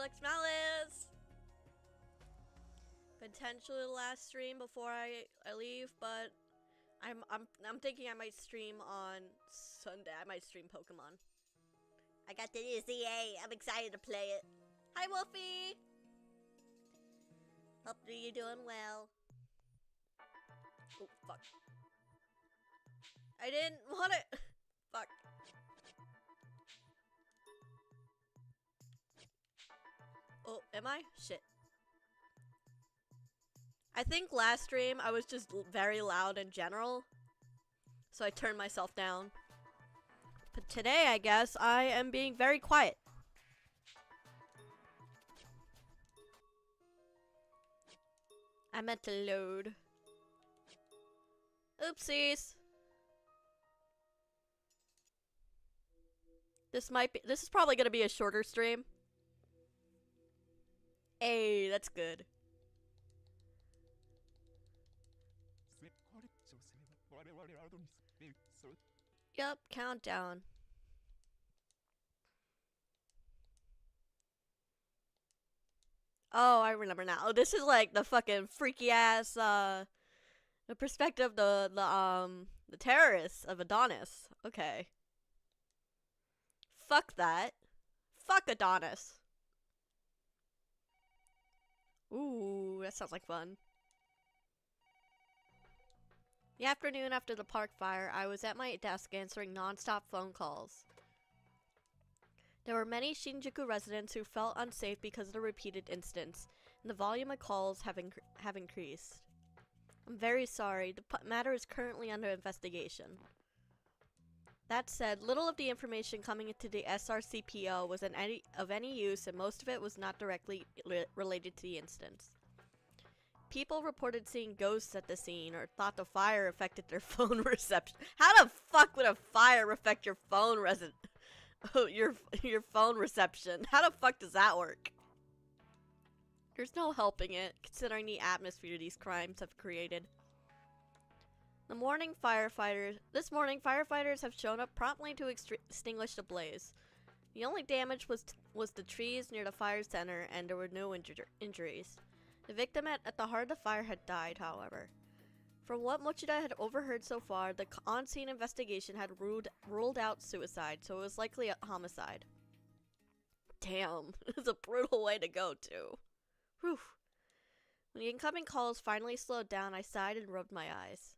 Alex Malice. Potentially the last stream before I leave, but I'm thinking I might stream on Sunday. I might stream Pokemon. I got the new CA. I'm excited to play it. Hi, Wolfie. Hope you're doing well. Oh, fuck. I didn't want it. Fuck. Oh, am I? Shit. I think last stream I was just very loud in general, so I turned myself down. But today, I guess, I am being very quiet. I meant to load. Oopsies. This is probably gonna be a shorter stream. Hey, that's good. Yup, countdown. Oh, I remember now. Oh, this is like the fucking freaky ass, the perspective of the terrorists of Adonis. Okay. Fuck that. Fuck Adonis. Ooh, that sounds like fun. The afternoon after the park fire, I was at my desk answering non-stop phone calls. There were many Shinjuku residents who felt unsafe because of the repeated incidents, and the volume of calls have increased. I'm very sorry, the matter is currently under investigation. That said, little of the information coming into the SRCPO was of any use, and most of it was not directly related to the incidents. People reported seeing ghosts at the scene, or thought the fire affected their phone reception. How the fuck would a fire affect your phone your phone reception? How the fuck does that work? There's no helping it, considering the atmosphere these crimes have created. This morning, firefighters have shown up promptly to extinguish the blaze. The only damage was the trees near the fire center, and there were no injuries. The victim at the heart of the fire had died, however. From what Mochida had overheard so far, the on-scene investigation had ruled out suicide, so it was likely a homicide. Damn, it's a brutal way to go, too. Whew. When the incoming calls finally slowed down, I sighed and rubbed my eyes.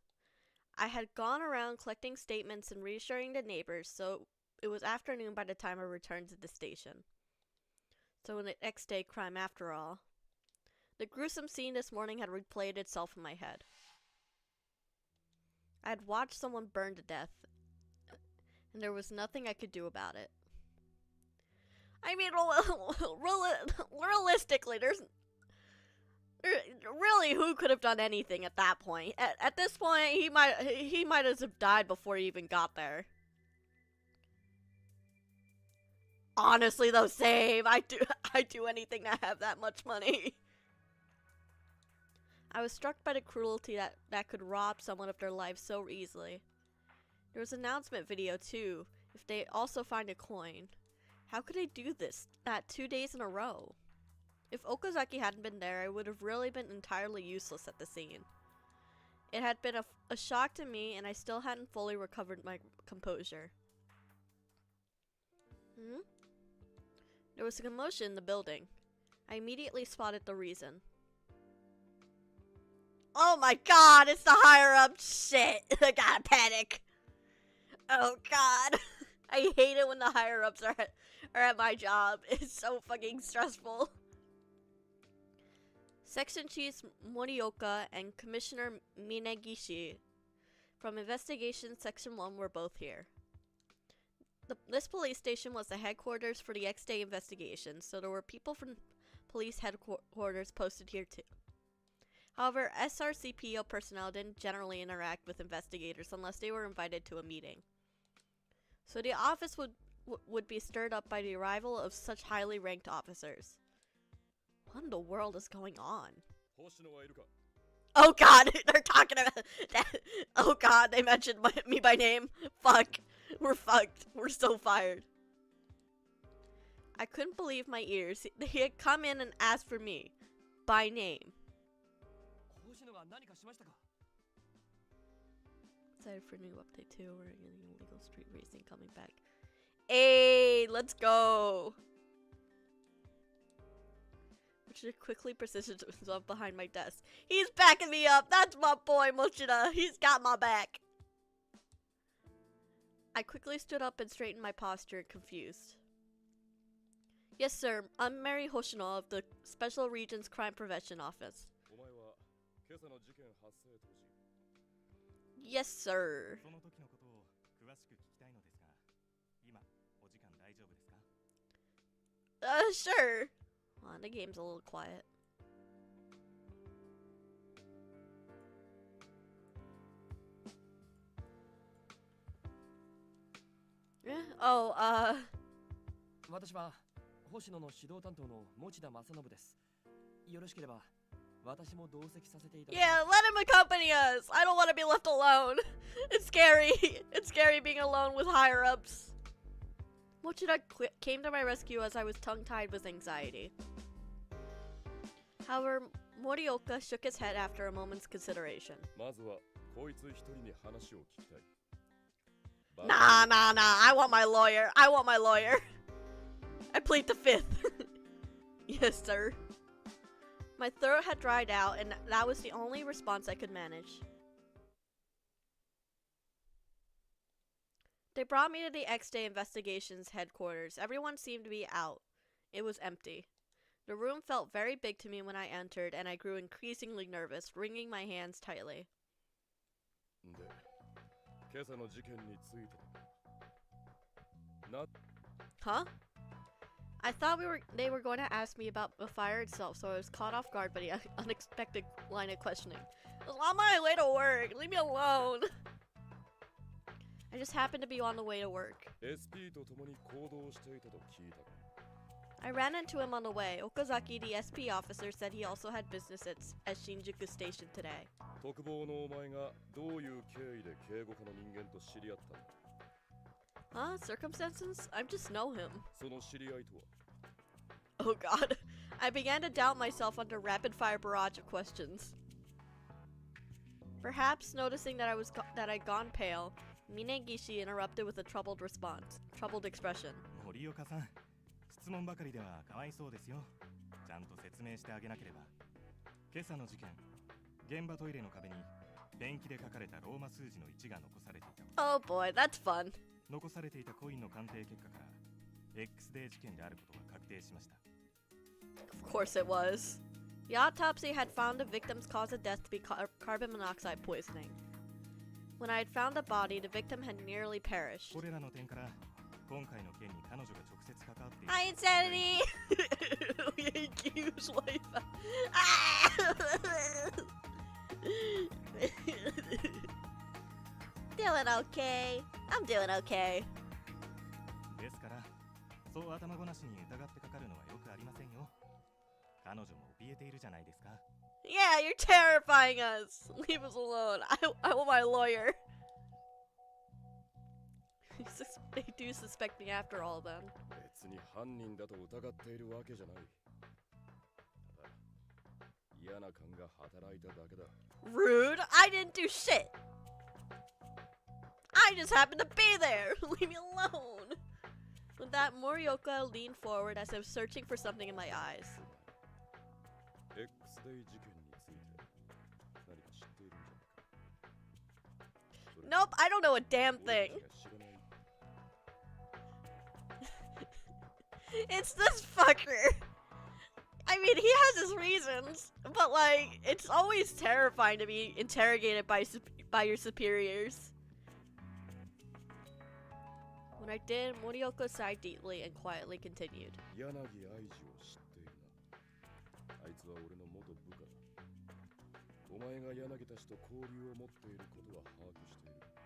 I had gone around collecting statements and reassuring the neighbors, so it was afternoon by the time I returned to the station. So the next day crime after all. The gruesome scene this morning had replayed itself in my head. I had watched someone burn to death, and there was nothing I could do about it. I mean, realistically, really, who could have done anything at that point? At this point, he might have died before he even got there. Honestly, though, same. I'd do anything to have that much money. I was struck by the cruelty that could rob someone of their life so easily. There was an announcement video, too, if they also find a coin. How could they do that 2 days in a row? If Okazaki hadn't been there, I would have really been entirely useless at the scene. It had been a shock to me, and I still hadn't fully recovered my composure. There was a commotion in the building. I immediately spotted the reason. Oh my god, it's the higher-up shit! I gotta panic! Oh god. I hate it when the higher-ups are at my job. It's so fucking stressful. Section Chief Morioka and Commissioner Minagishi from Investigation Section 1 were both here. This police station was the headquarters for the X-Day investigation, so there were people from police headquarters posted here too. However, SRCPO personnel didn't generally interact with investigators unless they were invited to a meeting. So the office would be stirred up by the arrival of such highly ranked officers. What in the world is going on? Oh god, they're talking about that. Oh god, they mentioned me by name. Fuck. We're fucked. We're so fired. I couldn't believe my ears. He had come in and asked for me. By name. Excited for new update 2. We're getting illegal street racing coming back. Hey, let's go. Mochida quickly positioned himself behind my desk. He's backing me up. That's my boy, Mochida. He's got my back. I quickly stood up and straightened my posture, confused. Yes, sir. I'm Mary Hoshino of the Special Regions Crime Prevention Office. Yes, sir. Sure. Well, the game's a little quiet. Oh, 私は星野の指導担当の持田正信です。よろしければ私も同席させていただきます。 Yeah, let him accompany us. I don't want to be left alone. It's scary. It's scary being alone with higher ups. Mochida came to my rescue as I was tongue-tied with anxiety. However, Morioka shook his head after a moment's consideration. Nah. I want my lawyer. I plead the fifth. Yes, sir. My throat had dried out, and that was the only response I could manage. They brought me to the X-Day Investigations headquarters. Everyone seemed to be out. It was empty. The room felt very big to me when I entered, and I grew increasingly nervous, wringing my hands tightly. Huh? I thought they were going to ask me about the fire itself, so I was caught off guard by the unexpected line of questioning. I was on my way to work. Leave me alone. I just happened to be on the way to work. I ran into him on the way. Okazaki, the SP officer, said he also had business at Shinjuku Station today. Huh? Circumstances? I just know him. Oh god. I began to doubt myself under rapid-fire barrage of questions. Perhaps noticing that I'd gone pale, Minegishi interrupted with a troubled expression. 質問ばかりではかわいそうですよ。ちゃんと説明してあげなければ。今朝の事件、現場トイレの壁にペンキで書かれたローマ数字の1が残されていた。Oh boy, that's fun. 残されていたコインの鑑定結果から X デー事件であることが確定しました。Of course it was. The autopsy had found the victim's cause of death to be carbon monoxide poisoning. When I had found the body, the victim had nearly perished. これらの点から今回の件に彼女が直接関わっている。Hi, Insanity! Yankee's wife. Doing okay. I'm doing okay. ですから、そう頭ごなしに疑ってかかるのはよくありませんよ。彼女も怯えているじゃないですか。Yeah, you're terrifying us. Leave us alone. I want my lawyer. They do suspect me after all, then. Rude! I didn't do shit! I just happened to be there! Leave me alone! With that, Morioka leaned forward as if searching for something in my eyes. Nope, I don't know a damn thing. It's this fucker. I mean, he has his reasons, but like, it's always terrifying to be interrogated by your superiors. When I did, Morioka sighed deeply and quietly continued.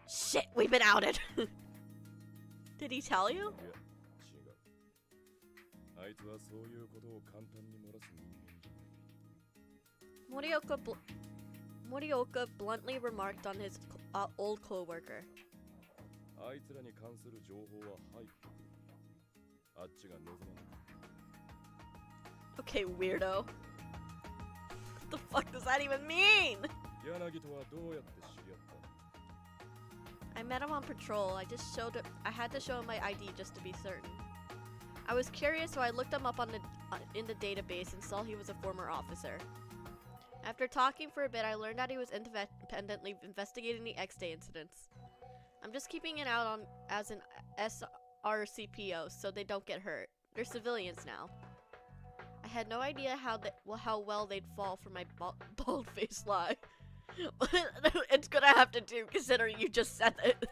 Shit, we've been outed. Did he tell you? Morioka bluntly remarked on his old co-worker. あっちが望まない。 Okay, weirdo. What the fuck does that even mean? 柳とはどうやって知り合った？ I met him on patrol. I had to show him my ID just to be certain. I was curious, so I looked him up in the database and saw he was a former officer. After talking for a bit, I learned that he was independently investigating the X-Day incidents. I'm just keeping it out on as an SRCPO so they don't get hurt. They're civilians now. I had no idea how well they'd fall for my bald-faced lie. It's gonna have to do, considering you just said it.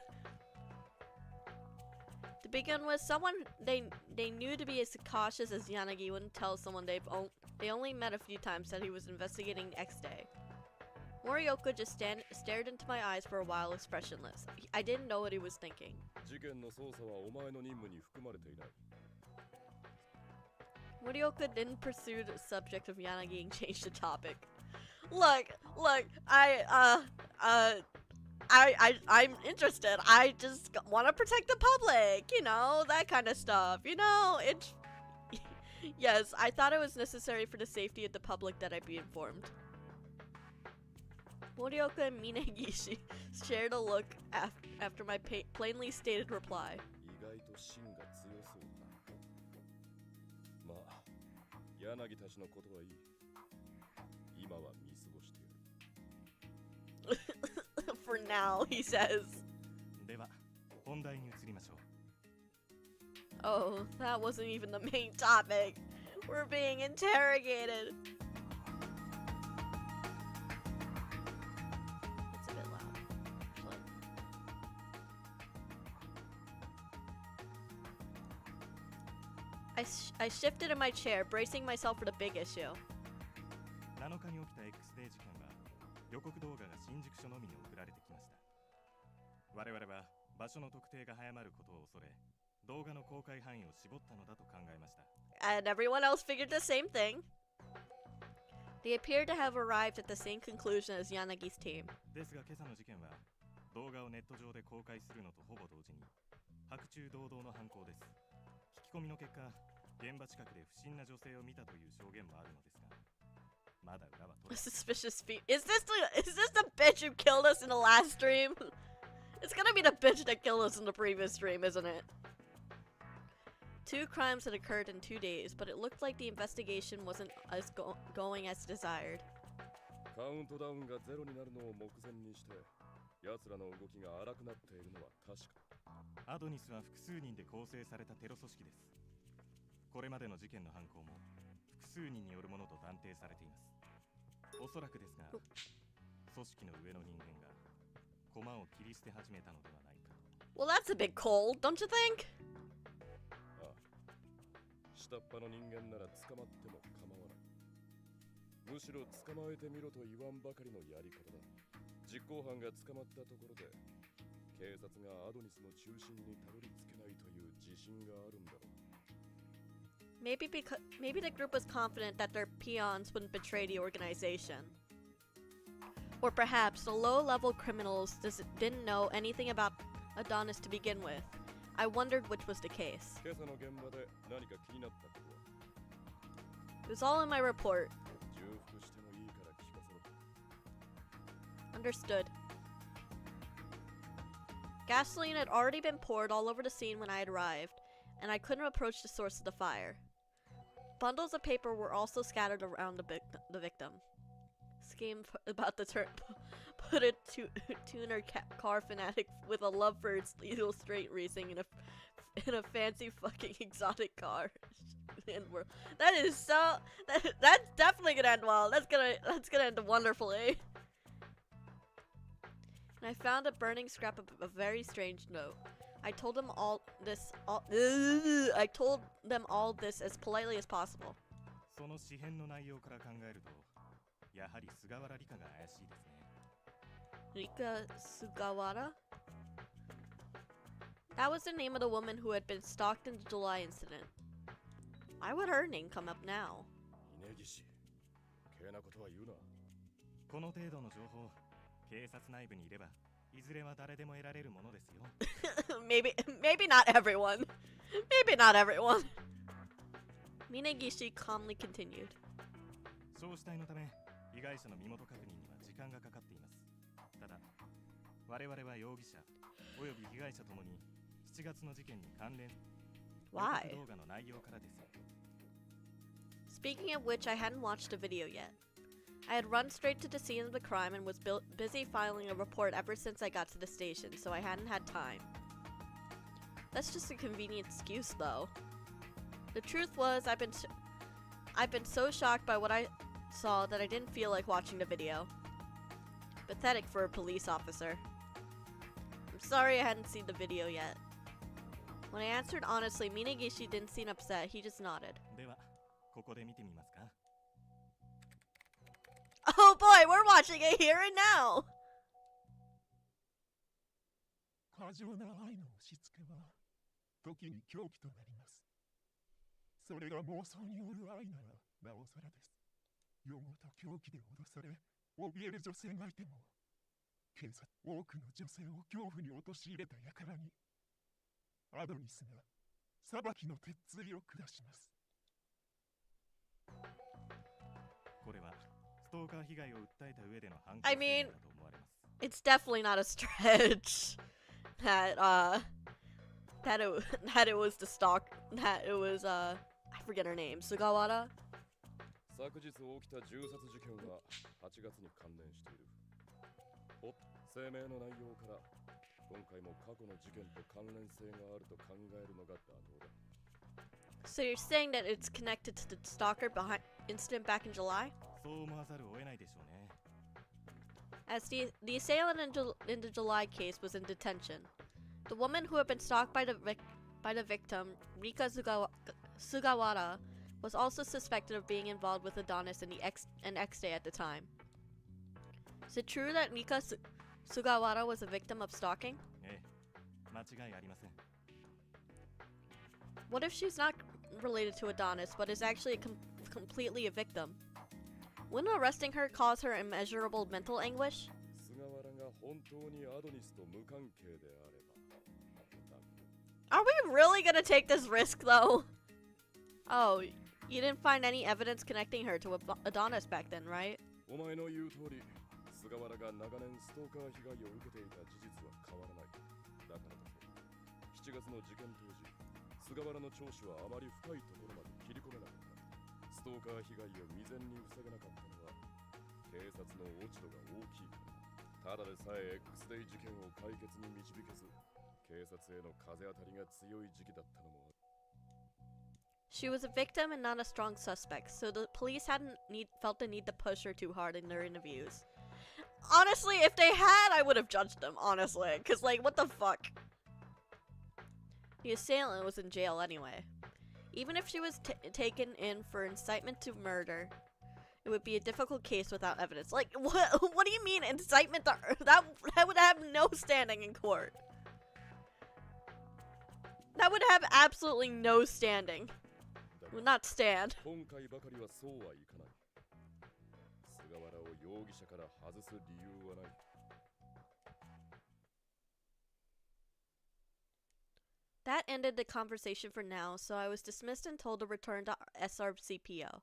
To begin with, someone they knew to be as cautious as Yanagi wouldn't tell someone they only met a few times that he was investigating X-Day. Morioka just stared into my eyes for a while, expressionless. I didn't know what he was thinking. 事件の捜査はお前の任務に含まれていない。 Morioka didn't pursue the subject of Yanagi and changed the topic. Look, I'm interested. I just want to protect the public, you know, that kind of stuff. You know, it's... Yes, I thought it was necessary for the safety of the public that I be informed. Morioka and Minagishi shared a look after my plainly stated reply. 意外と芯が強そうだ。まあ、柳たちのことはいい。今は見過ごしてやる。 For now, he says. では、本題に移りましょう。 Oh, that wasn't even the main topic. We're being interrogated. It's a bit loud. Look. I shifted in my chair, bracing myself for the big issue. 7日に起きた X デー事件は予告動画が新宿署のみに送られてきました。我々は場所の特定が早まることを恐れ、動画の公開範囲を絞ったのだと考えました。 And everyone else figured the same thing. They appeared to have arrived at the same conclusion as Yanagi's team. ですが今朝の事件は動画をネット上で公開するのとほぼ同時に白昼堂々の犯行です。聞き込みの結果、現場近くで不審な女性を見たという証言もあるのですが、まだ裏は取れ。 Suspicious feet. Is this the bitch who killed us in the last stream? It's gonna be the bitch that killed us in the previous stream, isn't it? 2 crimes had occurred in 2 days, but it looked like the investigation wasn't going as desired. カウントダウンがゼロになるのを目前にして、奴らの動きが荒くなっているのは確か。アドニスは複数人で構成されたテロ組織です。これまでの事件の犯行も複数人によるものと断定されています。おそらくですが、組織の上の人間が駒を切り捨て始めたのではないか。 Well, that's a bit cold, don't you think? ああ、下っ端の人間なら捕まっても構わない。むしろ捕まえてみろと言わんばかりのやり方だ。実行犯が捕まったところで、警察がアドニスの中心にたどり着けないという自信があるんだろう。 Maybe the group was confident that their peons wouldn't betray the organization. Or perhaps the low-level criminals didn't know anything about Adonis to begin with. I wondered which was the case. 今朝の現場で何か気になったことは？ It was all in my report. 重複してもいいから聞かせろ。 Understood. Gasoline had already been poured all over the scene when I had arrived, and I couldn't approach the source of the fire. Bundles of paper were also scattered around the victim. Scheme about the put a tuner car fanatic with a love for its legal straight racing in a fancy fucking exotic car. That is so that's definitely gonna end well. That's gonna end wonderfully. And I found a burning scrap of a very strange note. I told them all this as politely as possible. その紙片の内容から考えると、やはり菅原理香が怪しいですね。 Rika Sugawara? That was the name of the woman who had been stalked in the July incident. Why would her name come up now? 峯岸、余計なことは言うな。この程度の情報、警察内部にいればいずれは誰でも得られるものですよ。maybe not everyone. Maybe not everyone. Minagishi calmly continued. 焼死体のため被害者の身元確認には時間がかかっています。ただ我々は容疑者および被害者ともに7月の事件に関連 Why? 動画の内容からですよ。 Speaking of which, I hadn't watched a video yet. I had run straight to the scene of the crime and was busy filing a report ever since I got to the station, so I hadn't had time. That's just a convenient excuse, though. The truth was, I've been so shocked by what I saw that I didn't feel like watching the video. Pathetic for a police officer. I'm sorry I hadn't seen the video yet. When I answered honestly, Minagishi didn't seem upset, he just nodded. ではここで見てみますか。 Oh boy, we're watching it here and now! 過剰な愛の押し付けは時に狂気となります。それが妄想による愛ならなおさらです。世ごと狂気で脅され怯える女性がいても警察多くの女性を恐怖に陥れた輩にアドニスが裁きの鉄槌を下します。これはストーカー被害を訴えた上での犯行 I 声 mean, 明だと思われます。 it's definitely not a stretch that it was the stock that it was I forget her name, Sugawara. 昨日起きた銃殺事件は8月に関連している。声明の内容から今回も過去の事件と関連性があると考えるのが妥当だ。 So you're saying that it's connected to the stalker behind incident back in July? そう思わざるを得ないでしょうね。 As the assailant in the July case was in detention, the woman who had been stalked by the victim, Rika Sugawara, was also suspected of being involved with Adonis and X-Day at the time. Is it true that Rika Sugawara was a victim of stalking? ええ、間違いありません。 What if she's not related to Adonis, but is actually completely a victim? Wouldn't arresting her cause her immeasurable mental anguish? 菅原が本当にアドニスと無関係であれば。 Are we really gonna take this risk, though? Oh, you didn't find any evidence connecting her to Adonis back then, right? お前の言う通り、菅原が長年ストーカー被害を受けていた事実は変わらない。だからこそ、7月の事件当時、菅原の聴取はあまり深いところまで切り込めなかった。ストーカー被害を未然に防げなかったのは、警察の落ち度が大きいから。ただでさえ X デイ事件を解決に導けず、警察への風当たりが強い時期だったのもある。 She was a victim and not a strong suspect, so the police felt the need to push her too hard in their interviews. Honestly, if they had, I would have judged them, honestly. Because, like, what the fuck? The assailant was in jail anyway. Even if she was taken in for incitement to murder, it would be a difficult case without evidence. Like, what do you mean incitement to that would have no standing in court. That would have absolutely no standing. Would not stand. 今回ばかりはそうはいかない。菅原を容疑者から外す理由はない。 That ended the conversation for now, so I was dismissed and told to return to SRCPO.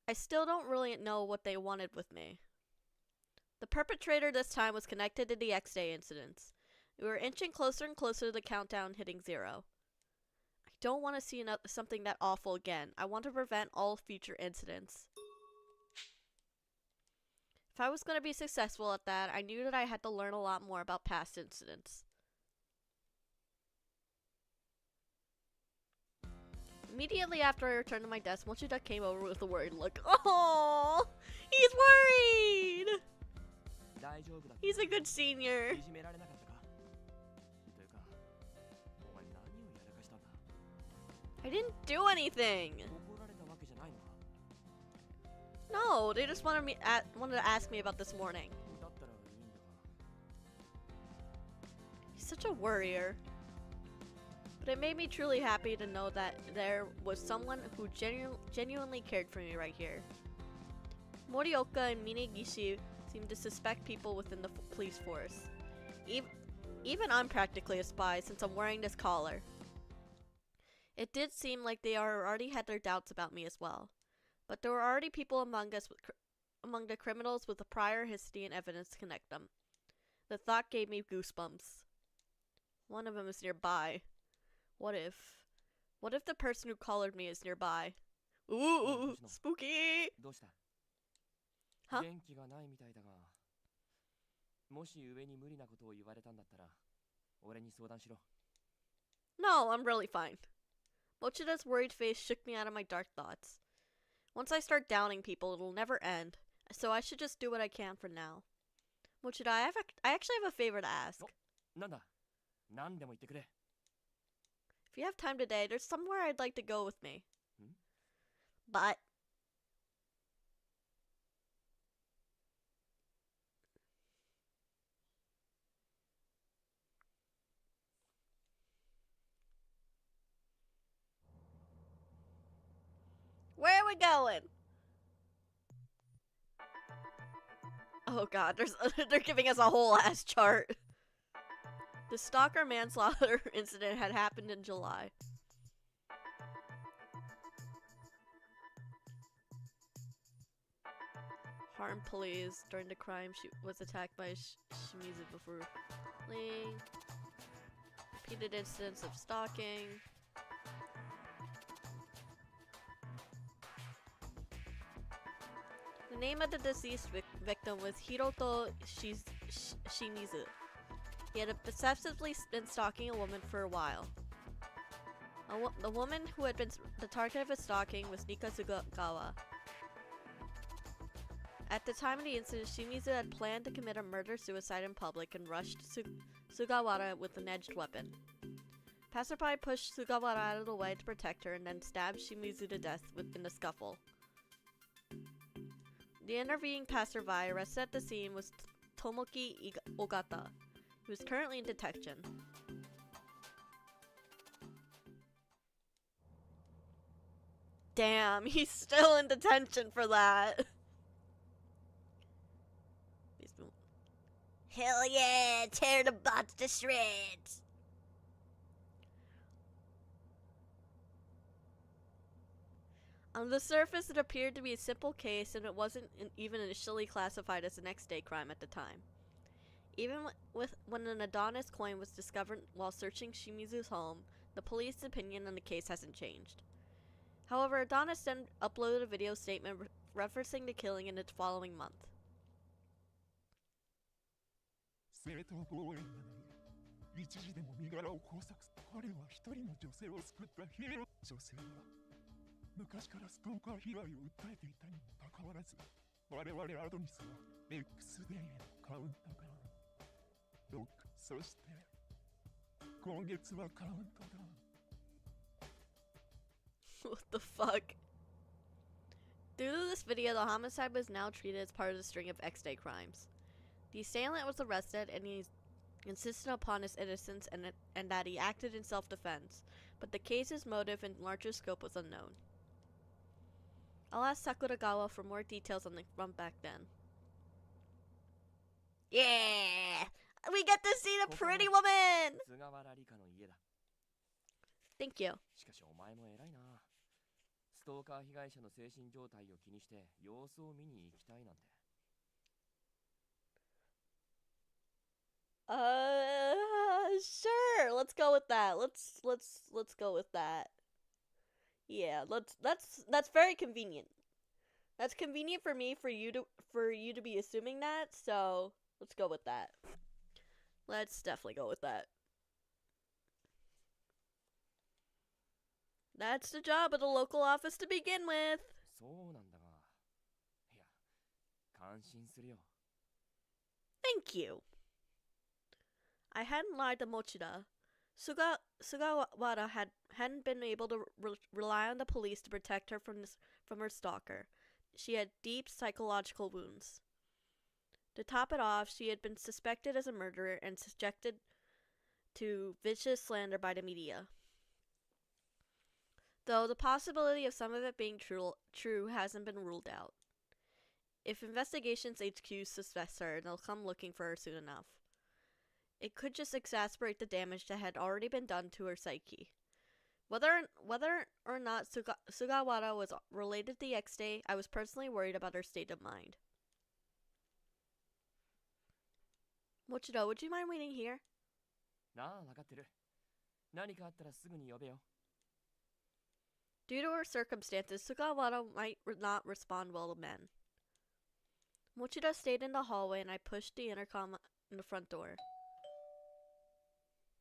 I still don't really know what they wanted with me. The perpetrator this time was connected to the X-Day incidents. We were inching closer and closer to the countdown hitting 0. I don't want to see something that awful again. I want to prevent all future incidents. If I was going to be successful at that, I knew that I had to learn a lot more about past incidents. Immediately after I returned to my desk, Mochida came over with a worried look. Oh, he's worried! He's a good senior. I didn't do anything. No, they just wanted to ask me about this morning. He's such a worrier. But it made me truly happy to know that there was someone who genuinely cared for me right here. Morioka and Minagishi seem to suspect people within the police force. Even I'm practically a spy since I'm wearing this collar. It did seem like they already had their doubts about me as well. But there were already people among the criminals with a prior history and evidence to connect them. The thought gave me goosebumps. One of them is nearby. What if the person who collared me is nearby? Ooh, spooky! どうした は元気がないみたいだが、もし上に無理なことを言われたんだったら、俺に相談しろ。 No, I'm really fine. Mochida's worried face shook me out of my dark thoughts. Once I start downing people, it'll never end, so I should just do what I can for now. Mochida, I actually have a favor to ask. なんだ何でも言ってくれ。 If you have time today, there's somewhere I'd like to go with me. Hmm? But... where are we going? Oh god, they're giving us a whole ass chart. The stalker manslaughter incident had happened in July. Harmed police during the crime. She was attacked by Shimizu before fleeing. Repeated incidents of stalking. The name of the deceased victim was Hiroto Shimizu. He had obsessively been stalking a woman for a while. The woman who had been the target of his stalking was Nika Sugagawa. At the time of the incident, Shimizu had planned to commit a murder-suicide in public and rushed Sugawara with an edged weapon. Passerby pushed Sugawara out of the way to protect her and then stabbed Shimizu to death in a scuffle. The intervening passerby arrested at the scene was Tomoki Ogata, who is currently in detention. Damn, he's still in detention for that. Hell yeah, tear the bots to shreds. On the surface, it appeared to be a simple case, and it wasn't even initially classified as a next-day crime at the time. Even when an Adonis coin was discovered while searching Shimizu's home, the police's opinion on the case hasn't changed. However, Adonis then uploaded a video statement referencing the killing in its following month. 正当防衛がない一時でも身柄を拘束す彼は一人の女性を救ったヒーロー女性は昔からストーカー被害を訴えていたにもかかわらず我々アドニスは X デーへのカウントダウンそして今月はカウントダウン What the fuck? Due to this video, the homicide was now treated as part of the string of X-Day crimes. The assailant was arrested and he insisted upon his innocence and that he acted in self-defense, but the case's motive and larger scope was unknown. I'll ask Sakuragawa for more details on the run back then. Yeah! We get to see the pretty woman! 菅原理香の家だ。 Thank you. しかしお前も偉いな。ストーカー被害者の精神状態を気にして様子を見に行きたいなんて。Sure. Let's go with that. Let's go with that. Yeah, that's very convenient. That's convenient for me for you to be assuming that, so let's go with that. Let's definitely go with that. That's the job of the local office to begin with. そうなんだが。いや、感心するよ。 Thank you. I hadn't lied to Mochida. Sugawara hadn't been able to rely on the police to protect her from her stalker. She had deep psychological wounds. To top it off, she had been suspected as a murderer and subjected to vicious slander by the media. Though the possibility of some of it being true hasn't been ruled out. If Investigations HQ suspects her, they'll come looking for her soon enough. It could just exacerbate the damage that had already been done to her psyche. Whether or not Sugawara was related the next day, I was personally worried about her state of mind. Mochiro, would you mind waiting here? なあ、わかってる。何かあったらすぐに呼べよ。 Due to her circumstances, Sugawara might not respond well to men. Mochida stayed in the hallway and I pushed the intercom in the front door.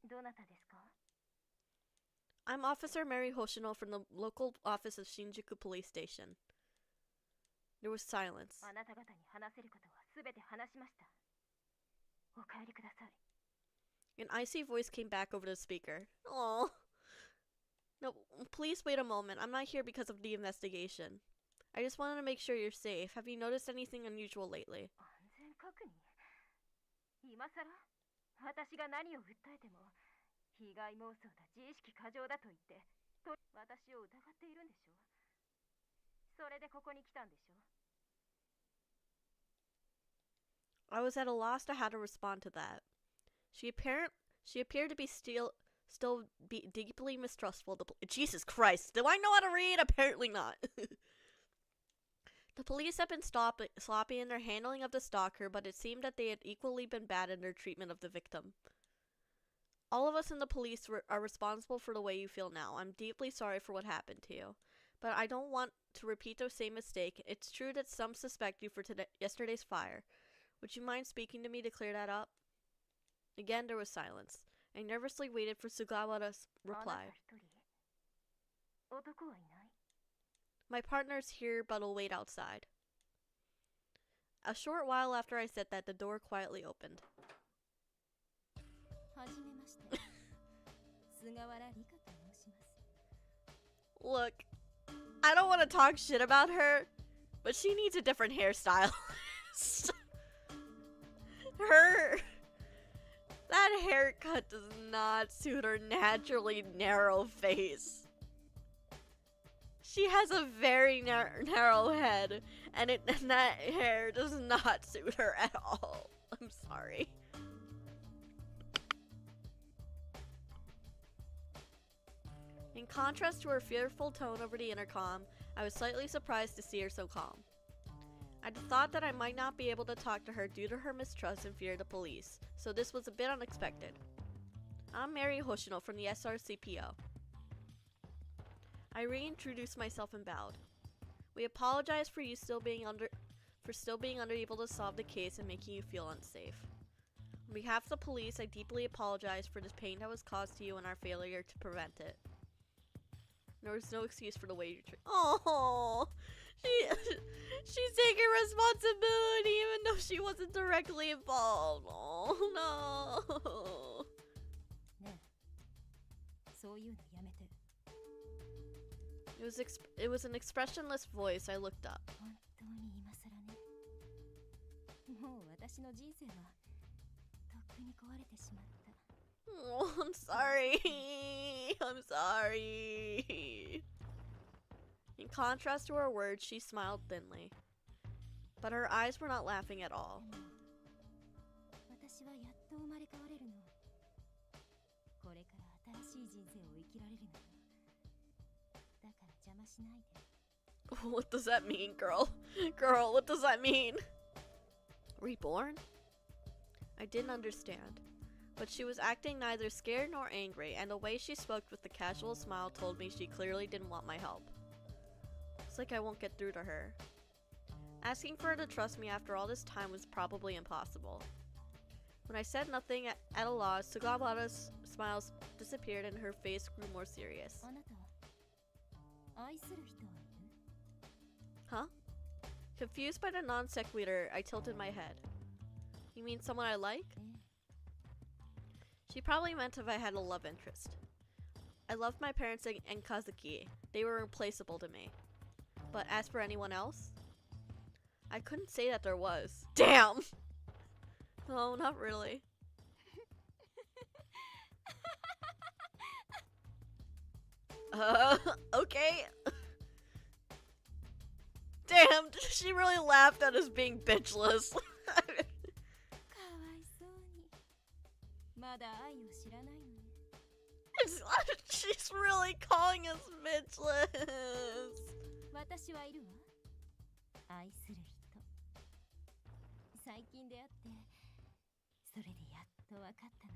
どなたですか? I'm Officer Mary Hoshino from the local office of Shinjuku Police Station. There was silence. あなた方に話せることはすべて話しました。お帰りください。 An icy voice came back over the speaker. Oh. No, please wait a moment. I'm not here because of the investigation. I just wanted to make sure you're safe. Have you noticed anything unusual lately? 安全確認？今さら私が何を訴えても被害妄想だ、自意識過剰だと言って私を疑っているんでしょ？それでここに来たんでしょ？ I was at a loss to how to respond to that. She appeared to be still deeply mistrustful. Jesus Christ, do I know how to read? Apparently not. The police had been sloppy in their handling of the stalker, but it seemed that they had equally been bad in their treatment of the victim. All of us in the police are responsible for the way you feel now. I'm deeply sorry for what happened to you, but I don't want to repeat the same mistake. It's true that some suspect you for yesterday's fire. Would you mind speaking to me to clear that up? Again, there was silence. I nervously waited for Sugawara's reply. My partner's here, but will wait outside. A short while after I said that, the door quietly opened. Look, I don't want to talk shit about her, but she needs a different hairstyle. That haircut does not suit her naturally narrow face. She has a very narrow head, and that hair does not suit her at all. I'm sorry. In contrast to her fearful tone over the intercom, I was slightly surprised to see her so calm. I thought that I might not be able to talk to her due to her mistrust and fear of the police, so this was a bit unexpected. I'm Mary Hoshino from the SRCPO. I reintroduced myself and bowed. We apologize for you still being unable to solve the case and making you feel unsafe. On behalf of the police, I deeply apologize for the pain that was caused to you and our failure to prevent it. There was no excuse for the way you treat. Oh, she's taking responsibility even though she wasn't directly involved. Oh no. It was an expressionless voice. I looked up. Oh, I'm sorry. I'm sorry. In contrast to her words, she smiled thinly. But her eyes were not laughing at all. What does that mean, girl? Girl, what does that mean? Reborn? I didn't understand. But she was acting neither scared nor angry, and the way she spoke with a casual smile told me she clearly didn't want my help. It's like I won't get through to her. Asking for her to trust me after all this time was probably impossible. When I said nothing at a loss, Sugawara's smiles disappeared and her face grew more serious. Huh? Confused by the non sequitur, I tilted my head. You mean someone I like? She probably meant if I had a love interest. I loved my parents and Kazuki. They were replaceable to me. But as for anyone else? I couldn't say that there was. Damn! No, not really. Okay. Damn, she really laughed at us being bitchless. かわいそうに。まだ愛を知らないのね。She's really calling us bitchless. 私はいるわ。愛する人。最近出会って、それでやっと分かったの。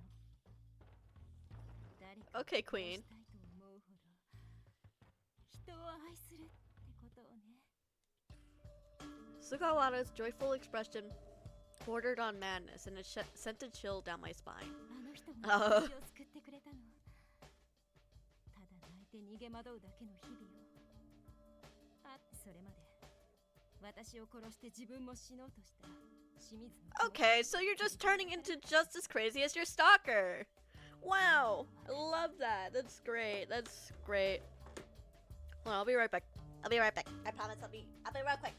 誰かを Okay, 殺 Queen. したいと思うほど、人を愛するってことをね。 Sugawara's joyful expression bordered on madness, and it sent a chill down my spine. あの人が私を救ってくれたの。ただ泣いて逃げ惑うだけの日々を。あ、それまで私を殺して自分も死のうとした清水の。 Okay, so you're just turning into just as crazy as your stalker. Wow, I love that. That's great. That's great. Hold on, I'll be right back. I'll be right back. I promise I'll be right quick.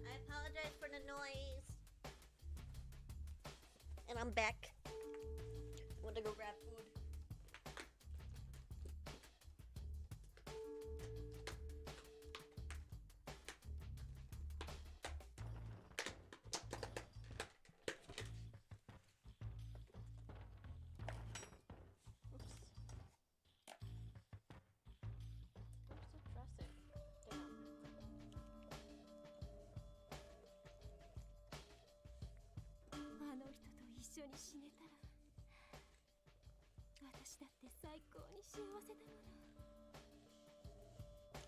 I apologize for the noise. And I'm back. I went to go grab food.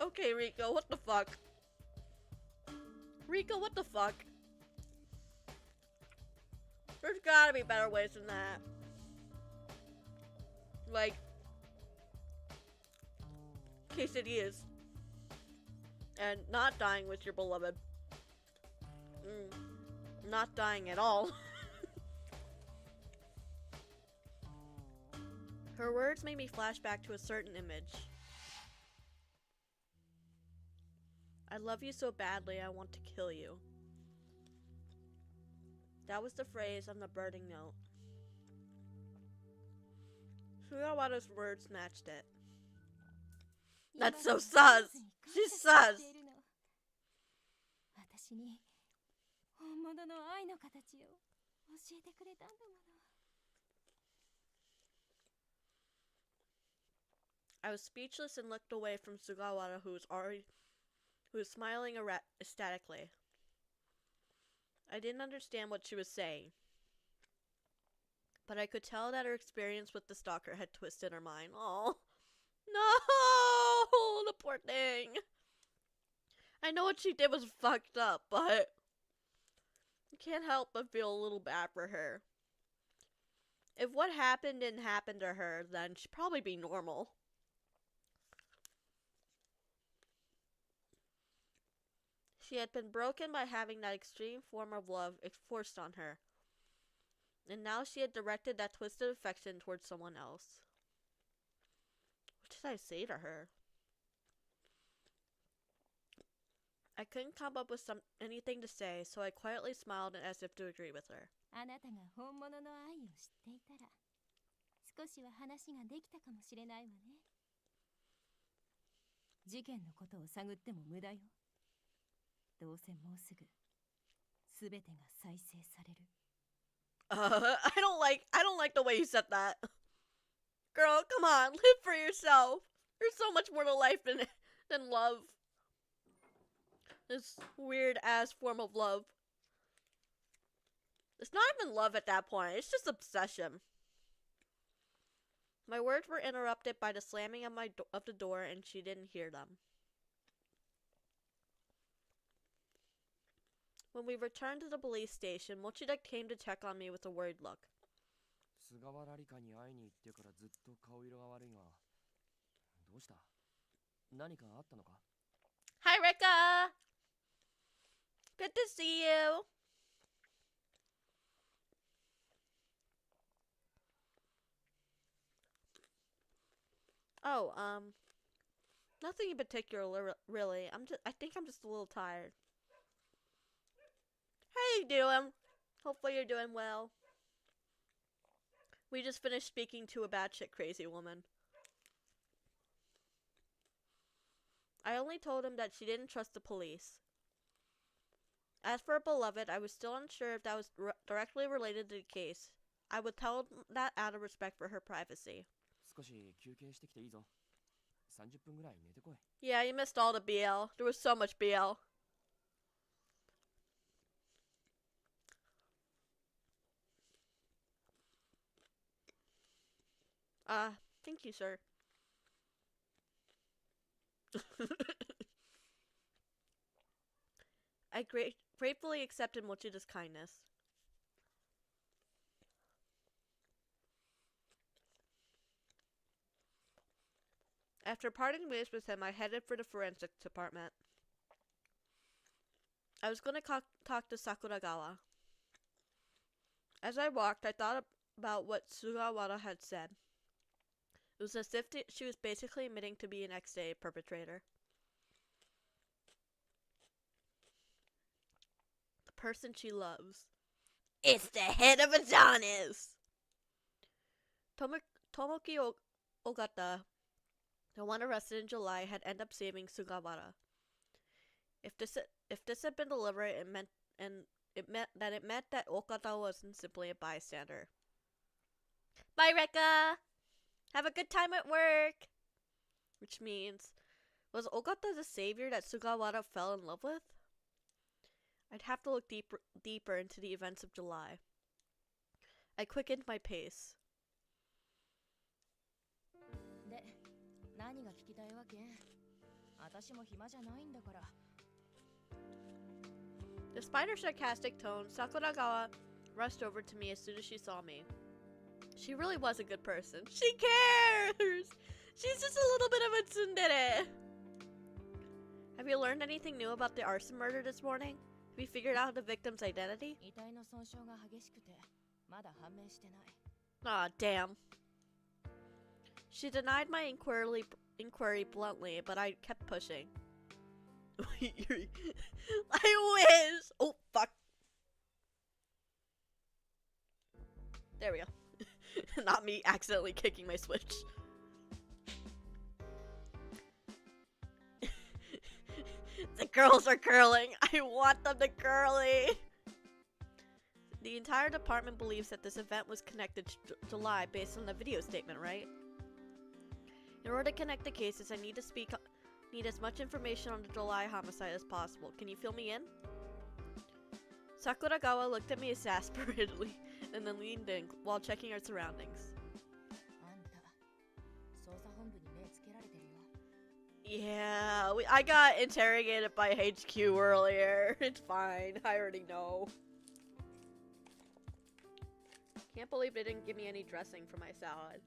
Okay, Rico, what the fuck? Rico, what the fuck? There's gotta be better ways than that. Like, quesadillas. And not dying with your beloved. Not dying at all. Her words made me flash back to a certain image. I love you so badly, I want to kill you. That was the phrase on the burning note. Sugawara's words matched it. That's so sus! She's sus! I was speechless and looked away from Sugawara, who was smiling ecstatically. I didn't understand what she was saying, but I could tell that her experience with the stalker had twisted her mind. Oh, no, the poor thing. I know what she did was fucked up, but I can't help but feel a little bad for her. If what happened didn't happen to her, then she'd probably be normal. She had been broken by having that extreme form of love forced on her, and now she had directed that twisted affection towards someone else. What did I say to her? I couldn't come up with anything to say, so I quietly smiled as if to agree with her. あなたが本物の愛を知っていたら、少しは話ができたかもしれないわね。事件のことを探っても無駄よ。どうせもうすぐ、すべてが再生される。I don't like the way you said that. Girl, come on, live for yourself. There's so much more to life than love. This weird ass form of love. It's not even love at that point, it's just obsession. My words were interrupted by the slamming of the door, and she didn't hear them. When we returned to the police station, Mochida came to check on me with a worried look. 菅原理香に会いに行ってからずっと顔色が悪いが、どうした？何かあったのか？ Hi, Rika! Good to see you! Oh, nothing in particular, really. I think I'm just a little tired. How you doing? Hopefully you're doing well. We just finished speaking to a batshit crazy woman. I only told him that she didn't trust the police. As for her beloved, I was still unsure if that was directly related to the case. I would tell him that out of respect for her privacy. 少し休憩してきていいぞ。30分ぐらい寝てこい。 Yeah, you missed all the BL. There was so much BL. Thank you, sir. I gratefully accepted Mochida's kindness. After parting ways with him, I headed for the forensics department. I was going to talk to Sakuragawa. As I walked, I thought about what Sugawara had said. It was as if she was basically admitting to be an ex-day perpetrator. The person she loves. It's the head of Adonis! Tomoki Ogata, the one arrested in July, had ended up saving Sugawara. If this had been deliberate, it meant that Okada wasn't simply a bystander. Bye, Rekka! Have a good time at work! Which means, was Okada the savior that Sugawara fell in love with? I'd have to look deeper into the events of July. I quickened my pace. で、何が聞きたいわけ？私も暇じゃないんだから。 Despite her sarcastic tone, Sakuragawa rushed over to me as soon as she saw me. She really was a good person. She cares! She's just a little bit of a tsundere. Have you learned anything new about the arson murder this morning? Have you figured out the victim's identity? 遺体の損傷が激しくて、まだ判明してない。 Aw, damn. She denied my inquiry bluntly, but I kept pushing. I wish! Oh, fuck. There we go. Not me accidentally kicking my switch. The girls are curling. I want them to curly. The entire department believes that this event was connected to July based on the video statement, right? In order to connect the cases, I need as much information on the July homicide as possible. Can you fill me in? Sakuragawa looked at me exasperatedly and then leaned in while checking our surroundings. あんた、捜査本部に目つけられてるよ。 Yeah, I got interrogated by HQ earlier. It's fine. I already know. Can't believe they didn't give me any dressing for my salad.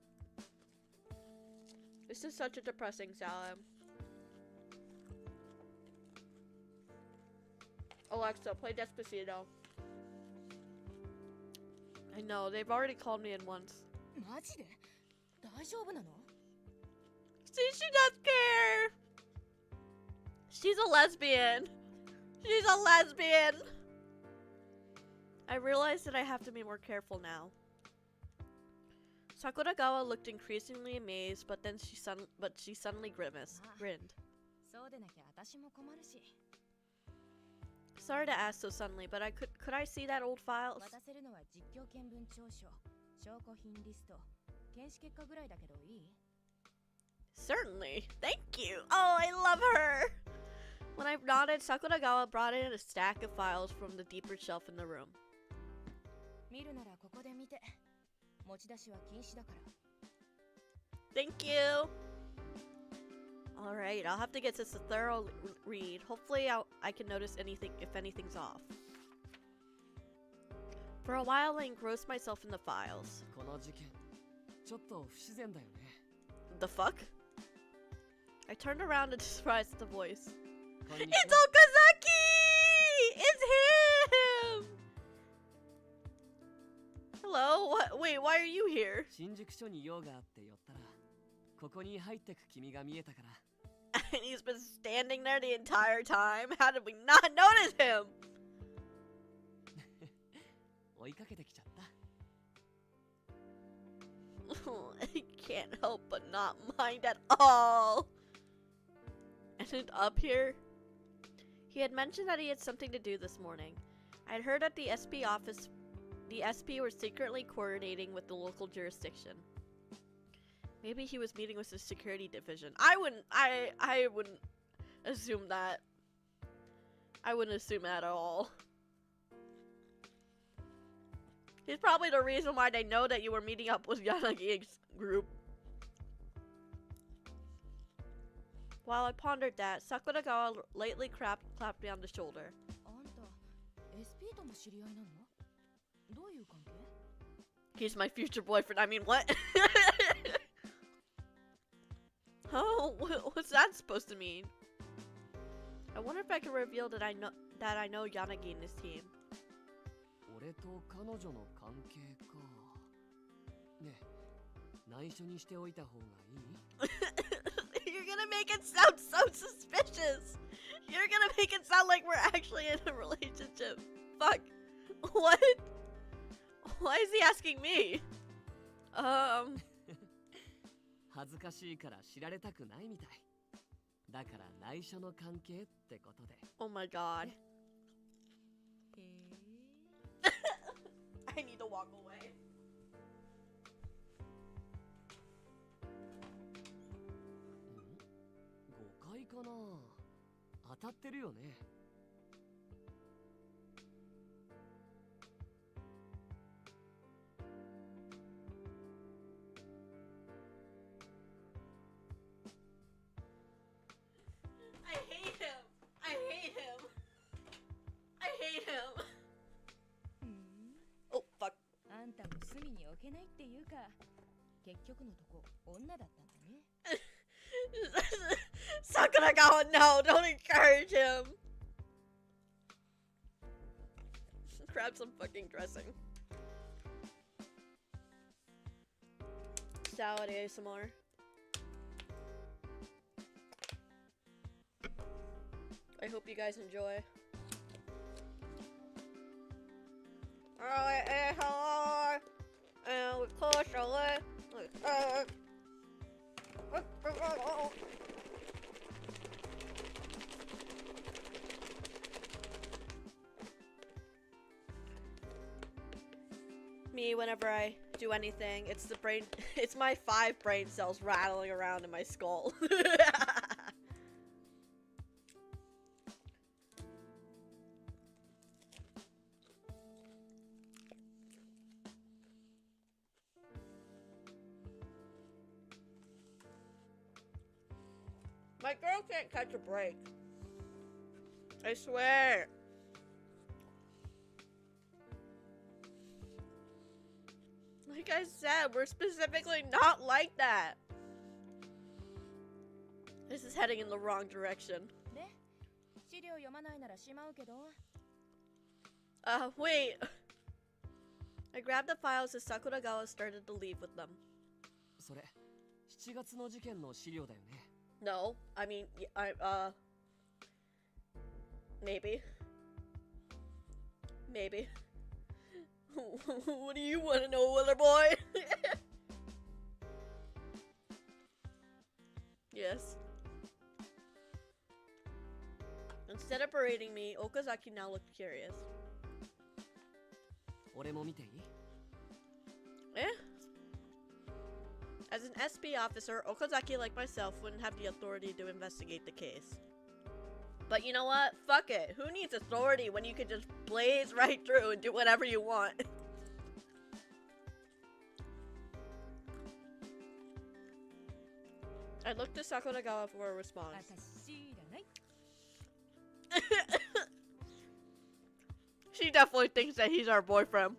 This is such a depressing salad. Alexa, play Despacito. I know, they've already called me in once. マジで？大丈夫なの？ See, she does care! She's a lesbian! She's a lesbian! I realize that I have to be more careful now. Sakuragawa looked increasingly amazed, but she suddenly grinned. そうでなきゃ私も困るし。 Sorry to ask so suddenly, but could I see that old files? 渡せるのは実況見分調書、証拠品リスト、検視結果ぐらいだけどいい？ Certainly. Thank you. Oh, I love her. When I nodded, Sakuragawa brought in a stack of files from the deeper shelf in the room. 見るならここで見て。持ち出しは禁止だから。 Thank you. Alright, I'll have to get this a thorough read. Hopefully I can notice if anything's off. For a while, I engrossed myself in the files. この事件ちょっと不自然だよね。 The fuck? I turned around and surprised the voice. こんにち It's は Okazaki! It's him! Hello? What? Wait, why are you here? 新宿署に用があって寄ったらここに入ってく君が見えたから And he's been standing there the entire time? How did we not notice him? 追いかけてきちゃった。 I can't help but not mind at all. And up here? He had mentioned that he had something to do this morning. I had heard at the SP office the SP were secretly coordinating with the local jurisdiction. Maybe he was meeting with the security division. I wouldn't assume that. I wouldn't assume that at all. He's probably the reason why they know that you were meeting up with Yanagi's group. While I pondered that, Sakuragawa lightly clapped me on the shoulder. あんた SP とも知り合いなの？どういう関係？ He's my future boyfriend. I mean, what? Oh, what's that supposed to mean? I wonder if I can reveal that I know Yanagi and his team. 俺と彼女の関係か。ねえ、内緒にしておいた方がいい？ You're gonna make it sound so suspicious. You're gonna make it sound like we're actually in a relationship. Fuck. What? Why is he asking me? 恥ずかしいから知られたくないみたい。だから内緒の関係ってことで。 Oh my god. I need to walk away. 誤解かな。当たってるよね。 I hate him. I hate him. I hate him. Oh, fuck. あんたも隅に置けないっていうか、結局のとこ女だったんだね。Sakuragawa, no, don't encourage him. Grab some fucking dressing. Salad ASMR. I hope you guys enjoy. Alright, hello. And we push away. Me, whenever I do anything, it's the brain. It's my 5 brain cells rattling around in my skull. My girl can't catch a break. I swear. Like I said, we're specifically not like that. This is heading in the wrong direction. で、資料読まないならしまうけど。Wait. I grabbed the files as Sakuragawa started to leave with them. それ、7月の事件の資料だよね。 No, I mean, maybe. Maybe. What do you want to know, Willer boy? Yes. Instead of berating me, Okazaki now looked curious. 俺も見ていい？ Eh? As an SP officer, Okazaki, like myself, wouldn't have the authority to investigate the case. But you know what? Fuck it. Who needs authority when you can just blaze right through and do whatever you want? I looked to Sakuragawa for a response. 私らない。 She definitely thinks that he's our boyfriend.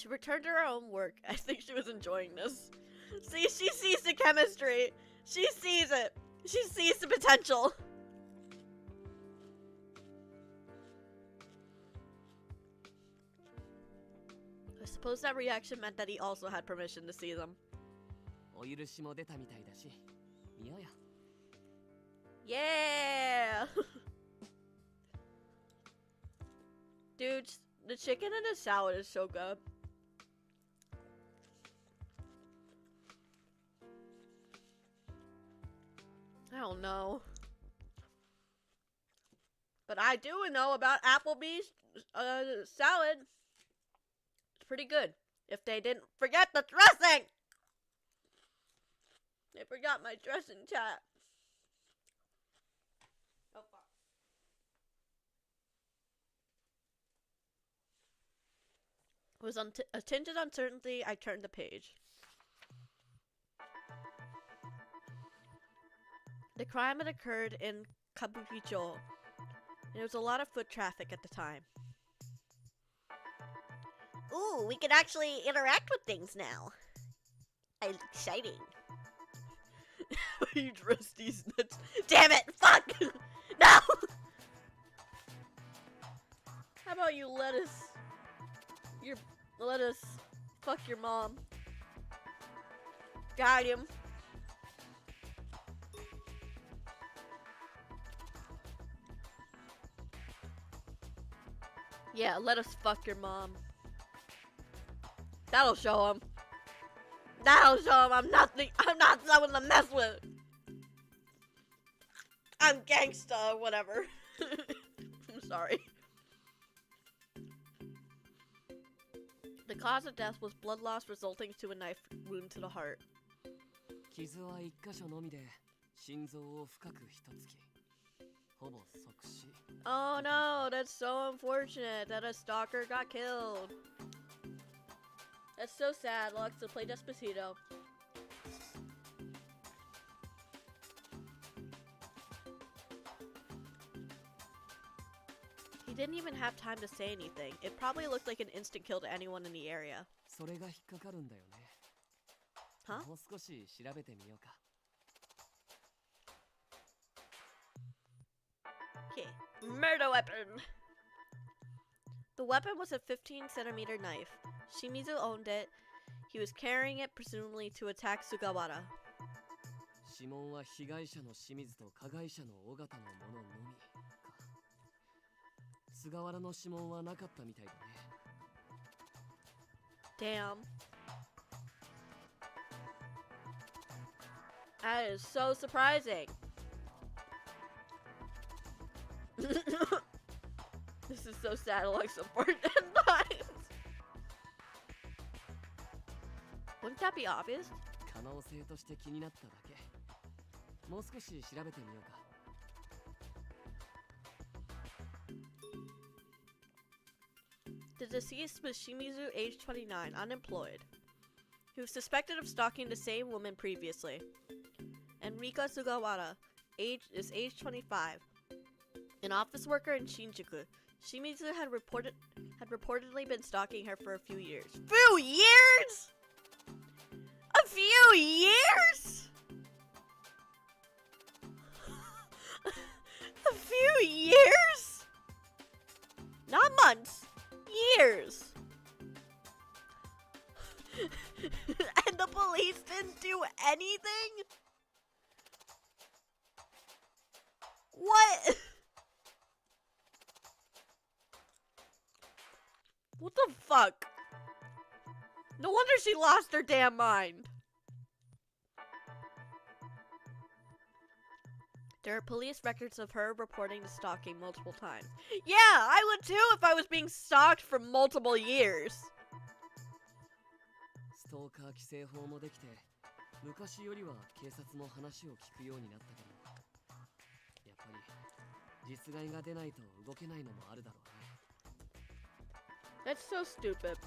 She returned to her own work. I think she was enjoying this. See, she sees the chemistry. She sees it. She sees the potential. I suppose that reaction meant that he also had permission to see them. お許しも出たみたいだし、見ようよ。 Yeah! Dude, the chicken in the salad is so good. I don't know. But I do know about Applebee's salad. It's pretty good. If they didn't forget the dressing! They forgot my dressing, chat. Oh, fuck. With a tinge of uncertainty, I turned the page. The crime had occurred in Kabukicho, and there was a lot of foot traffic at the time. Ooh, we can actually interact with things now. Exciting. You dress these nuts. Damn it! Fuck! No! How about you let us fuck your mom? Got him. Yeah, let us fuck your mom. That'll show him. That'll show him I'm not someone to mess with. I'm gangsta, whatever. I'm sorry. The cause of death was blood loss resulting to a knife wound to the heart. 傷は一箇所のみで心臓を深く一突き。ほぼ即死。 Oh no, that's so unfortunate that a stalker got killed. That's so sad. Lux to play Despacito. He didn't even have time to say anything. It probably looked like an instant kill to anyone in the area. それが引っかかるんだよね。 Huh? もう少し調べてみようか。 Okay. Murder weapon! The weapon was a 15-centimeter knife. Shimizu owned it. He was carrying it presumably to attack Sugawara. 指紋は被害者の清水と加害者の尾形のもののみか。菅原の指紋はなかったみたいだね。 Damn. That is so surprising. This is so sad, Alexa. For dead bodies. Wouldn't that be obvious? 可能性として気になっただけ。もう少し調べてみようか。 The deceased was Shimizu, age 29, unemployed. He was suspected of stalking the same woman previously. Enrika Sugawara, age 25, an office worker in Shinjuku. Shimizu had reportedly been stalking her for a few years. Few years? A few years? A few years? Not months. Years. And the police didn't do anything? What? What the fuck? No wonder she lost her damn mind. There are police records of her reporting the stalking multiple times. Yeah, I would too if I was being stalked for multiple years. ストーカー規制法もできて、昔よりは警察も話を聞くようになったけど、やっぱり実害が出ないと動けないのもあるだろうね。 That's so stupid.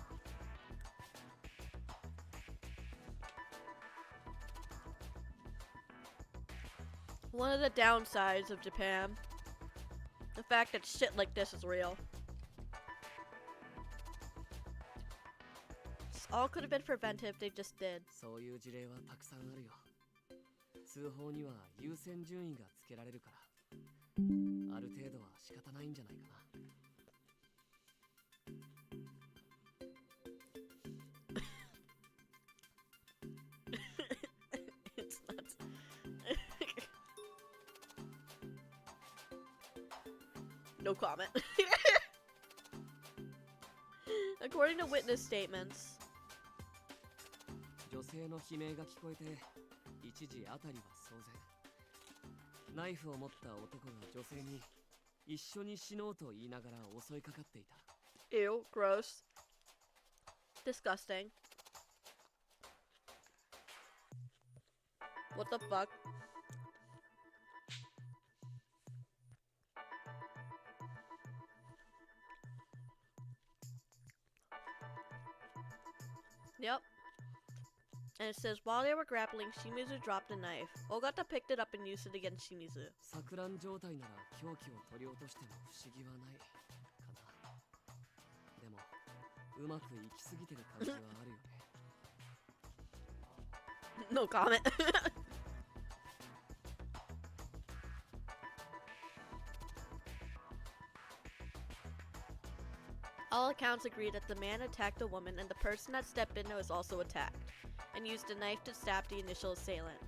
One of the downsides of Japan. The fact that shit like this is real. This all could have been prevented if they just did. そういう事例はたくさんあるよ。通報には優先順位がつけられるから、ある程度は仕方ないんじゃないかな。It's nuts. No comment. According to witness statements, 女性の悲鳴が聞こえて、一時あたりは騒然。ナイフを持った男が女性に一緒に死のうと言いながら襲いかかっていた。 ew, gross. Disgusting. What the fuck? Yep. And it says, while they were grappling, Shimizu dropped a knife. Ogata picked it up and used it against Shimizu. 錯乱状態なら凶器を取り落としても不思議はないかな。でもうまくいきすぎてる感じはあるよね。No comment. All accounts agree that the man attacked a woman and the person that stepped in was also attacked, and used a knife to stab the initial assailant.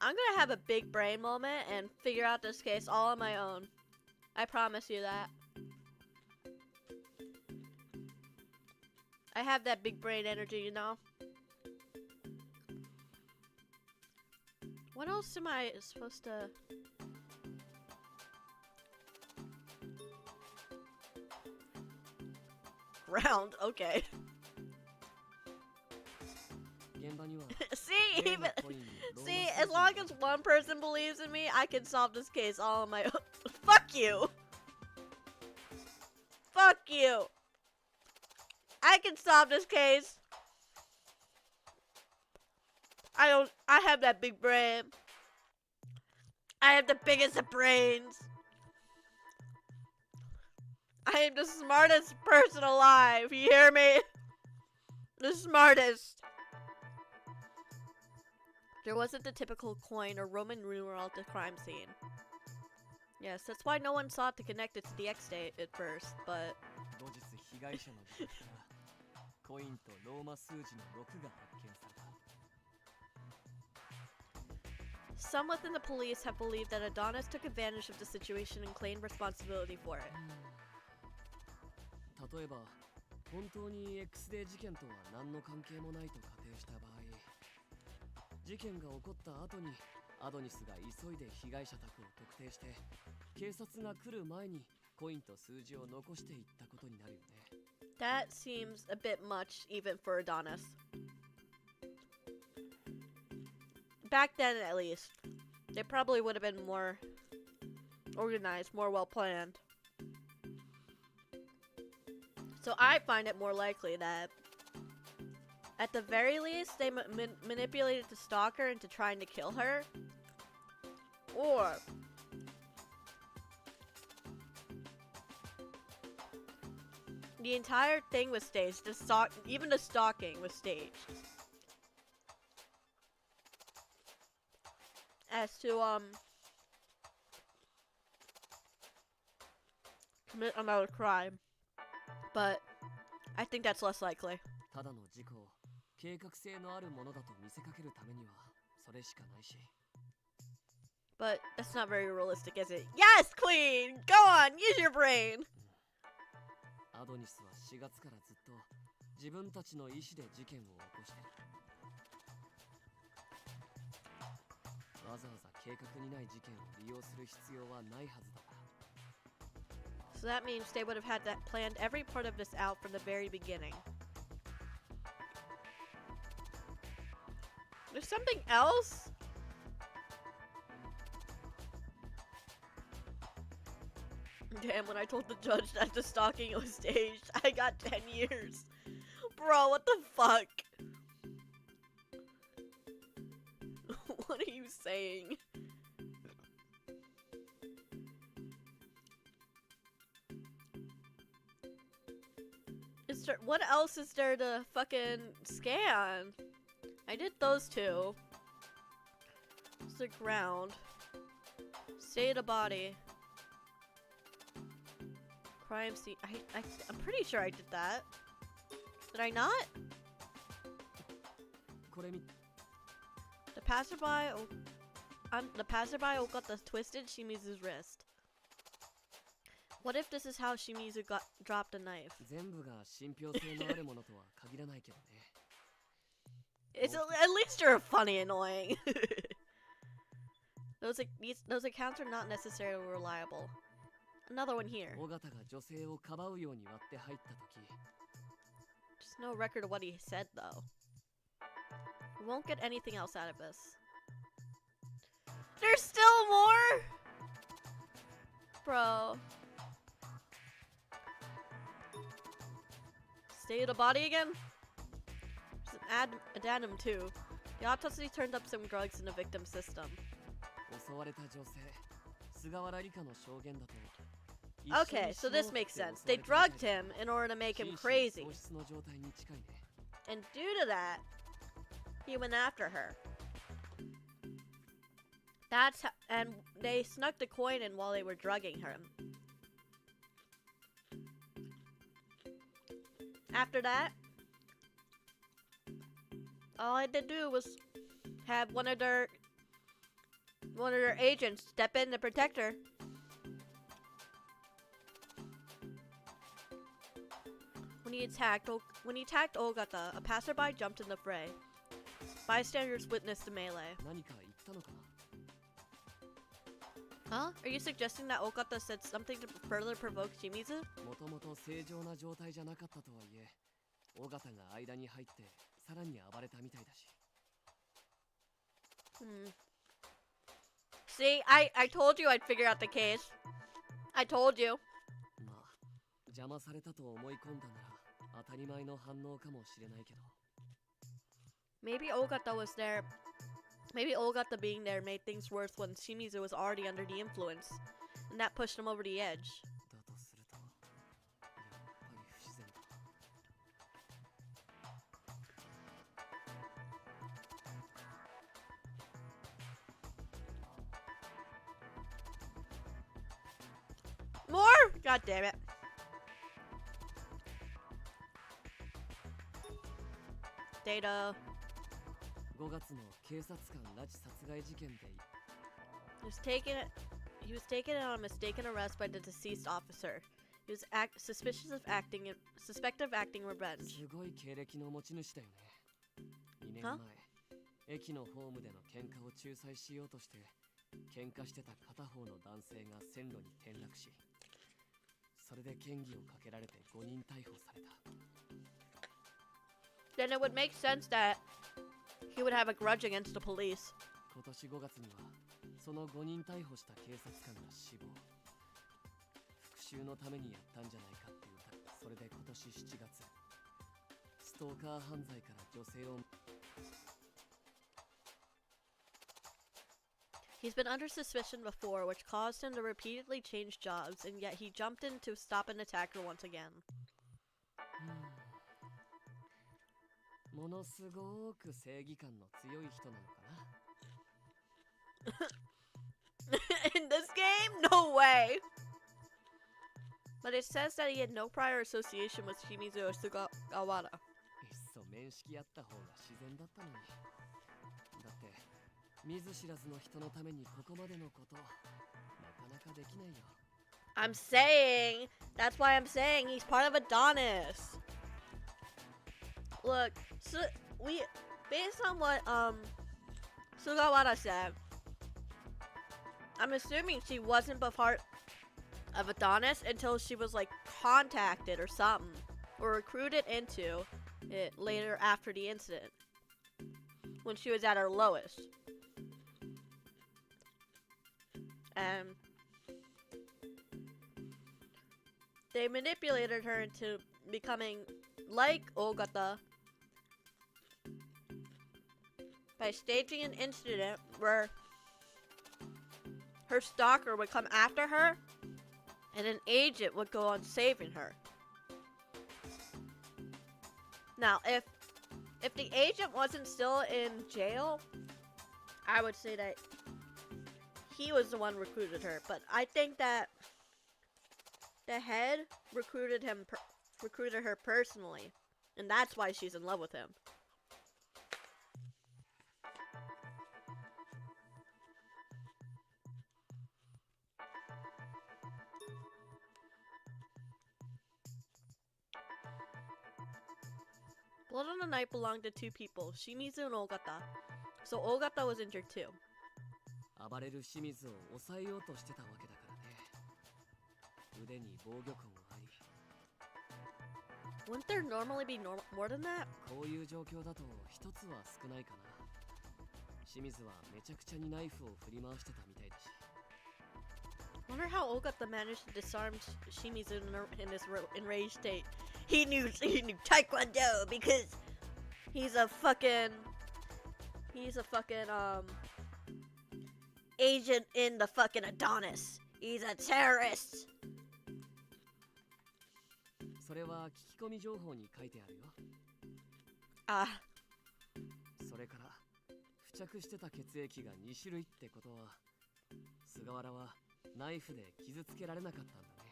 I'm gonna have a big brain moment and figure out this case all on my own. I promise you that. I have that big brain energy, you know? What else am I supposed to... Round, okay. 現場には See, 例 even のコインにローマ see, 数 as 字 long が as one person believes in me, I can solve this case all on my own. Fuck you! Fuck you! I can solve this case. I have that big brain. I have the biggest of brains. I am the smartest person alive. You hear me? The smartest. There wasn't the typical coin or Roman numeral at the crime scene. Yes, that's why no one sought to connect it to the X date at first, but 後日被害者の自宅からコインとローマ数字の6が発見された。 some within the police have believed that Adonis took advantage of the situation and claimed responsibility for it. 例えば本当に X デー事件とは何の関係もないと仮定した場合、事件が起こった後にアドニスが急いで被害者宅を特定して警察が来る前にコインと数字を残していったことになるよね。 That seems a bit much even for Adonis. Back then, at least, they probably would have been more organized, more well planned. So I find it more likely that, at the very least, they manipulated the stalker into trying to kill her, or the entire thing was staged. Even the stalking was staged. As to commit another crime, but I think that's less likely. ただの事故を計画性のあるものだと見せかけるためにはそれしかないし。 But that's not very realistic, is it? Yes, Queen! Go on, use your brain! アドニスは4月からずっと自分たちの意思で事件を起こしてる。わざわざ計画にない事件を利用する必要はないはずだから。 So that means they would have had that planned every part of this out from the very beginning. There's something else? Damn, when I told the judge that the stalking was staged, I got 10 years. Bro, what the fuck? What are you saying? What else is there to fucking scan? I did those two. It's the ground. State of body. Crime scene. I'm pretty sure I did that. Did I not? これ見 The passerby got the twisted Shimizu's wrist. What if this is how Shimizu dropped a knife? 全部が信憑性のあるものとは限らないけどね It's at least you're funny annoying. those accounts are not necessarily reliable. Another one here. 尾形が女性をかばうように割って入った時 Just no record of what he said though. We won't get anything else out of this. There's still more? Bro. State of the body again? There's an addendum too. The autopsy turned up some drugs in the victim's system. 襲われた女性菅原理香の証言だと Okay, so this makes sense. They drugged him in order to make him crazy. And due to that, he went after her. And they snuck the coin in while they were drugging her. After that, all I had to do was have one of their agents step in to protect her. When he attacked Ogata, a passerby jumped in the fray. Bystanders witnessed the melee. 何か言ったのかな Huh? Are you suggesting that Ogata said something to further provoke Shimizu? もともと正常な状態じゃなかったとはいえ尾形が間に入ってさらに暴れたみたいだし See, I told you I'd figure out the case. I told you. まあ邪魔されたと思い込んだなら当たり前の反応かもしれないけど Maybe Ogata was there. Maybe Ogata being there made things worse when Shimizu was already under the influence, and that pushed him over the edge. だとするとやっぱり不自然だ More? God damn it. Data. 5月の警察官拉致殺害事件で He was taken on a mistaken arrest by the deceased officer. He was suspicious of acting revenge. すごい経歴の持ち主だよね2年前駅のホームでの喧嘩を仲裁しようとして喧嘩してた片方の男性が線路に転落しそれで嫌疑をかけられて5人逮捕された Then it would make sense that he would have a grudge against the police. 今年5月にはその5人逮捕した警察官が死亡復讐のためにやったんじゃないかっていうそれで今年7月ストーカー犯罪から女性を He's been under suspicion before, which caused him to repeatedly change jobs, and yet he jumped in to stop an attacker once again. ものすごく正義感の強い人なのかな In this game? No way! But it says that he had no prior association with Shimizu or Sugawara. いっそ面識あった方が自然だったのにだって見ず知らずの人のためにここまでのことなかなかできないよ I'm saying! That's why I'm saying he's part of Adonis! Look, so based on what Sugawara said, I'm assuming she wasn't a part of Adonis until she was like contacted or something, or recruited into it later after the incident, when she was at her lowest. And they manipulated her into becoming like Ogata by staging an incident where her stalker would come after her and an agent would go on saving her. Now, if the agent wasn't still in jail, I would say that he was the one who recruited her. But I think that the head recruited her personally, and that's why she's in love with him. Blood on the Night belonged to two people, Shimizu and Ogata. So Ogata was injured too. 暴れる清水を抑えようとしてたわけだからね。腕に防御痕があり。Wouldn't there normally be more than that? こういう状況だと一つは少ないかな。清水はめちゃくちゃにナイフを振り回してたみたいだし。Wonder how Ogata managed to disarm Shimizu in this enraged state. He knew Taekwondo because he's a fucking agent in the fucking Adonis. He's a terrorist. それは聞き込み情報に書いてあるよ。あ、それから付着してた血液が2種類ってことは、菅原はナイフで傷つけられなかったんだね。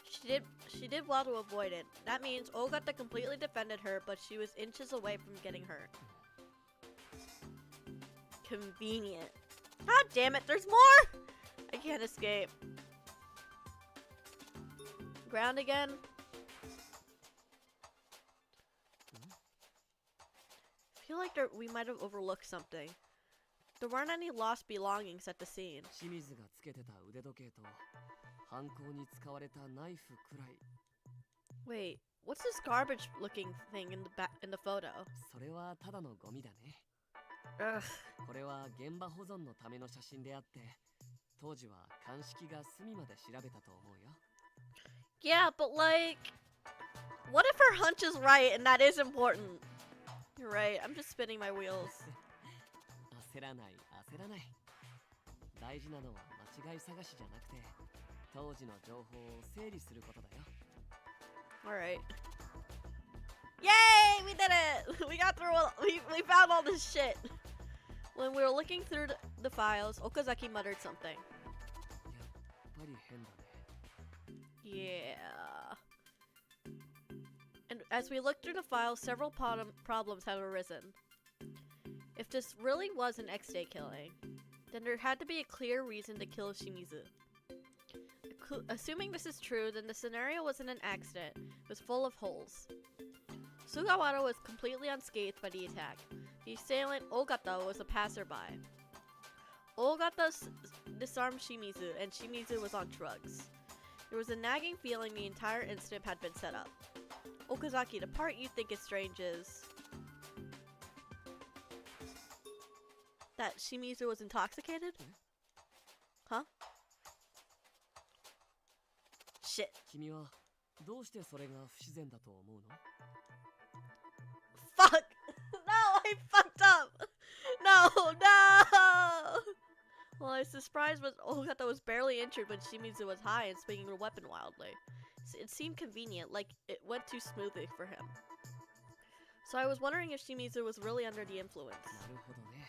She did well to avoid it. That means Ogata completely defended her, but she was inches away from getting hurt. Convenient. God damn it, there's more! I can't escape. Ground again. I feel like we might have overlooked something. There weren't any lost belongings at the scene. 清水がつけてた腕時計と犯行に使われたナイフくらい。 Wait, what's this garbage looking thing in the photo? それはただのゴミだね。 Ugh. これは現場保存のための写真であって、当時は鑑識が隅まで調べたと思うよ。 Yeah, but like, what if her hunch is right and that is important? You're right, I'm just spinning my wheels. 焦らない、焦らない。大事なのは間違い探しじゃなくて、当時の情報を整理することだよ。 Alright. Yay! We did it! We got through we found all this shit. When we were looking through the files, Okazaki muttered something. やっぱり変だね。 Yeah. And as we looked through the files, several problems have arisen. If this really was an X-Day killing, then there had to be a clear reason to kill Shimizu. Assuming this is true, then the scenario wasn't an accident. It was full of holes. Sugawara was completely unscathed by the attack. The assailant, Ogata, was a passerby. Ogata disarmed Shimizu, and Shimizu was on drugs. There was a nagging feeling the entire incident had been set up. Okazaki, the part you think is strange is that Shimizu was intoxicated? Huh? Shit. 君はどうしてそれが不自然だと思うの？ Fuck! No, I fucked up! No! Well, I was surprised when Ogata was barely injured when Shimizu was high and swinging the weapon wildly. It seemed convenient, like it went too smoothly for him. So I was wondering if Shimizu was really under the influence. なるほどね。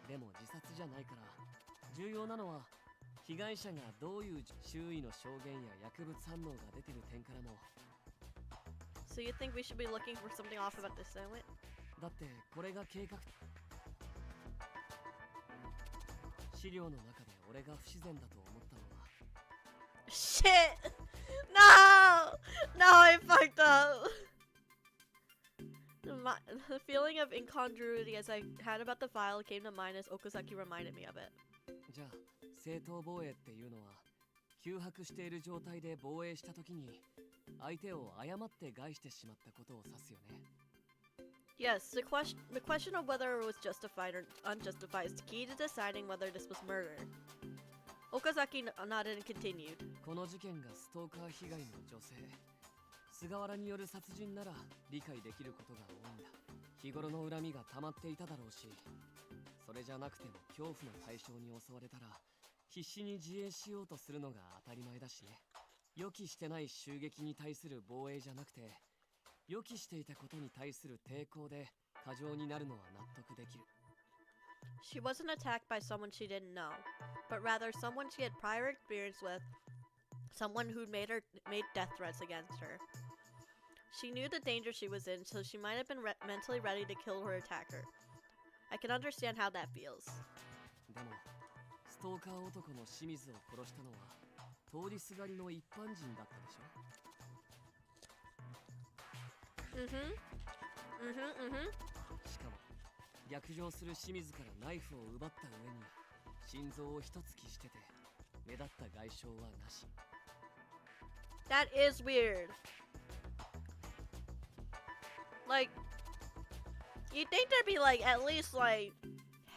でも自殺じゃないから、重要なのは被害者がどういう周囲の証言や薬物反応が出てる点からも。 So you think we should be looking for something off about the assailant? だってこれが計画。資料の中で俺が不自然だと思ったのは。 Shit! No! No, I fucked up! The feeling of incongruity as I had about the file came to mind as Okazaki reminded me of it. じゃあ正当防衛っていうのは窮迫している状態で防衛したときに相手を誤って害してしまったことを指すよね。 Yes, the question of whether it was justified or unjustified is the key to deciding whether this was murder. Okazaki nodded and continued. この事件がストーカー被害の女性菅原による殺人なら理解できることが多いんだ。日頃の恨みが溜まっていただろうし、それじゃなくても恐怖の対象に襲われたら必死に自衛しようとするのが当たり前だしね。予期してない襲撃に対する防衛じゃなくて、予期していたことに対する抵抗で過剰になるのは納得できる。 She wasn't attacked by someone she didn't know, but rather someone she had prior experience with, someone who'd made death threats against her. She knew the danger she was in, so she might have been mentally ready to kill her attacker. I can understand how that feels. でもストーカー男の清水を殺したのは通りすがりの一般人だったでしょ。 しかも逆上する清水からナイフを奪った上に心臓を一突きしてて目立った外傷はなし。 That is weird. Like, you'd think there'd be like at least like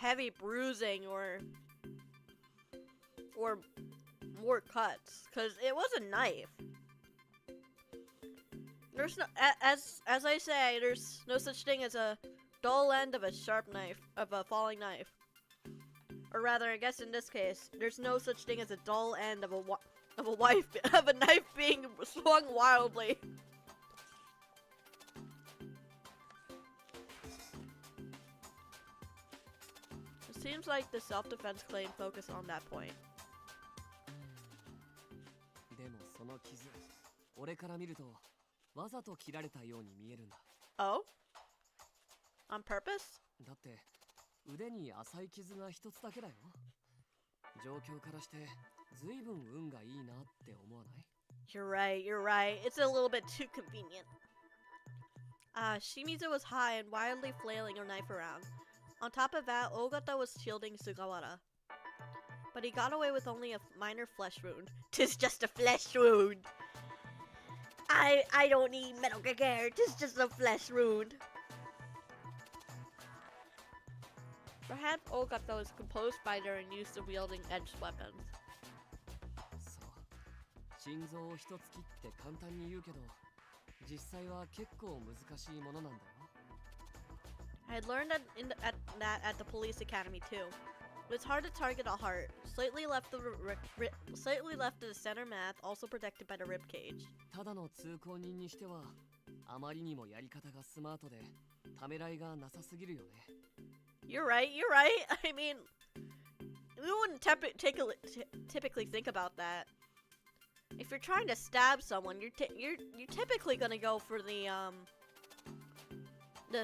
heavy bruising or more cuts, cause it was a knife. There's no as I say, there's no such thing as a dull end of a sharp knife, of a falling knife. Or rather, I guess in this case, there's no such thing as a dull end of a knife being swung wildly. It seems like the self-defense claim focused on that point. でもその傷、俺から見るとわざと切られたように見えるんだ。 Oh? On purpose? だって腕に浅い傷が一つだけだよ。状況からしてずいぶん運がいいなって思わない？ You're right. It's a little bit too convenient. Shimizu was high and wildly flailing her knife around. On top of that, Ogata was shielding Sugawara. But he got away with only a minor flesh wound. 'Tis just a flesh wound. I don't need medical care. 'Tis just a flesh wound. Perhaps Ogata was a composed fighter and used to wielding edged weapons. そう、心臓を一つ切って簡単に言うけど、実際は結構難しいものなんだよ。 I had learned that at the police academy too. It's hard to target a heart, slightly left of the center math, also protected by the rib cage. ただの通行人にしては、あまりにもやり方がスマートで、ためらいがなさすぎるよね。 You're right. I mean, we wouldn't typically think about that. If you're trying to stab someone, you're typically gonna go for the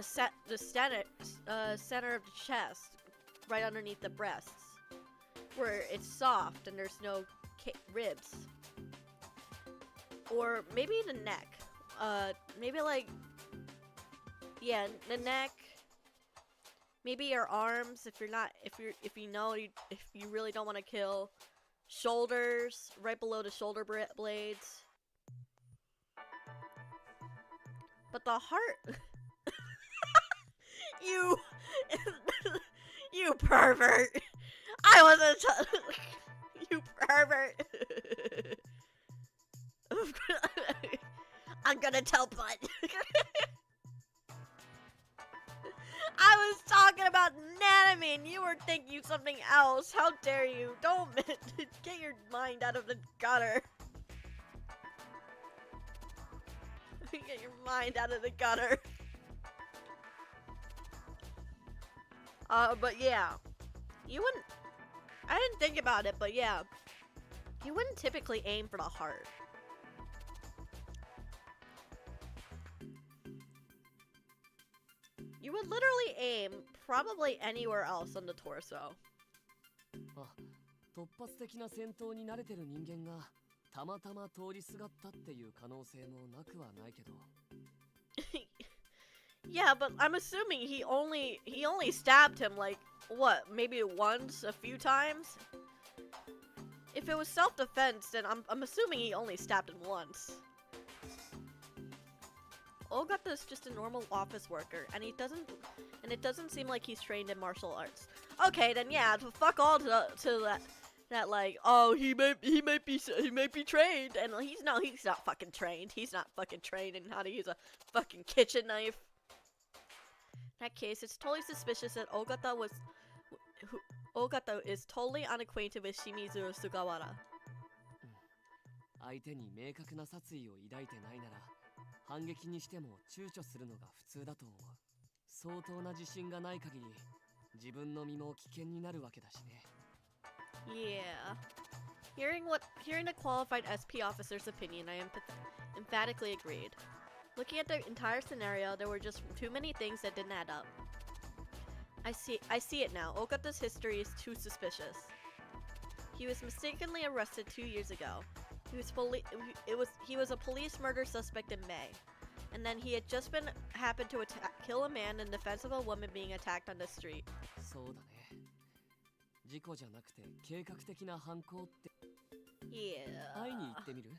center of the chest, right underneath the breasts, where it's soft and there's no ribs, or maybe the neck. Maybe like, yeah, the neck. Maybe your arms, if you really don't want to kill. Shoulders, right below the shoulder blades. But the heart... You pervert! I wasn't you pervert! I'm gonna tell Bud. I was talking about anatomy and you were thinking something else. How dare you? Don't get your mind out of the gutter. Get your mind out of the gutter. But yeah. You wouldn't... I didn't think about it, but yeah. You wouldn't typically aim for the heart. You would literally aim probably anywhere else on the torso. あ、突発的な戦闘に慣れてる人間がたまたま通りすがったっていう可能性もなくはないけど。Yeah, but I'm assuming he only stabbed him like what, maybe once, a few times? If it was self-defense, then I'm assuming he only stabbed him once. Ogata's just a normal office worker, and it doesn't seem like he's trained in martial arts. Okay, then yeah, fuck all to that like, oh, he might be trained, and he's not fucking trained. He's not fucking trained in how to use a fucking kitchen knife. In that case, it's totally suspicious that Ogata is totally unacquainted with Shimizu Sugawara. 相手に明確な殺意を抱いてないなら反撃にしても躊躇するのが普通だと思う。相当な自信がない限り自分の身も危険になるわけだしね。 Yeah. Hearing a qualified SP officer's opinion, I emphatically agreed. Looking at the entire scenario, there were just too many things that didn't add up. I see it now. Okata's history is too suspicious. He was mistakenly arrested 2 years ago. He was a police murder suspect in May. And then he had just happened to kill a man in defense of a woman being attacked on the street. そうだね。事故じゃなくて計画的な犯行って。 Yeah. 会いに行ってみる？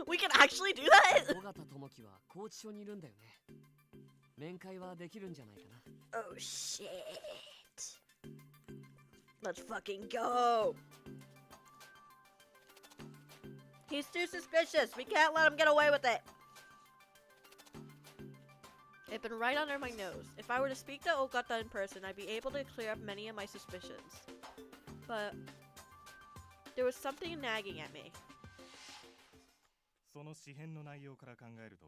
We can actually do that? 尾形智樹は拘置所にいるんだよね。面会はできるんじゃないかな。 Oh shit. Let's fucking go. He's too suspicious. We can't let him get away with it. It's been right under my nose. If I were to speak to Okata in person, I'd be able to clear up many of my suspicions. But there was something nagging at me. その紙片の内容から考えると、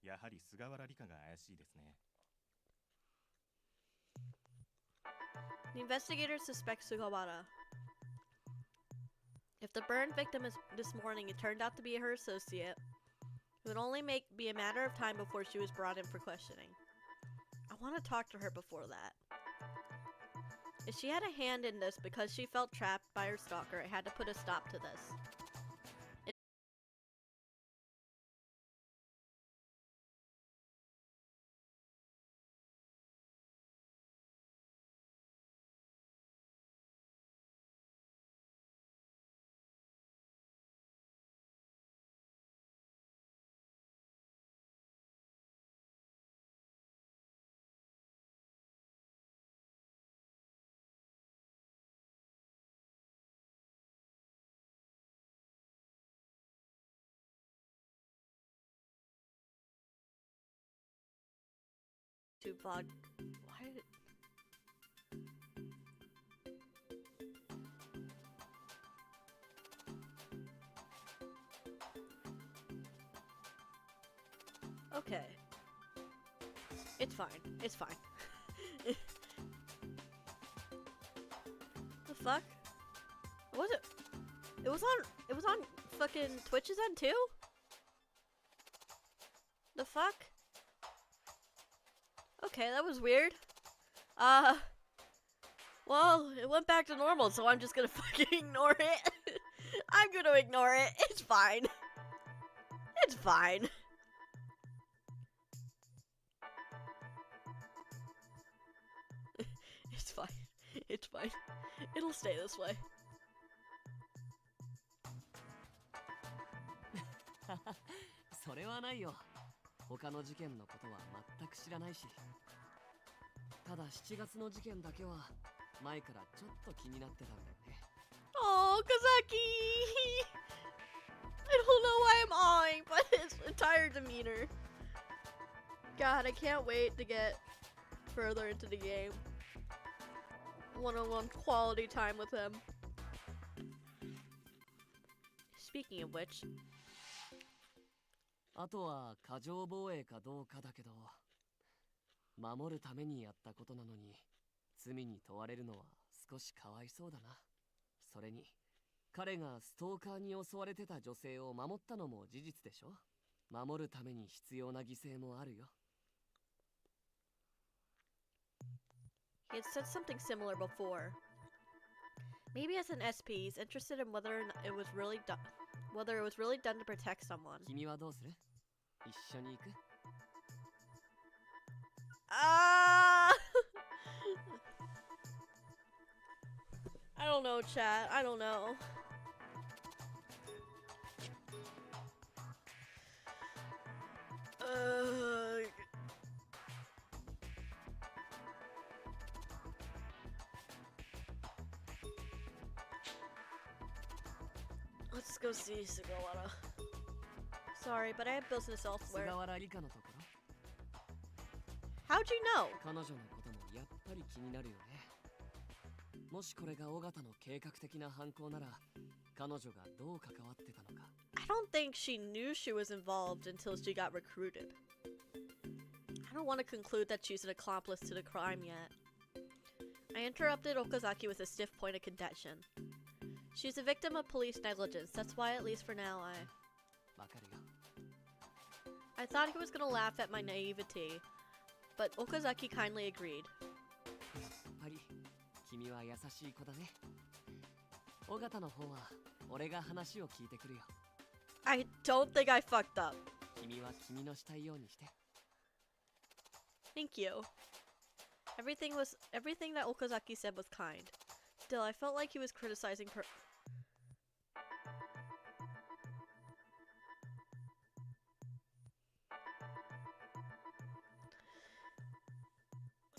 やはり菅原理香が怪しいですね。The investigators suspect Sugawara. If the burn victim this morning it turned out to be her associate, it would only be a matter of time before she was brought in for questioning. I want to talk to her before that. If she had a hand in this because she felt trapped by her stalker, I had to put a stop to this. Vlog. Why did Okay. It's fine. It's fine. The fuck? Was it? It was on fucking Twitch's end too? The fuck? Okay, that was weird. Well, it went back to normal, so I'm just gonna fucking ignore it. I'm gonna ignore it. It's fine. It's fine. It's fine. It's fine. It'll stay this way. それはないよ。他の事件のことは全く知らないし。ただ7月の事件だけは前からちょっと気になってたんだよね。Oh, Kazaki! I don't know why I'm awing, but his entire demeanor. God, I can't wait to get further into the game. One-on-one quality time with him. Speaking of which, あとは過剰防衛かどうかだけど、守るためにやったことなのに罪に問われるのは少しかわいそうだな。それに彼がストーカーに襲われてた女性を守ったのも事実でしょ。守るために必要な犠牲もあるよ。he had said something similar before. Maybe as an SP, he's interested in whether it was really done to protect someone. 君はどうする？一緒に行く？ I don't know, chat. I don't know. Let's go see Sugawara. Sorry, but I have business 菅 elsewhere. 原理香のところ？ How'd you know? 彼女のこともやっぱり気になるよね。もしこれが尾形の計画的な犯行なら彼女がどう関わってたのか。 I don't think she knew she was involved until she got recruited. I don't want to conclude that she's an accomplice to the crime yet. I interrupted Okazaki with a stiff point of contention. She's a victim of police negligence. That's why, at least for now, わかるよ。 I thought he was gonna laugh at my naivety, but Okazaki kindly agreed. やっぱり君は優しい子だね。尾形の方は俺が話を聞いてくるよ。 I don't think I fucked up. 君は君のしたいようにして。 Thank you. Everything that Okazaki said was kind. Still, I felt like he was criticizing her.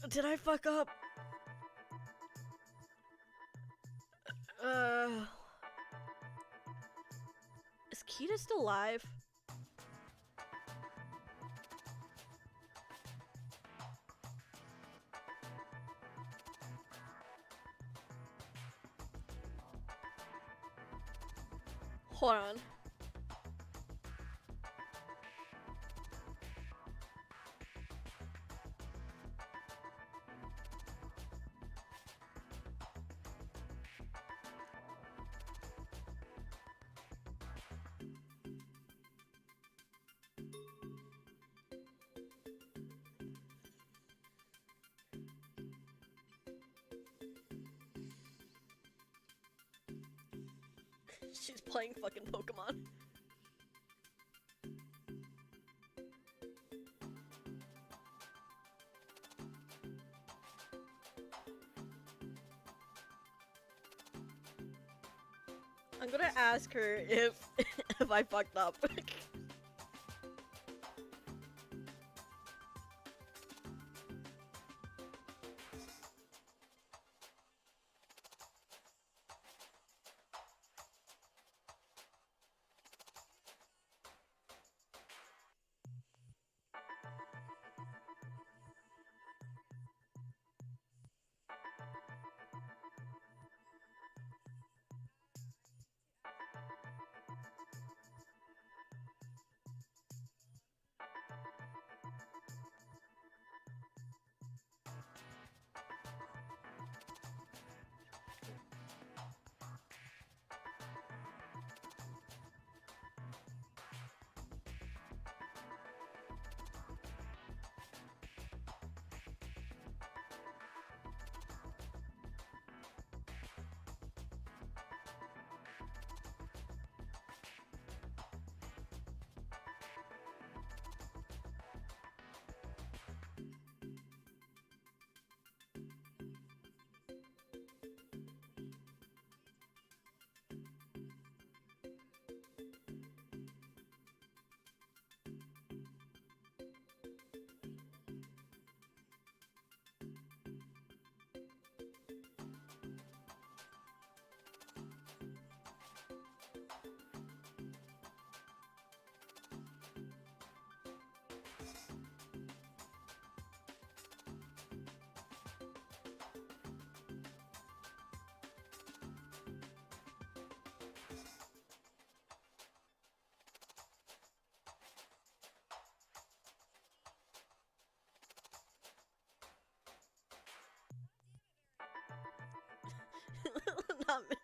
Did I fuck up? Is Kita still alive? Hold on. She's playing fucking Pokemon. I'm gonna ask her if I fucked up.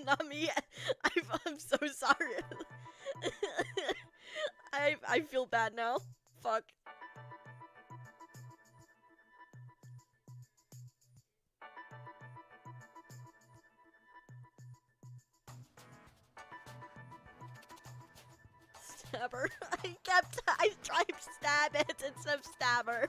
not me. I'm so sorry. I feel bad now. Fuck. Stabber. I tried to stab it instead of stabber.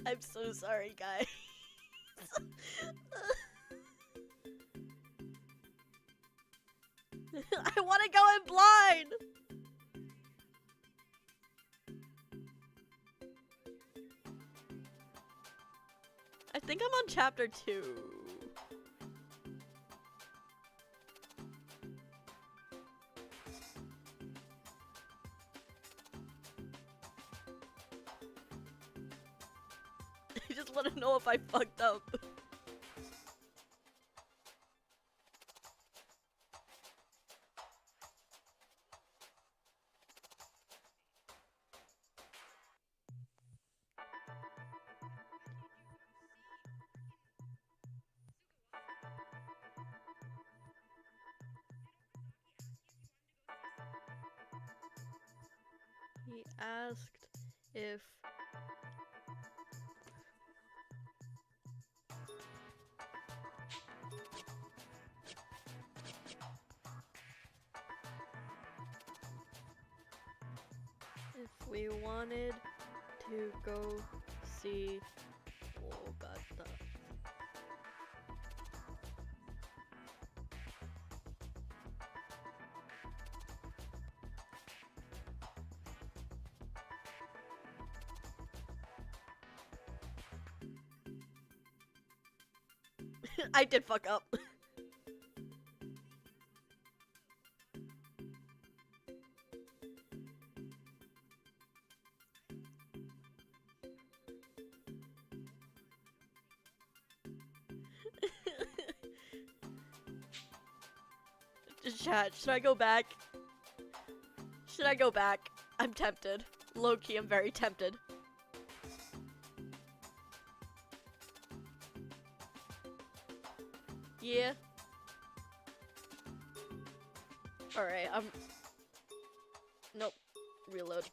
I'm so sorry, guys. I want to go in blind. think I'm on chapter 2. I just want to know if I fucked up. He asked if we wanted to go see Ogata. I did fuck up. Chat, should I go back? Should I go back? I'm tempted. Low-key, I'm very tempted. Yeah. Alright, nope. Reload.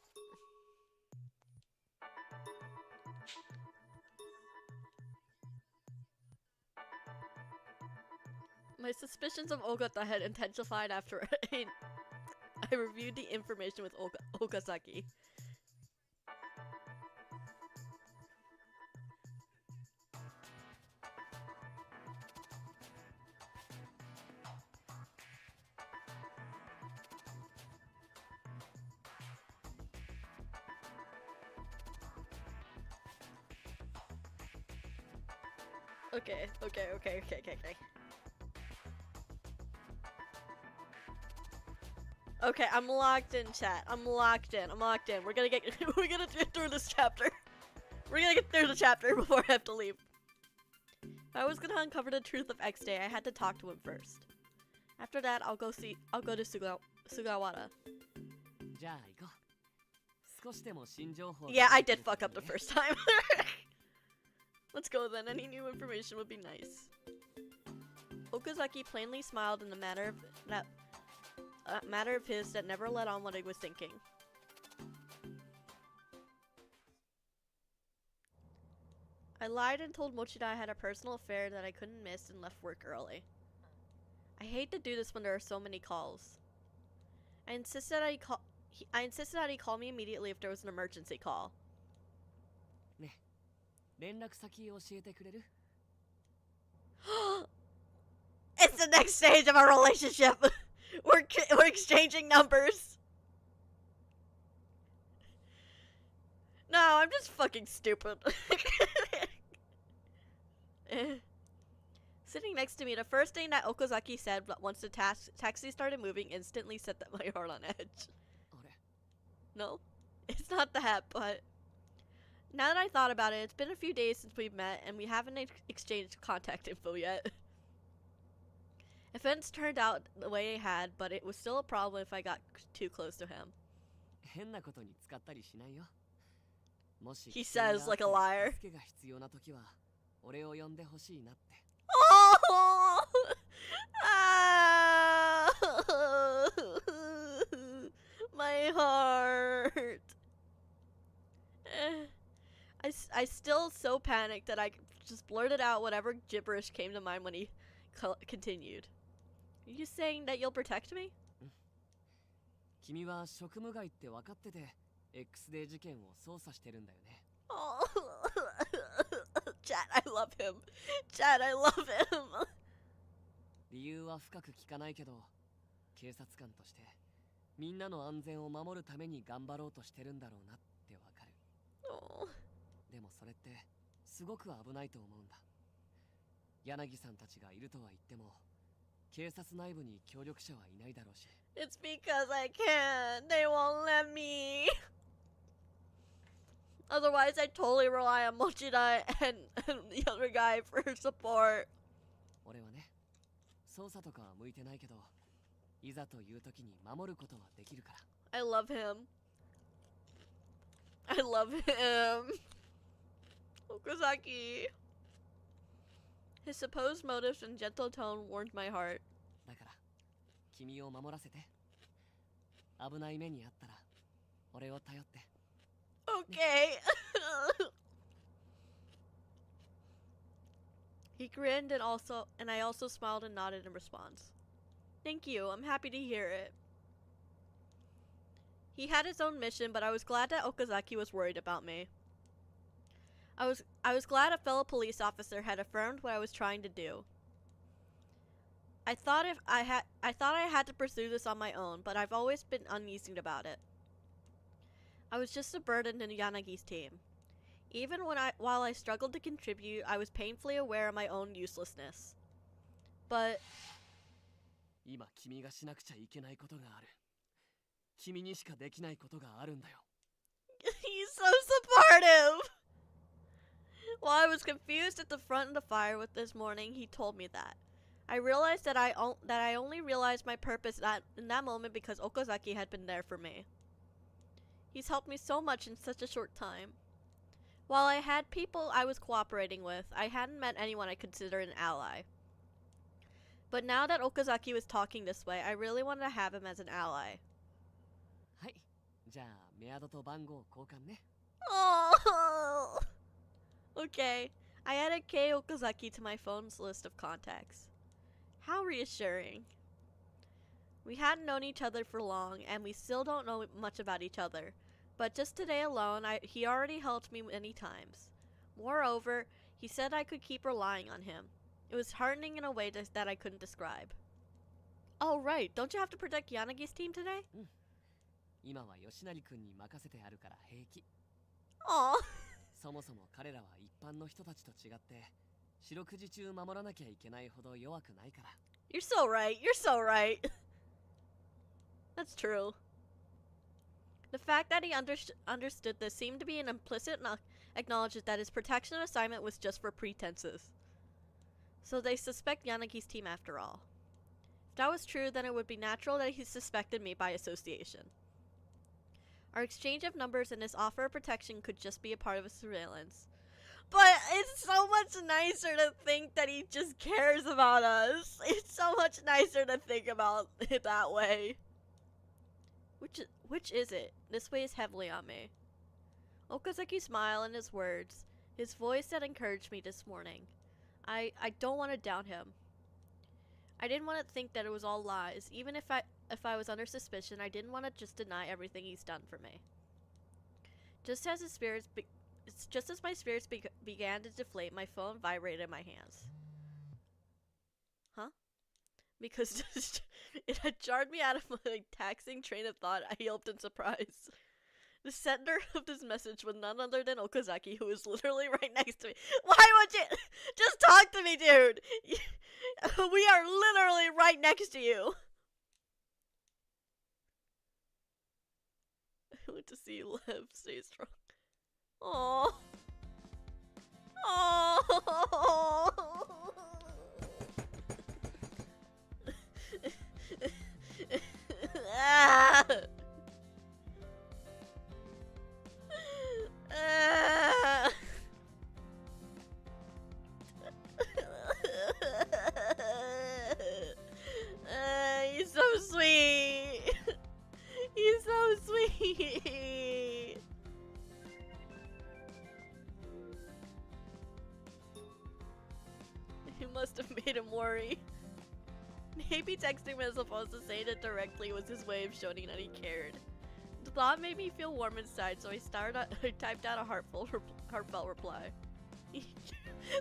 My suspicions of Ogata had intensified after I reviewed the information with Okazaki. Okay. Okay, I'm locked in, chat. I'm locked in. We're gonna get through this chapter. We're gonna get through the chapter before I have to leave. If I was gonna uncover the truth of X Day, I had to talk to him first. After that, I'll go to Sugawara. Yeah, I did fuck up the first time. Let's go then. Any new information would be nice. Okazaki plainly smiled in the matter of his that never let on what I was thinking. I lied and told Mochida I had a personal affair that I couldn't miss and left work early. I hate to do this when there are so many calls. I insisted that he call me immediately if there was an emergency call. It's the next stage of our relationship. We're exchanging numbers. No, I'm just fucking stupid. Sitting next to me, the first thing that Okazaki said once the taxi started moving instantly set my heart on edge. No, it's not that, but now that I thought about it, it's been a few days since we've met and we haven't exchanged contact info yet. Events turned out the way they had, but it was still a problem if I got too close to him. He says like a liar. Oh! Ah! My heart. I still so panicked that I just blurted out whatever gibberish came to mind when he continued. Are you saying that you'll protect me? Oh. Chat, I love him. Chat, I love him. Oh. 柳さんたちがいるとは言っても警察内部に協力者はいないだろうし。 It's because I can't. They won't let me. Otherwise, I totally rely on Mochida and the other guy for support. 俺はね、捜査とかは向いてないけど、いざという時に守ることはできるから。 I love him. I love him. Okazaki. His supposed motives and gentle tone warmed my heart. だから君を守らせて。危ない目にあったら俺を頼って。 Okay. He grinned and I also smiled and nodded in response. Thank you. I'm happy to hear it. He had his own mission, but I was glad that Okazaki was worried about me. I was glad a fellow police officer had affirmed what I was trying to do. I thought I had to pursue this on my own, but I've always been uneasy about it. I was just a burden in Yanagi's team. Even while I struggled to contribute, I was painfully aware of my own uselessness. But 今君がしなくちゃいけないことがある。君にしかできないことがあるんだよ。 he's so supportive. While I was confused at the front of the fire with this morning, he told me that. I realized that I only realized my purpose in that moment because Okazaki had been there for me. He's helped me so much in such a short time. While I had people I was cooperating with, I hadn't met anyone I considered an ally. But now that Okazaki was talking this way, I really wanted to have him as an ally. はい、じゃあメアドと番号交換ね。 Oh. Okay, I added Kei Okazaki to my phone's list of contacts. How reassuring. We hadn't known each other for long, and we still don't know much about each other. But just today alone, he already helped me many times. Moreover, he said I could keep relying on him. It was heartening in a way that I couldn't describe. Oh right, don't you have to protect Yanagi's team today? 今は吉成君に任せてあるから平気。 Aw. そもそも彼らは一般の人たちと違って四六時中守らなきゃいけないほど弱くないから。 You're so right. You're so right. That's true. The fact that he understood this seemed to be an implicit acknowledgement that his protection assignment was just for pretenses. So they suspect Yanagi's team after all. If that was true, then it would be natural that he suspected me by association. Our exchange of numbers and his offer of protection could just be a part of a surveillance. But it's so much nicer to think that he just cares about us. It's so much nicer to think about it that way. Which is it? This weighs heavily on me. Okazaki's smile and his words, his voice that encouraged me this morning. I don't want to doubt him. I didn't want to think that it was all lies. Even if I was under suspicion, I didn't want to just deny everything he's done for me. Just as my spirits began to deflate, my phone vibrated in my hands. Huh? Because it had jarred me out of my taxing train of thought. I yelped in surprise. The sender of this message was none other than Okazaki, who was literally right next to me. Why would you just talk to me, dude? We are literally right next to you. I want to see you live. Stay strong. Aww. Aww. He's so sweet. He's so sweet. You must have made him worry. Maybe texting me as opposed to saying it directly was his way of showing that he cared. The thought made me feel warm inside, so I typed out a heartfelt reply.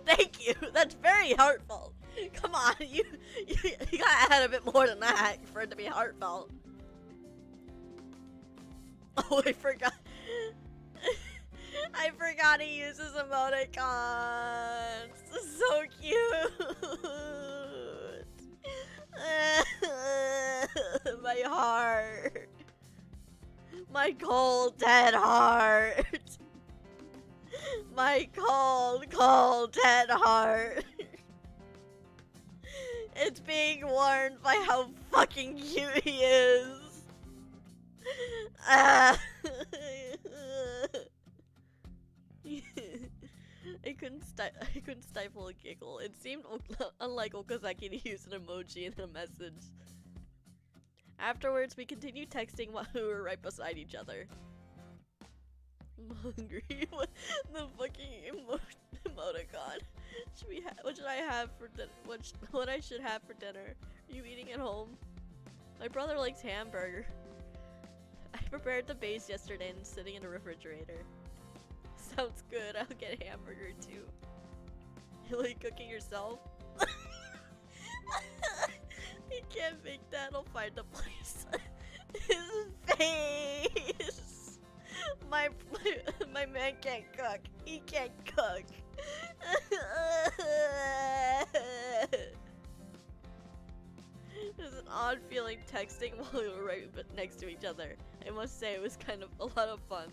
Thank you. That's very heartfelt. Come on, you gotta add a bit more than that for it to be heartfelt. Oh, I forgot. I forgot he uses emoticons. so cute. My heart. My cold, dead heart. My cold, cold, dead heart. It's being warmed by how fucking cute he is. I couldn't stifle a giggle. It seemed unlike Okazaki to use an emoji in a message. Afterwards, we continued texting while we were right beside each other. I'm hungry. What the fucking emoticon? What should I have for dinner? What I should have for dinner? Are you eating at home? My brother likes hamburger. I prepared the base yesterday and it's sitting in the refrigerator. Sounds good. I'll get a hamburger too. You like cooking yourself? You can't make that. I'll find a place. His face. My man can't cook. He can't cook. There's an odd feeling texting while we were right next to each other. I must say it was kind of a lot of fun.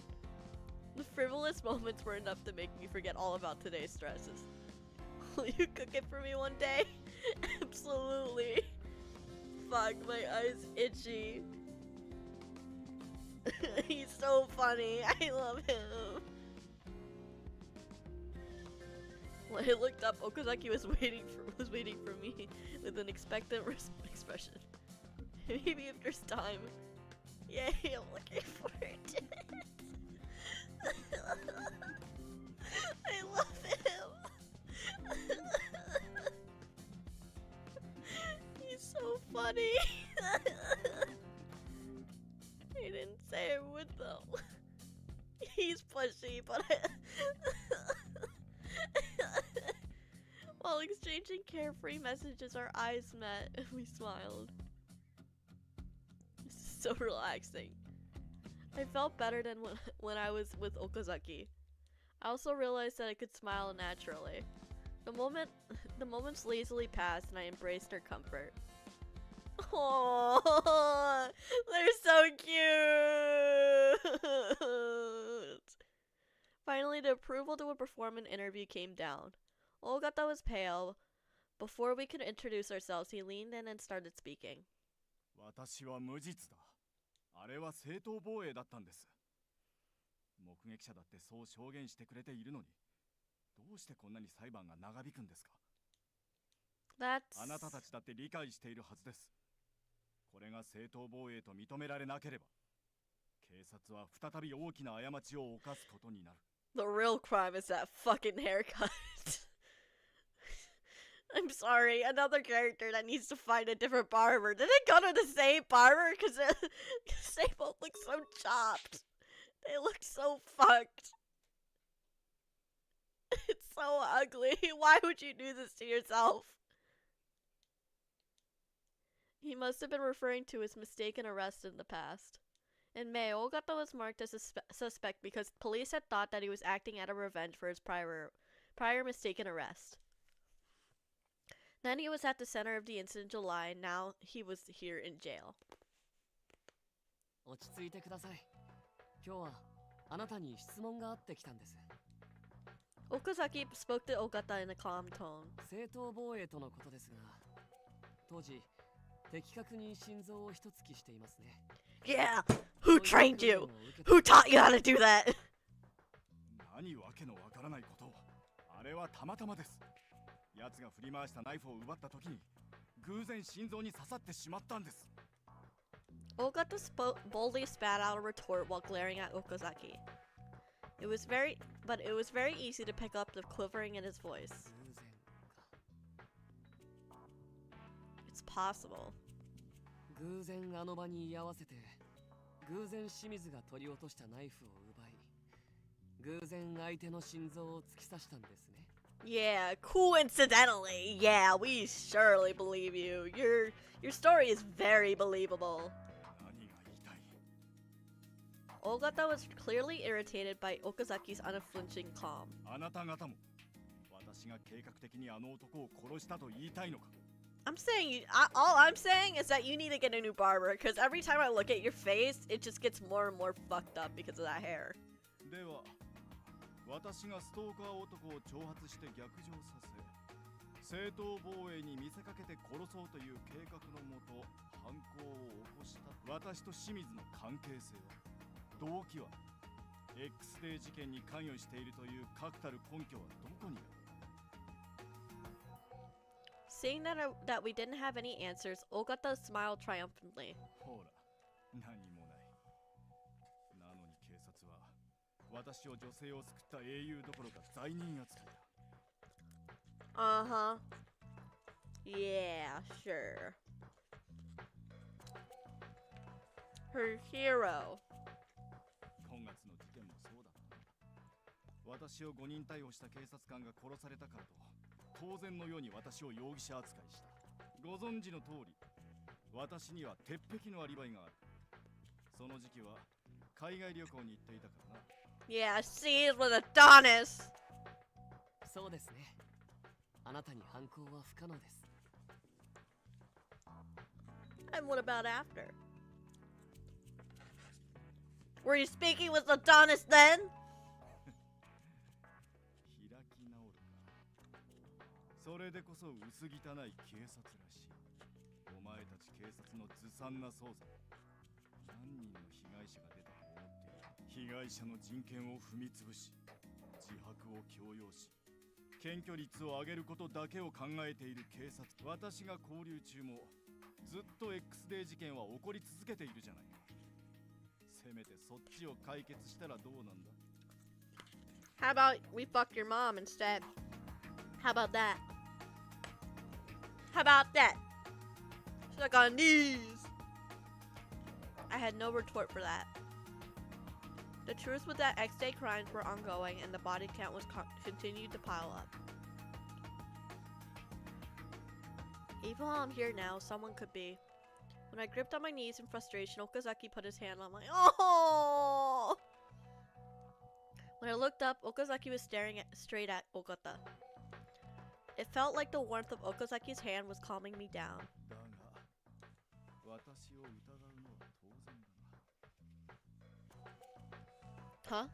The frivolous moments were enough to make me forget all about today's stresses. Will you cook it for me one day? Absolutely. Fuck, my eyes itchy. He's so funny. I love him. When I looked up, Okazaki was waiting for me with an expectant expression. Maybe if there's time. Yay, I'm looking forward to it. I love him. He's so funny. He didn't say I would though. He's pushy, but while exchanging carefree messages, our eyes met and we smiled. This is so relaxing. I felt better than when I was with Okazaki. I also realized that I could smile naturally. The moments lazily passed and I embraced her comfort. Aww, they're so cute! Finally, the approval to perform an interview came down. Ogata was pale. Before we could introduce ourselves, he leaned in and started speaking. 私は無実だ。あれは正当防衛だったんです。目撃者だってそう証言してくれているのに、どうしてこんなに裁判が長引くんですか？あなたたちだって理解しているはずです。これが正当防衛と認められなければ、警察は再び大きな過ちを犯すことになる。The real crime is that fucking haircut. I'm sorry, another character that needs to find a different barber. Did it go to the same barber? Because they both look so chopped. They look so fucked. It's so ugly. Why would you do this to yourself? He must have been referring to his mistaken arrest in the past. In May, Ogata was marked as a suspect because police had thought that he was acting out of revenge for his prior mistaken arrest. Then he was at the center of the incident in July, and now he was here in jail. 落ち着いてください。今日はあなたに質問があってきたんです。Okazaki spoke to Ogata in a calm tone. 正当防衛とのことですが、当時的確に心臓を一突きしていますね。Yeah, who trained you? Who taught you how to do that? 何わけのわからないことを。あれはたまたまです。奴が振り回したナイフを奪った時に偶然心臓に刺さってしまったんです。Ogata boldly spat out a retort while glaring at Okazaki. It was very easy to pick up the quivering in his voice. It's possible. 偶然あの場に居合わせて、偶然清水が取り落としたナイフを奪い、偶然相手の心臓を突き刺したんですね。Yeah, coincidentally. Yeah, we surely believe you. Your story is very believable. Ogata was clearly irritated by Okazaki's unflinching calm. 私が計画的にあの男を殺したと言いたいのか。 I'm saying all I'm saying is that you need to get a new barber because every time I look at your face, it just gets more and more fucked up because of that hair. では私がストーカー男を挑発して逆上させ正当防衛に見せかけて殺そうという計画のもと犯行を起こした私と清水の関係性は、動機は X デー事件に関与しているという確たる根拠はどこにある。 Seeing that we didn't have any answers, Ogata smiled triumphantly. ほら、何もない。なのに警察は私を女性を救った英雄どころか罪人扱いだ。Uh-huh. Yeah, sure. Her hero. 今月の事件もそうだったんだ。私を誤認逮捕した警察官が殺されたからと当然のように私を容疑者扱いした。ご存知の通り、私には鉄壁のアリバイがある。その時期は海外旅行に行っていたからな。Yeah, she is with Adonis. そうですね。あなたに犯行は不可能です。 And what about after? Were you speaking with Adonis then? 開き直るか。それでこそ薄汚い警察らしい。お前たち警察のずさんな捜査。何人の被害者が出たと思っている。被害者の人権を踏みつぶし、自白を強要し、検挙率を上げることだけを考えている警察。私が勾留中もずっと X デー事件は起こり続けているじゃないか。せめてそっちを解決したらどうなんだ。 How about we fuck your mom instead? How about that? How about that? She's like on knees. I had no retort for that. The truth was that X-Day crimes were ongoing and the body count was continued to pile up. Even while I'm here now, someone could be. When I gripped on my knees in frustration, Okazaki put his hand on my— Oh! When I looked up, Okazaki was staring straight at Ogata. It felt like the warmth of Okazaki's hand was calming me down. だが、私を疑うのは当然だな。 Huh?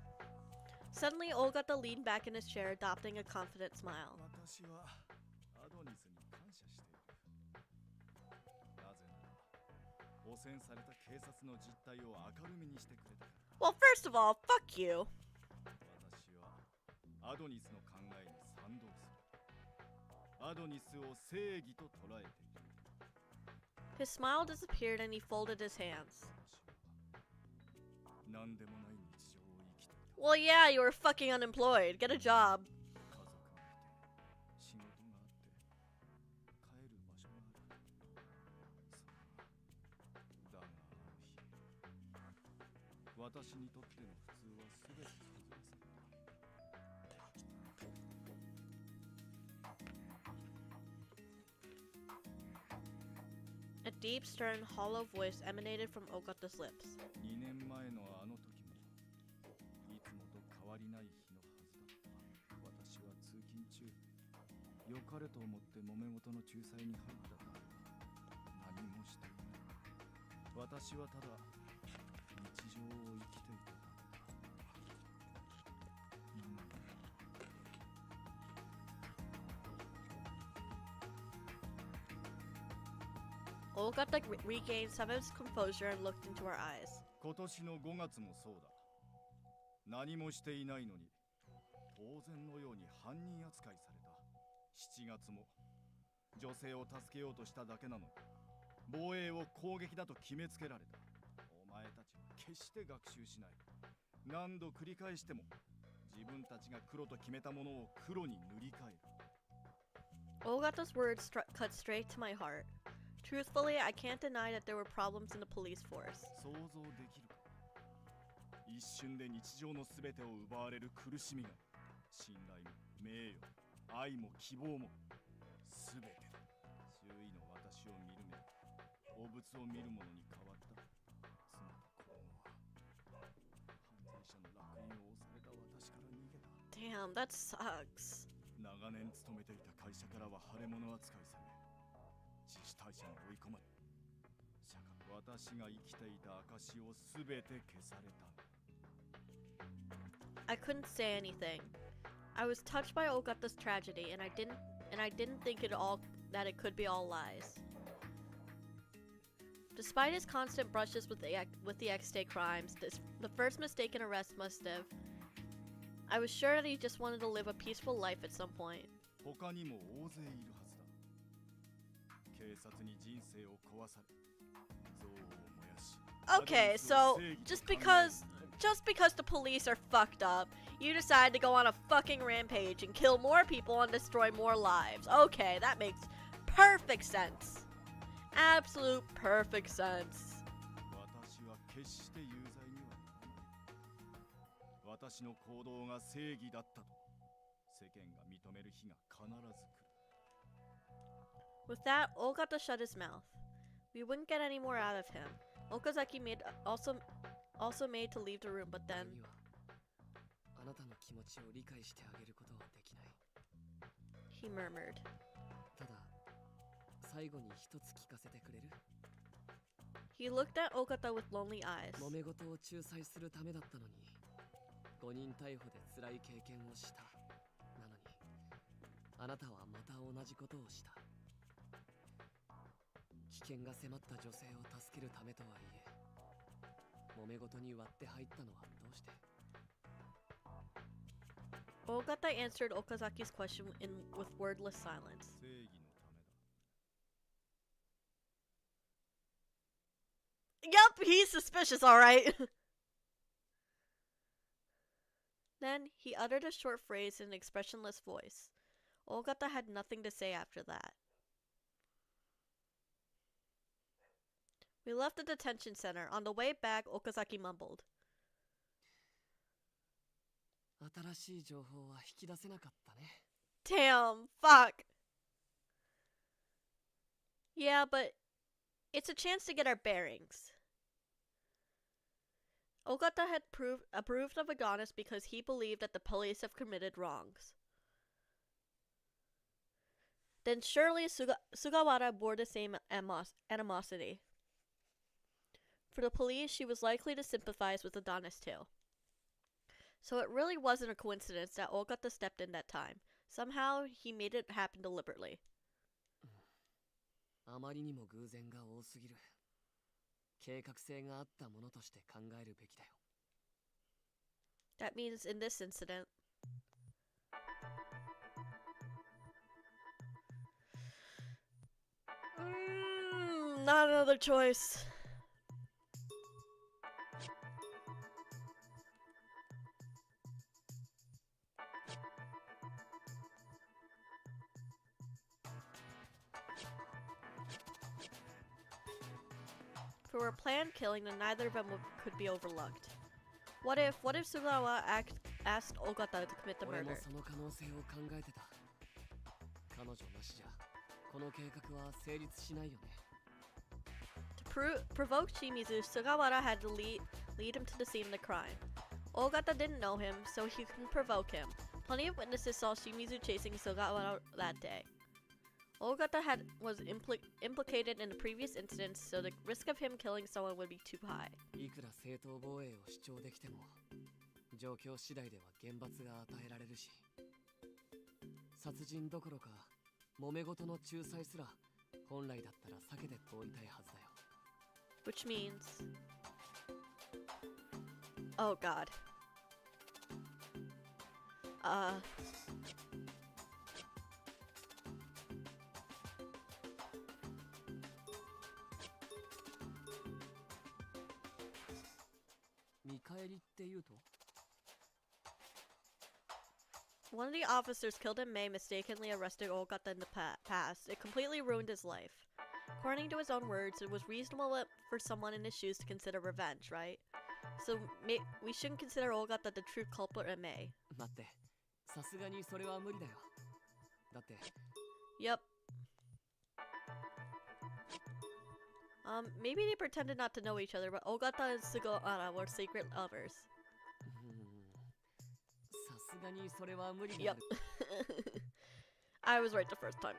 Suddenly, Ogata leaned back in his chair, adopting a confident smile. 私はアドニスに感謝している。なぜなら、汚染された警察の実態を明るみにしてくれたから。 Well, first of all, fuck you. 私はアドニスの考えに賛同する。アドニスを正義と捉えている。 His smile disappeared and he folded his hands. 私は何でもない日常を生きていた。 Well, yeah, you were fucking unemployed. Get a job. 家族がいて、仕事があって、帰る場所がある。だがある日、私にとっての普通は全て崩れ去った。 A deep, stern, hollow voice emanated from Ogata's lips. 2年前のあの時もいつもと変わりない日のはずだった。私は通勤中、良かれと思って揉め事の仲裁に入ったが何もしていない。私はただ日常を生きていただけだ。Ogata regained some of his composure and looked into our eyes. 今年の5月もそうだ。何もしていないのに当然のように犯人扱いされた。7月も女性を助けようとしただけなのに防衛を攻撃だと決めつけられた。お前たちは決して学習しない。何度繰り返しても自分たちが黒と決めたものを黒に塗り替える。 Ogata's words cut straight to my heart. Truthfully, I can't deny that there were problems in the police force. 想像できるか。一瞬で日常のすべてを奪われる苦しみが信頼も名誉、愛も希望もすべて周囲の私を見る目、汚物を見るものに変わった。妻と子供は犯罪者の烙印を押された私から逃げた。 Damn, that sucks. 長長年勤めていた会社からは腫れ物扱いされ、自主退社に追い込まれ、私が生きていた証をすべて消された。 I couldn't say anything. I was touched by Ogata's tragedy, and I didn't think that it could be all lies. Despite his constant brushes with the ex-state crimes, the first mistaken arrest must have. I was sure that he just wanted to live a peaceful life at some point. 他にも大勢いるはずだ。警察に人生を壊され、憎悪を燃やし。 Okay, so just because the police are fucked up, you decide to go on a fucking rampage and kill more people and destroy more lives. Okay, that makes perfect sense. Absolute perfect sense. 私は決して有罪にはならない。私の行動が正義だったと世間が認める日が必ず来る。 With that, Ogata shut his mouth. We wouldn't get any more out of him. Okazaki also made to leave the room, but then あなたの気持ちを理解してあげることはできない。 he murmured. ただ最後に一つ聞かせてくれる？ He looked at Ogata with lonely eyes. 揉め事を仲裁するためだったのに、誤認逮捕で辛い経験をした。なのに、あなたはまた同じことをした。危険が迫った女性を助けるためとはいえ、揉め事に割って入ったのはどうして？ Ogata answered Okazaki's question with wordless silence. 正義のためだ。 Yup, he's suspicious, alright. Then he uttered a short phrase in an expressionless voice. Ogata had nothing to say after that. We left the detention center. On the way back, Okazaki mumbled. 新しい情報は引き出せなかったね。 Damn, fuck. Yeah, but it's a chance to get our bearings. Ogata had approved of Agonis because he believed that the police have committed wrongs. Then surely Sugawara bore the same animosity. For the police, she was likely to sympathize with Adonis too. So it really wasn't a coincidence that Ogata stepped in that time. Somehow, he made it happen deliberately. あまりにも偶然が多すぎる。計画性があったものとして考えるべきだよ。 That means in this incident, not another choice. For a planned killing, then neither of them could be overlooked. What if Sugawa asked Ogata to commit the 俺も murder? その可能性を考えてた。彼女なしじゃ、この計画は成立しないよね。 To provoke Shimizu, Sugawara had to lead him to the scene of the crime. Ogata didn't know him, so he couldn't provoke him. Plenty of witnesses saw Shimizu chasing Sugawara that day. Ogata was implicated in the previous incidents, so the risk of him killing someone would be too high. いくら正当防衛を主張できても、状況次第では厳罰が与えられるし、殺人どころか揉め事の仲裁すら本来だったら避けて通りたいはずだよ。 Which means... Oh god. 見返りって言うと？ One of the officers killed in May mistakenly arrested Ogata in the past. It completely ruined his life. According to his own words, it was reasonable for someone in his shoes to consider revenge, right? So we shouldn't consider Ogata the true culprit in May. 待って、さすがにそれは無理だよ。だって、 Yep. Maybe they pretended not to know each other, but Ogata and Sugawara were secret lovers. さすがにそれは無理だ Yep. I was right the first time.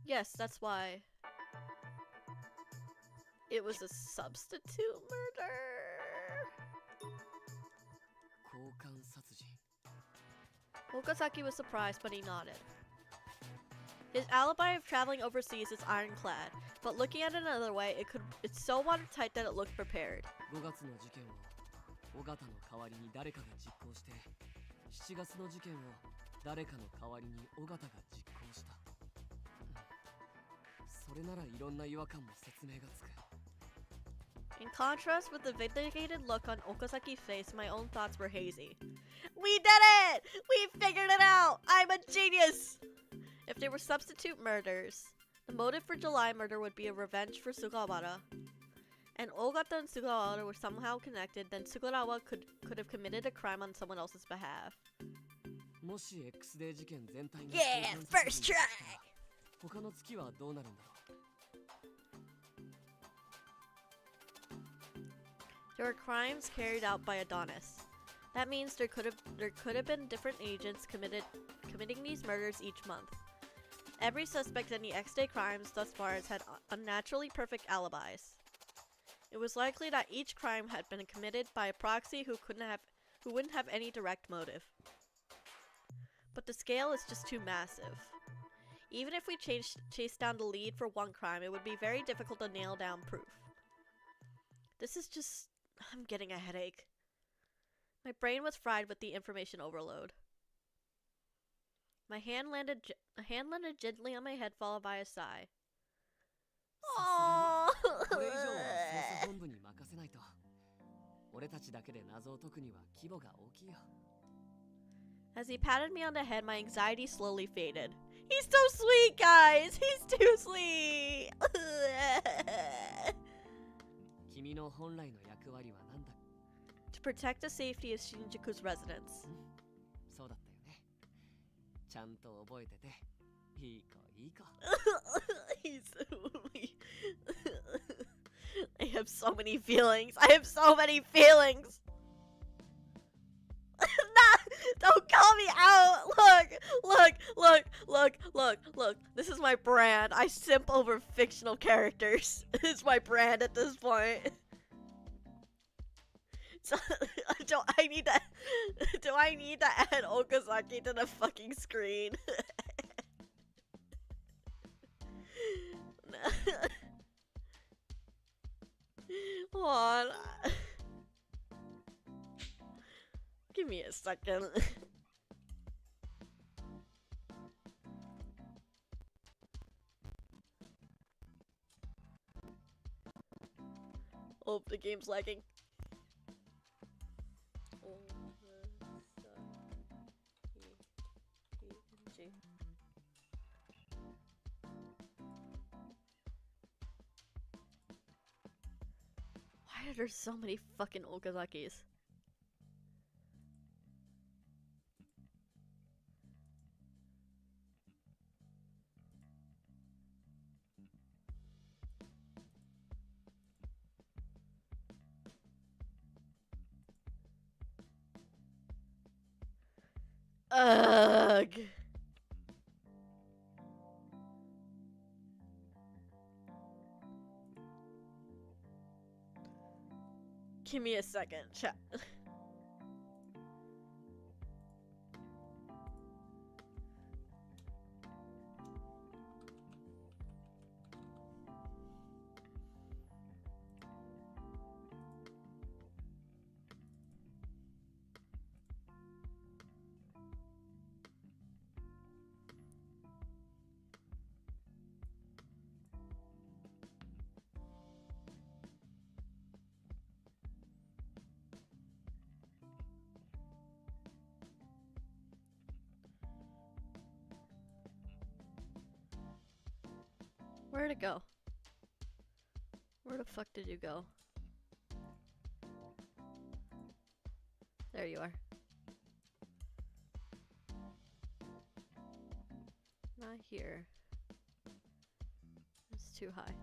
Yes, that's why. It was a substitute murder. Okazaki was surprised, but he nodded. His alibi of traveling overseas is ironclad, but looking at it another way, it's so watertight that it looked prepared. 5月の事件を尾形の代わりに誰かが実行して、7月の事件を誰かの代わりに尾形が実行した。それならいろんな違和感も説明がつく。 In contrast with the vindicated look on Okazaki's face, my own thoughts were hazy. We did it! We figured it out! I'm a genius! If they were substitute murders, the motive for July murder would be a revenge for Sugawara. And Ogata and Sugawara were somehow connected, then Sugawara could have committed a crime on someone else's behalf. もし X デー事件全体が Yeah! First try! 他の月はどうなるんだろう。 There were crimes carried out by Adonis. That means there could have been different agents committing these murders each month. Every suspect in the X-Day crimes thus far has had unnaturally perfect alibis. It was likely that each crime had been committed by a proxy who wouldn't have any direct motive. But the scale is just too massive. Even if we chased down the lead for one crime, it would be very difficult to nail down proof. This is just... I'm getting a headache. My brain was fried with the information overload. My hand landed gently on my head, followed by a sigh. Aww. As he patted me on the head, my anxiety slowly faded. He's so sweet, guys! He's too sweet! To protect the safety of Shinjuku's residents. He's I have so many feelings. I have so many feelings. Don't call me out. Look. This is my brand. I simp over fictional characters. It's my brand at this point. So, do I need to add Okazaki to the fucking screen? Hold on. Give me a second. Oh, the game's lagging. Why are there so many fucking Okazakis? Ugh. Give me a second, chat. Where'd it go? Where the fuck did you go? There you are. Not here. It's too high.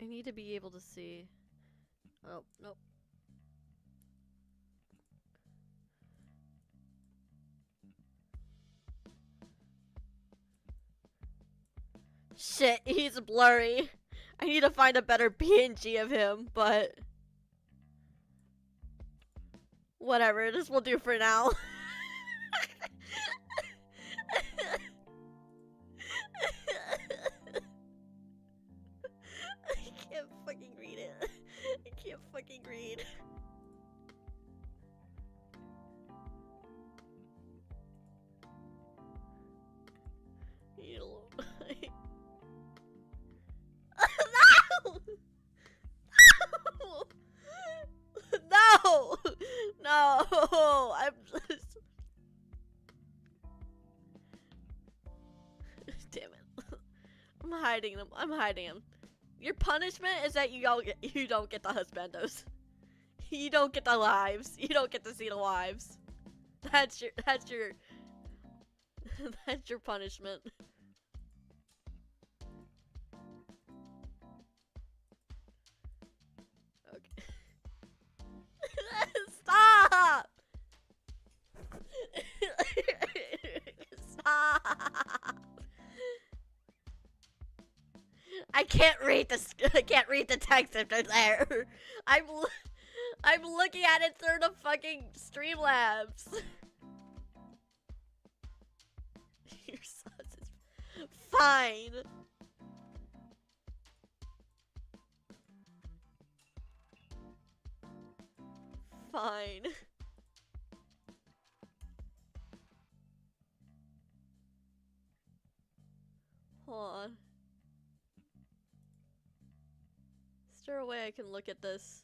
I need to be able to see. Oh, nope. Shit, he's blurry. I need to find a better PNG of him, but whatever, this will do for now. I can't fucking read it. I can't fucking read. No! No! I'm just... Damn it. I'm hiding them. I'm hiding them. Your punishment is that you don't get the husbandos. You don't get the lives. You don't get to see the wives. That's your that's your punishment. Okay. Stop! Stop! I can't read this. I can't read the text if they're there. I'm looking at it through the fucking Streamlabs. Your sus is fine. Fine. Hold on. Is there a way I can look at this?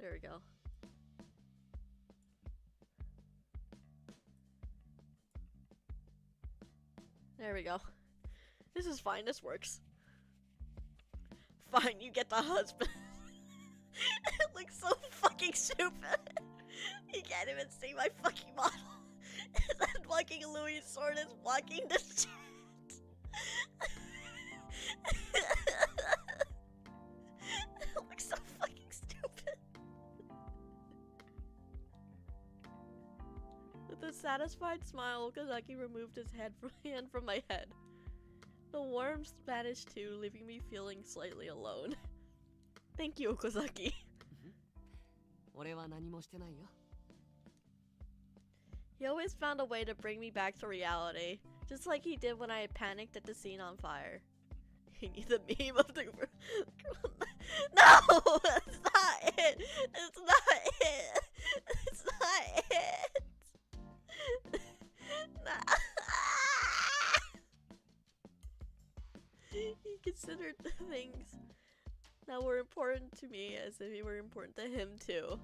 There we go. There we go. This is fine, this works. Fine, you get the husband. It looks so fucking stupid. You can't even see my fucking model. And fucking Louis' sword is blocking the chat. It looks so fucking stupid. With a satisfied smile, Okazaki removed his hand from my head. The warmth vanished too, leaving me feeling slightly alone. Thank you, Okazaki. He always found a way to bring me back to reality, just like he did when I had panicked at the scene on fire. You need the meme of the... No! It's not it! It's not it! It's not it! Nah. He considered the things that were important to me as if they were important to him too.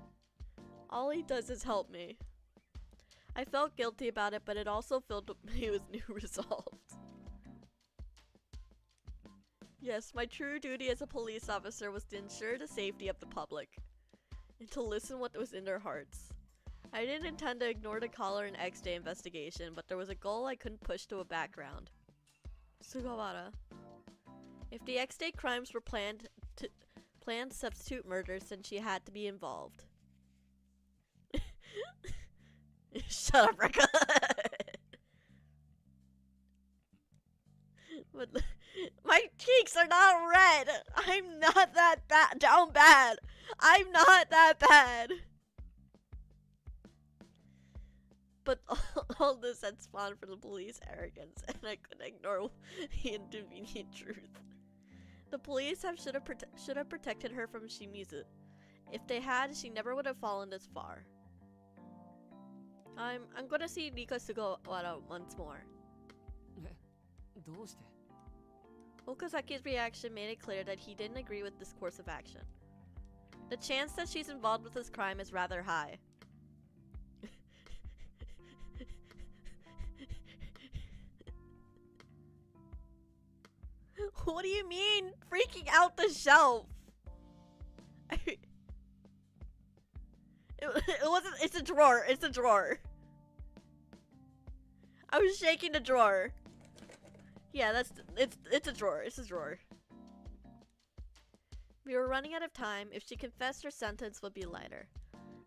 All he does is help me. I felt guilty about it, but it also filled me with new resolve. Yes, my true duty as a police officer was to ensure the safety of the public, and to listen what was in their hearts. I didn't intend to ignore the Collar and X-Day investigation, but there was a goal I couldn't push to a background. Sugawara. If the X-Day crimes were planned substitute murders, then she had to be involved. Shut up, Rika. But my cheeks are not red. I'm not that down bad. I'm not that bad. But all this had spawned from the police arrogance, and I couldn't ignore the inconvenient truth. The police should have protected her from Shimizu. If they had, she never would have fallen this far. I'm gonna see Rika Sugawara once more. Okazaki's reaction made it clear that he didn't agree with this course of action. The chance that she's involved with this crime is rather high. What do you mean, freaking out the shelf? It wasn't. It's a drawer. It's a drawer. I was shaking the drawer. Yeah, it's a drawer. It's a drawer. We were running out of time. If she confessed, her sentence would be lighter.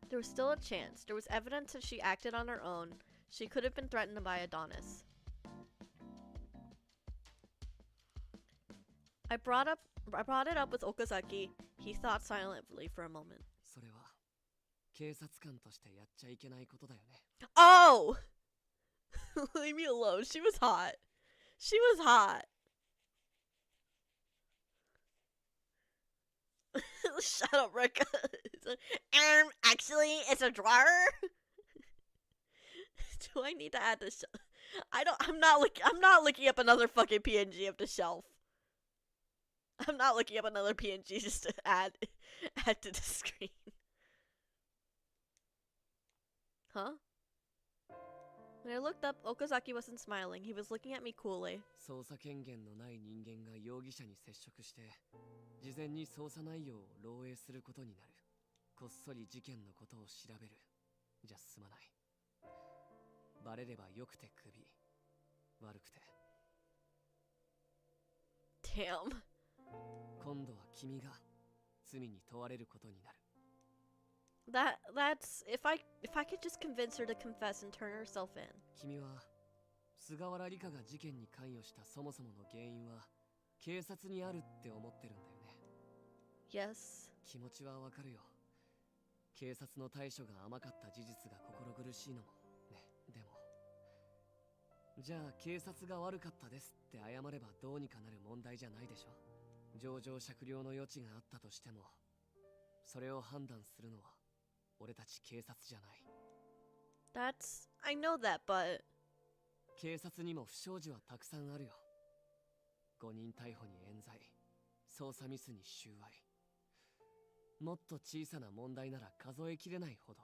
There was still a chance. There was evidence that she acted on her own. She could have been threatened by Adonis. I brought it up with Okazaki. He thought silently for a moment. それは警察官としてやっちゃいけないことだよね。 Oh! Leave me alone. She was hot. She was hot. Shut up, Rika. Actually, it's a drawer. Do I need to add this? I'm not looking up another fucking PNG of the shelf. I'm not looking up another PNG just to add to the screen. Huh? When I looked up, Okazaki wasn't smiling. He was looking at me coolly. 捜査権限のない人間が容疑者に接触して事前に捜査内容を漏洩することになる。こっそり事件のことを調べるじゃ済まない。バレればよくてクビ、悪くて。Damn. 今度は君が罪に問われることになる。 That's if I could just convince her to confess and turn herself in. 君は菅原理香が事件に関与したそもそもの原因は警察にあるって思ってるんだよね。 Yes. 気持ちはわかるよ。警察の対処が甘かった事実が心苦しいのもね。でもじゃあ警察が悪かったですって謝ればどうにかなる問題じゃないでしょ。情状酌量の余地があったとしてもそれを判断するのは俺たち警察じゃない。 That's I know that, but 警察にも不祥事はたくさんあるよ。誤認逮捕に冤罪、捜査ミスに収賄。もっと小さな問題なら数えきれないほど。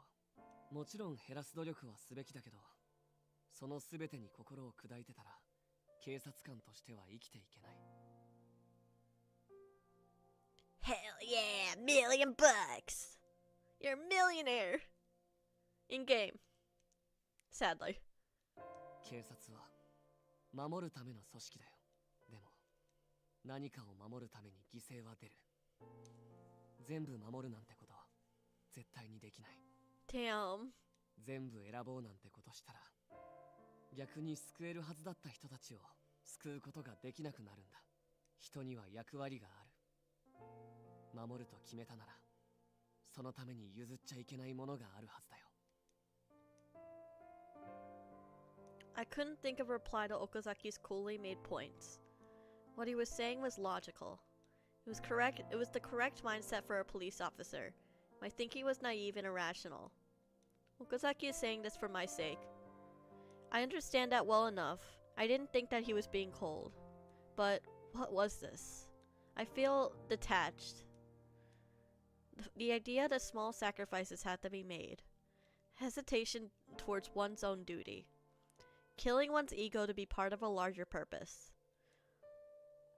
もちろん減らす努力はすべきだけど、その全てに心を砕いてたら警察官としては生きていけない。 hell yeah, $1,000,000. You're a millionaire. In game. Sadly. 警察は守るための組織だよ。でも何かを守るために犠牲は出る。全部守るなんてことは絶対にできない。 Damn. 全部選ぼうなんてことしたら逆に救えるはずだった人たちを救うことができなくなるんだ。人には役割がある。守ると決めたならそのために譲っちゃいけないものがあるはずだよ。 I couldn't think of a reply to Okazaki's coolly made points. What he was saying was logical. It was correct. It was the correct mindset for a police officer. My thinking was naive and irrational. Okazaki is saying this for my sake. I understand that well enough. I didn't think that he was being cold. But what was this? I feel detached. The idea that small sacrifices had to be made. Hesitation towards one's own duty. Killing one's ego to be part of a larger purpose.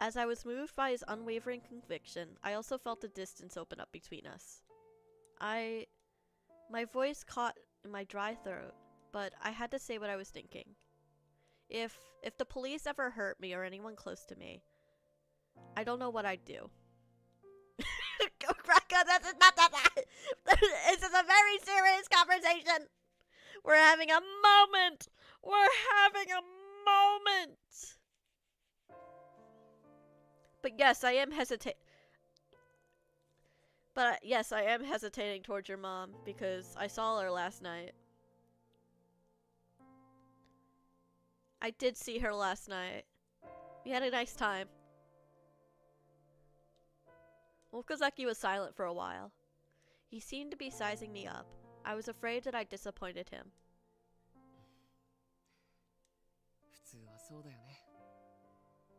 As I was moved by his unwavering conviction, I also felt a distance open up between us. My voice caught in my dry throat, but I had to say what I was thinking. If the police ever hurt me or anyone close to me, I don't know what I'd do. Rebecca, this is not that. This is a very serious conversation. We're having a moment. We're having a moment. But yes, I am hesitating. But yes, I am hesitating towards your mom because I saw her last night. I did see her last night. We had a nice time. Okazaki was silent for a while. He seemed to be sizing me up. I was afraid that I disappointed him. 普通はそうだよね。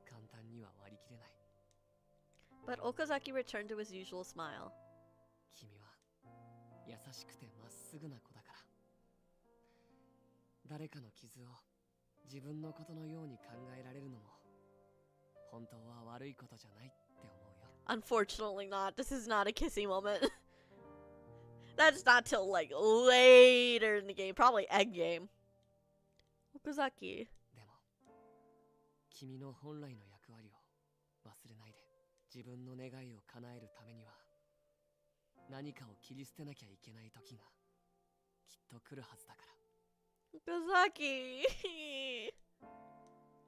簡単には割り切れない。 But Okazaki returned to his usual smile. 君は優しくてまっすぐな子だから。誰かの傷を自分のことのように考えられるのも本当は悪いことじゃないって思うよ。 Unfortunately not. This is not a kissing moment. That's not till like later in the game. Probably end game. Okazaki. でも君の本来の役割を忘れないで。自分の願いを叶えるためには何かを切り捨てなきゃいけない時がきっと来るはずだから。 Okazaki!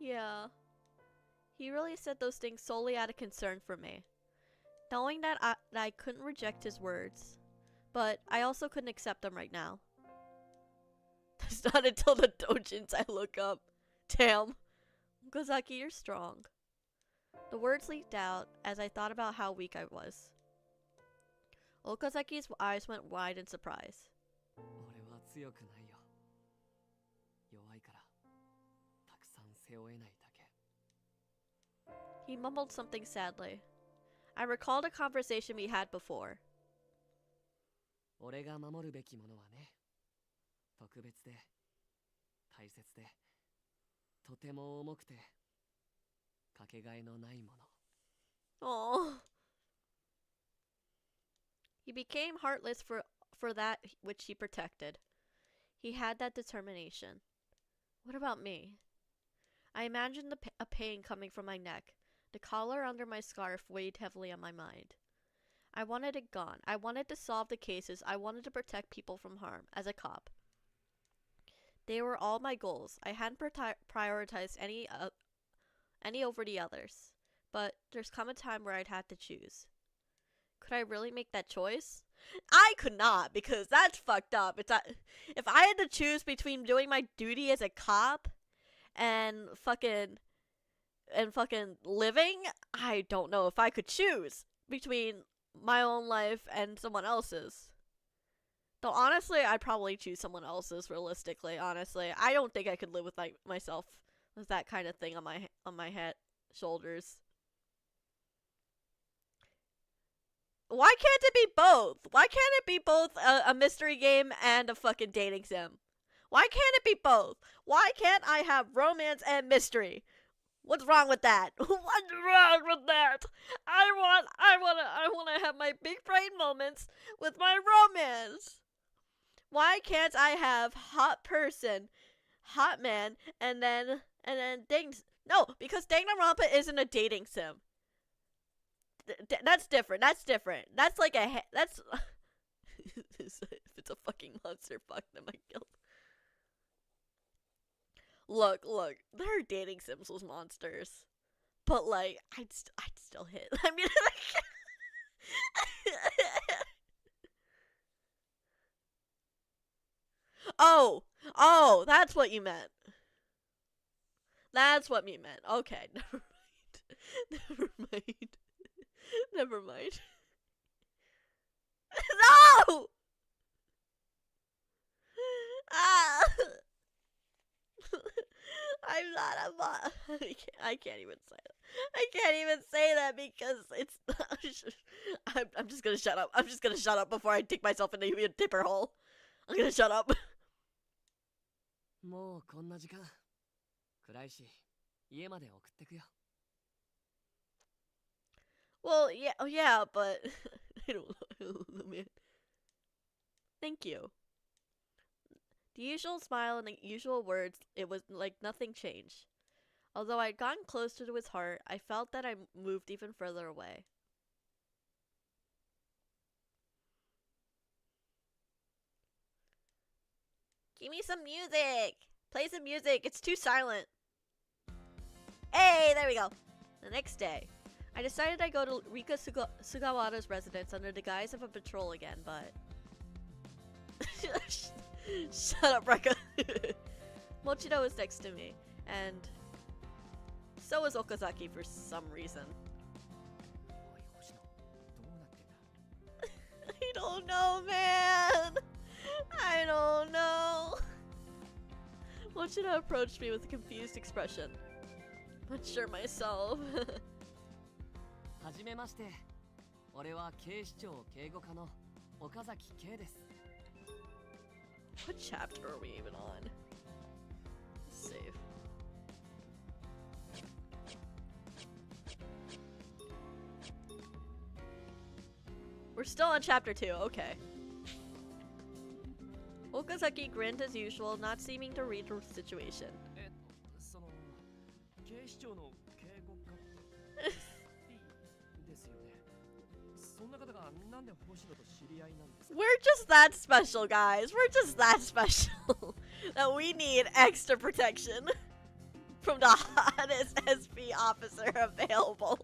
Yeah. He really said those things solely out of concern for me. Knowing that I couldn't reject his words. But I also couldn't accept them right now. It's not until the dojins I look up. Damn. Okazaki, you're strong. The words leaked out as I thought about how weak I was. Okazaki's eyes went wide in surprise. 俺は強くないよ。弱いからたくさん背負えないだけ。 He mumbled something sadly. I recalled a conversation we had before. 俺が守るべきものはね、特別で大切でとても重くてかけがえのないもの。 Oh. He became heartless for that which he protected. He had that determination. What about me? I imagined a pain coming from my neck. The collar under my scarf weighed heavily on my mind. I wanted it gone. I wanted to solve the cases. I wanted to protect people from harm as a cop. They were all my goals. I hadn't prioritized any over the others. But there's come a time where I'd have to choose. Could I really make that choice? I could not, because that's fucked up. If I had to choose between doing my duty as a cop and fucking living, I don't know if I could choose between my own life and someone else's. Though honestly, I'd probably choose someone else's. Realistically, honestly, I don't think I could live with myself with that kind of thing on my head, shoulders. Why can't it be both? Why can't it be both a mystery game and a fucking dating sim? Why can't it be both? Why can't I have romance and mystery? What's wrong with that? What's wrong with that? I want to have my big brain moments with my romance. Why can't I have hot person, hot man, and then things? No, because Danganronpa isn't a dating sim. That's different. That's different. That's like that's. If it's a fucking monster, fuck them. I killed. Look. There are dating sims with monsters, but like, I'd still hit. I mean, oh, that's what you meant. That's what me meant. Okay, never mind. Never mind. No! Ah! I'm not a bot. I can't even say that. I can't even say that because it's. I'm just gonna shut up. I'm just gonna shut up before I dig myself into a dipper hole. I'm gonna shut up. もうこんな時間。暗いし、家まで送ってくよ。 Well, yeah, but I don't know, man. Thank you. The usual smile and the usual words, it was like nothing changed. Although I'd gotten closer to his heart, I felt that I moved even further away. Give me some music! Play some music, it's too silent. Hey, there we go. The next day. I decided I'd go to Rika Sugawara's residence under the guise of a patrol again, but... Shut up, Rika. Mochiro was next to me, and so was Okazaki for some reason. I don't know, man. I don't know. Mochiro approached me with a confused expression. Not sure myself. はじめまして。俺は警視庁警護課の岡崎圭です。 What chapter are we even on? Save. We're still on chapter 2, okay. Okazaki grinned as usual, not seeming to read the situation. その警視庁の警護課ですな方がなんで星野と知り合いなんですか？ We're just that special, guys. We're just that special that we need extra protection from the hottest SP officer available.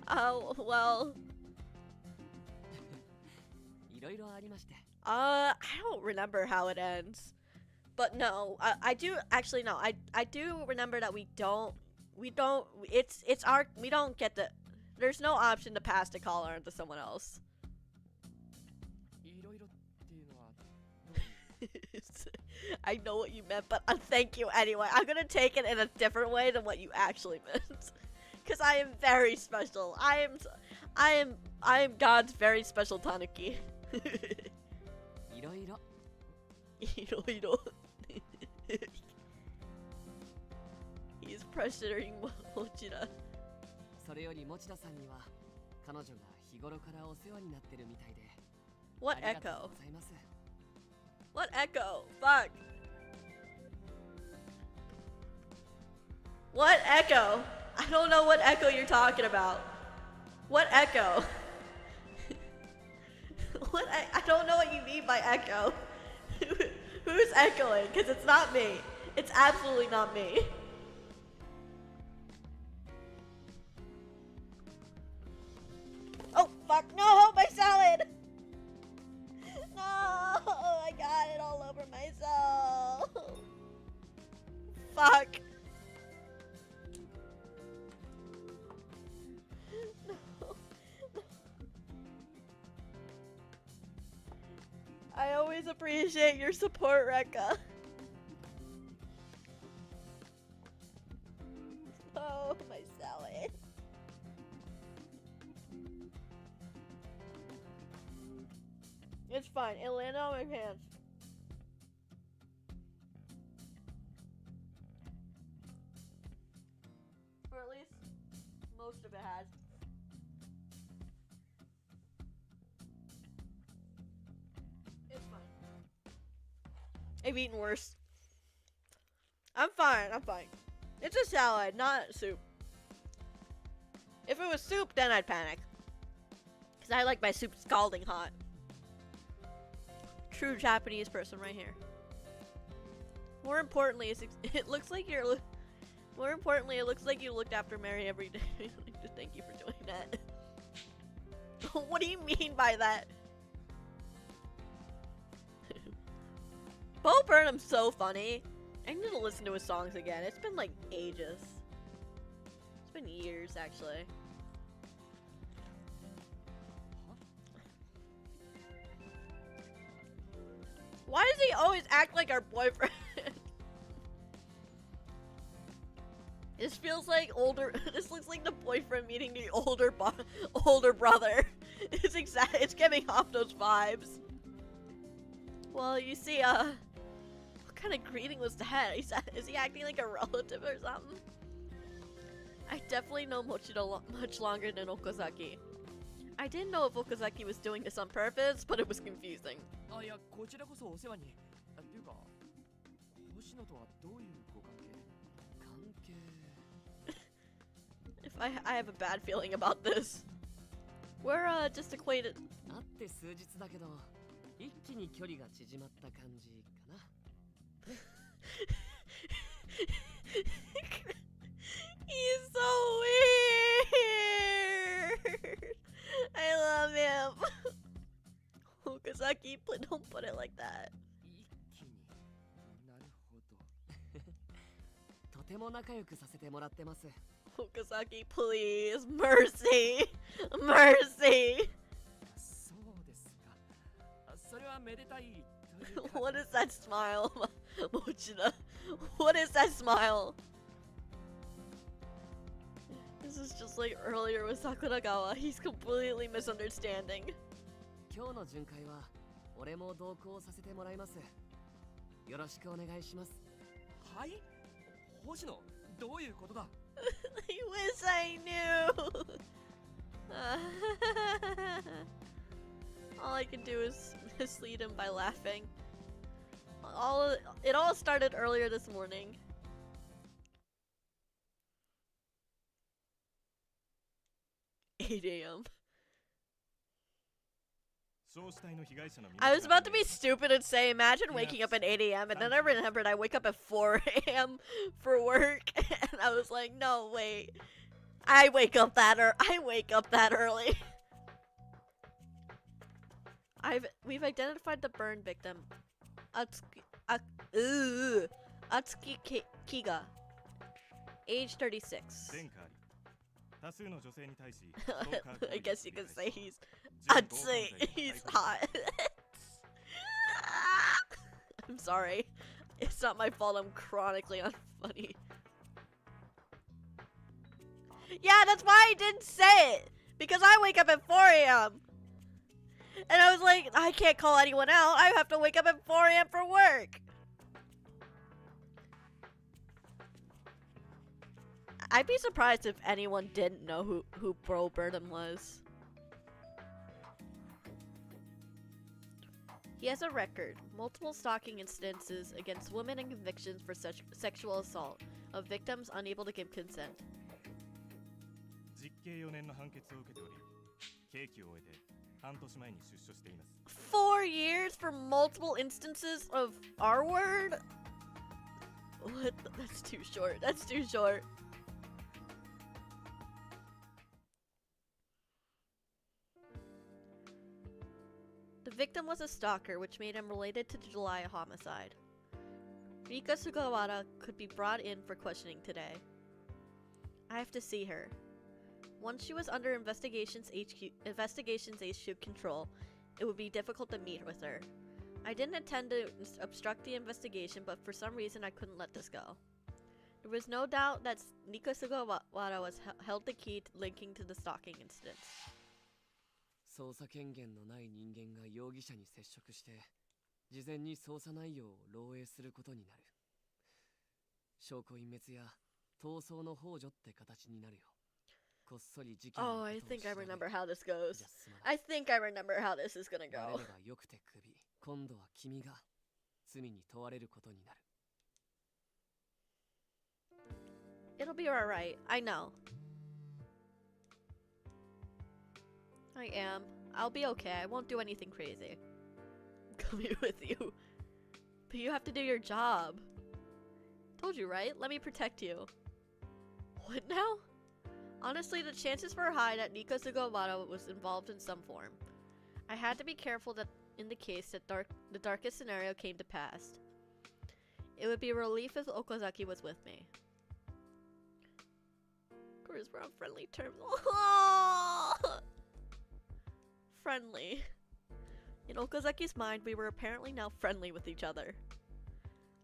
Oh, well. いろいろありまして。I don't remember how it ends. But no, I do actually no. I do remember that we don't it's our we don't get the there's no option to pass the call on to someone else. いろいろっていうのはどういう I know what you meant, but thank you anyway. I'm gonna take it in a different way than what you actually meant. Cause I am very special. I am God's very special Tanuki. いろいろ。いろいろ He's pressuring Mochida. それより持田さんには彼女が日頃からお世話になってるみたいで。 What ありがと echo? うございます。 What echo? Fuck. What echo? I don't know what echo you're talking about. What echo? What I don't know what you mean by echo. Who's echoing? Because it's not me. It's absolutely not me. Oh, fuck. No, my salad. No, I got it all over myself. Fuck. No. I always appreciate your support, Rekka. Oh, my salad. It's fine. It landed on my pants. Or at least most of it has. It's fine. I've eaten worse. I'm fine. I'm fine. It's a salad, not soup. If it was soup, then I'd panic. Because I like my soup scalding hot. True Japanese person right here. More importantly, it looks like you're... More importantly, it looks like you looked after Mary every day. I'd like to thank you for doing that. What do you mean by that? Bo Burnham's so funny. I need to listen to his songs again. It's been like ages. It's been years, actually. Why does he always act like our boyfriend? This feels like older. This looks like the boyfriend meeting the older brother. It's giving off those vibes. Well, you see, what kind of greeting was that? Is he acting like a relative or something? I definitely know Mochida much longer than Okazaki. I didn't know if Okazaki was doing this on purpose, but it was confusing. あ、いや、こちらこそお世話に。っていうか、星野とはどういうご関係？関係。I have a bad feeling about this. We're just acquainted. 会って数日だけど、一気に距離が縮まった感じかな。He's so weird. I love him. Okazaki, please don't put it like that. 一気に。なるほど。とても仲良くさせてもらってます。Okazaki, please. Mercy. Mercy. そうですか。それはめでたいというか。What is that smile, Mochida? What is that smile? This is just like earlier with Sakuragawa. He's completely misunderstanding. 今日の巡回は俺も同行させてもらいます。よろしくお願いします。はい？星野、どういうことだ？ I wish I knew. All I can do is mislead him by laughing. It all started earlier this morning. 8 a.m. 焼死体の被害者の身元 I was が about to be stupid and say, imagine waking up at 8 a.m. and then I remembered I wake up at 4 a.m. for work, and I was like, no, wait. I wake up that early. We've identified the burn victim, Atsuki Kiga, age 36. 前科あり多数の女性に対しストーカー行為を I guess you could 繰り say 返し he's 準 I'd 強 say 姦罪で he's 逮捕され hot. I'm sorry. It's not my fault I'm chronically unfunny. Yeah, that's why I didn't say it! Because I wake up at 4 a.m. And I was like, I can't call anyone out. I have to wake up at 4 a.m. for work. I'd be surprised if anyone didn't know who Bro Burnham was. He has a record, multiple stalking incidences against women and convictions for such sexual assault of victims unable to give consent. 実刑4年の判決を受けており刑期を終えて半年前に出所しています 4 years for multiple instances of R word? What? That's too short. That's too short. The victim was a stalker, which made him related to the July homicide. Rika Sugawara could be brought in for questioning today. I have to see her. Once she was under Investigations HQ control, it would be difficult to meet with her. I didn't intend to obstruct the investigation, but for some reason I couldn't let this go. There was no doubt that Rika Sugawara was held the key linking to the stalking incidents. 捜査権限のない人間が容疑者に接触して事前に捜査内容を漏洩することになる。証拠隠滅や逃走の幇助って形になるよ。こっそり事件のこと Oh, を I 調べ think I remember how this goes. じゃすまない I think I remember how this is gonna バレ go. ればよくて首。今度は君が罪に問われることになる。 It'll be alright. I know. I am. I'll be okay. I won't do anything crazy. Coming with you. But you have to do your job. Told you, right? Let me protect you. What now? Honestly, the chances were high that Nika Sugawara was involved in some form. I had to be careful that in the case that the darkest scenario came to pass. It would be a relief if Okazaki was with me. Of course, we're on friendly terms. Friendly. In Okazaki's mind, we were apparently now friendly with each other.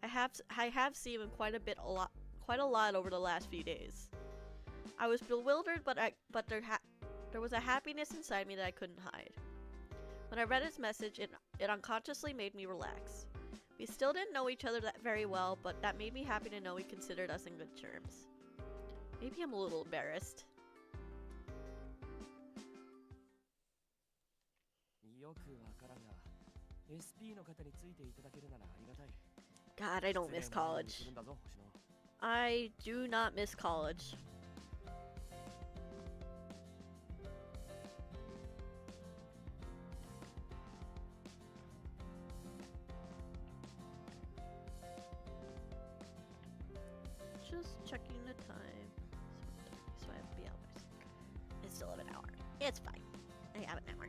I have seen him quite a lot over the last few days. I was bewildered, but there was a happiness inside me that I couldn't hide. When I read his message, it unconsciously made me relax. We still didn't know each other that very well, but that made me happy to know he considered us in good terms. Maybe I'm a little embarrassed. よくわからんが SP の方についていただけるならありがたい。 God, I don't miss 失礼なように college. するんだぞ、星野。 I do not miss college. Just checking the time. So I have to be out by 6. I still have an hour. It's fine. I have an hour.